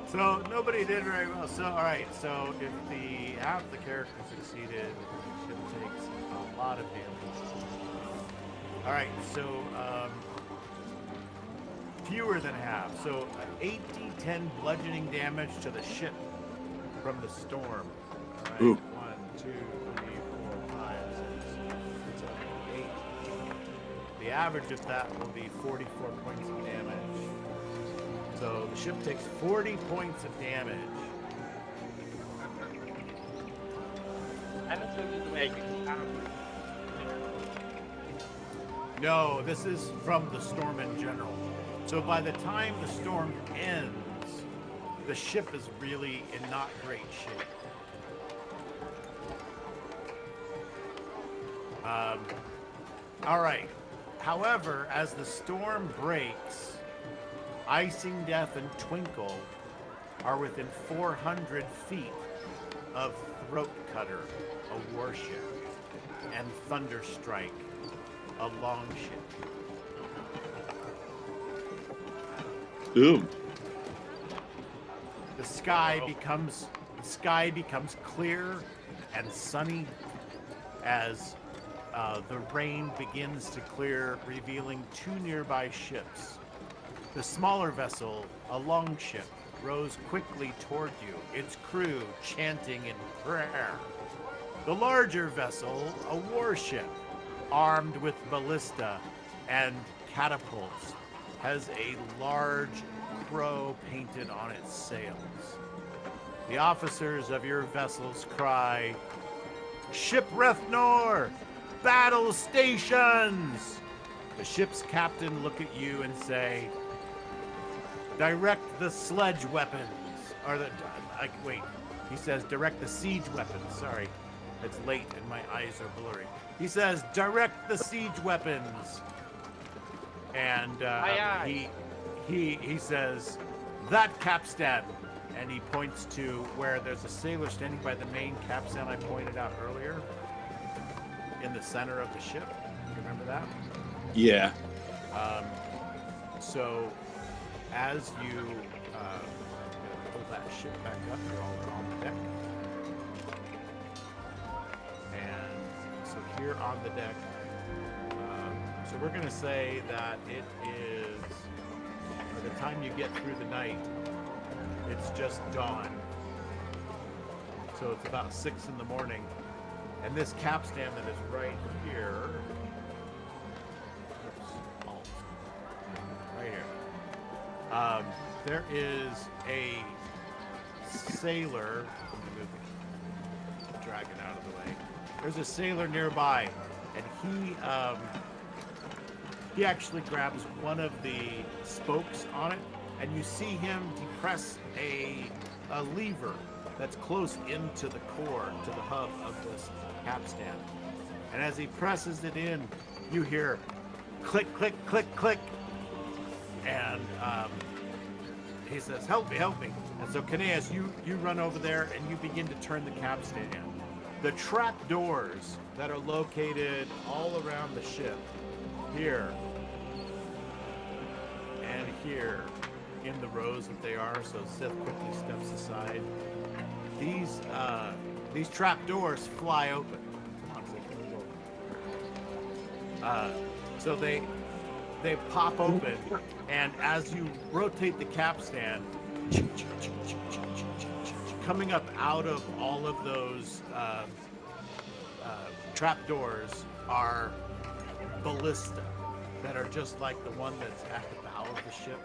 So nobody did very well. So all right. So if the half the character succeeded, the ship takes a lot of damage. All right. So fewer than half. So 8d10 bludgeoning damage to the ship from the storm. All right. Ooh. 1, 2, 3, 4, 5, 6, 7, 8. The average of that will be 44 points of damage. So the ship takes 40 points of damage. I don't know the way I get out of No, this is from the storm in general. So by the time the storm ends, the ship is really in not great shape. All right. However, as the storm breaks, Icing Death and Twinkle are within 400 feet of Throat Cutter, a warship, and Thunderstrike, a longship. Ooh. The sky becomes clear and sunny as the rain begins to clear, revealing 2 nearby ships. The smaller vessel, a longship, rows quickly toward you, its crew chanting in prayer. The larger vessel, a warship, armed with ballista and catapults, has a large crow painted on its sails. The officers of your vessels cry, "Ship Rethnor! Battle stations!" The ship's captain look at you and say, direct the sledge weapons. Or wait, he says direct the siege weapons. Sorry, it's late and my eyes are blurry. He says direct the siege weapons. And Aye, he says that capstan. And he points to where there's a sailor standing by the main capstan I pointed out earlier in the center of the ship. Remember that? Yeah. So as you pull that ship back up, you're all on the deck. And so here on the deck, so we're going to say that it is, by the time you get through the night, it's just dawn. So it's about 6 in the morning. And this capstan that is right here, right here, there is a sailor, drag it out of the way. There's a sailor nearby, and he actually grabs one of the spokes on it, and you see him depress a lever that's close into the core, to the hub of this capstan. And as he presses it in, you hear click, click, click, click. And he says, help me, help me. And so Kineas, you run over there and you begin to turn the capstan. The trap doors that are located all around the ship, here and here, in the rows that they are, so Sith quickly steps aside. These trap doors fly open. So they pop open, and as you rotate the capstan, coming up out of all of those trap doors are ballista that are just like the one that's at the bow of the ship.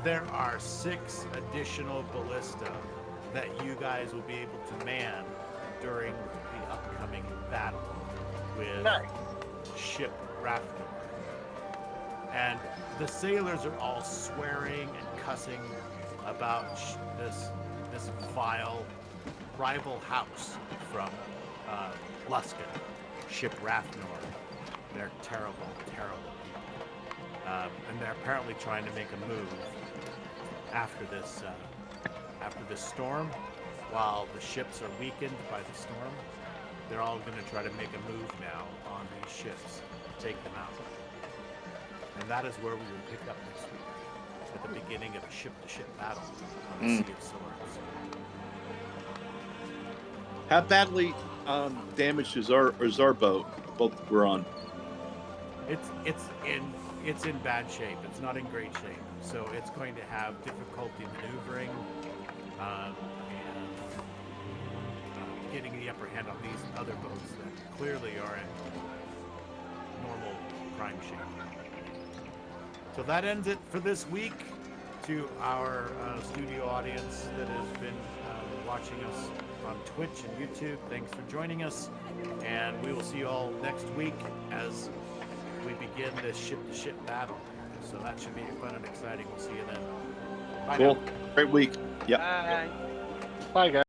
There are 6 additional ballista that you guys will be able to man during the upcoming battle with ship Rathnor. And the sailors are all swearing and cussing about this vile rival house from Luskan, ship Rathnor. They're terrible, terrible people. And they're apparently trying to make a move after this storm. While the ships are weakened by the storm, they're all going to try to make a move now on these ships to take them out. And that is where we will pick up next week, at the beginning of a ship-to-ship battle on the Sea of Swords. How badly damaged is our boat? Both we're on. It's in bad shape. It's not in great shape. So it's going to have difficulty maneuvering and getting the upper hand on these other boats that clearly are in normal prime shape. So that ends it for this week. To our studio audience that has been watching us on Twitch and YouTube, thanks for joining us. And we will see you all next week as we begin this ship-to-ship battle. So that should be fun and exciting. We'll see you then. Bye Cool. now. Great week. Yep. Bye. Bye, guys.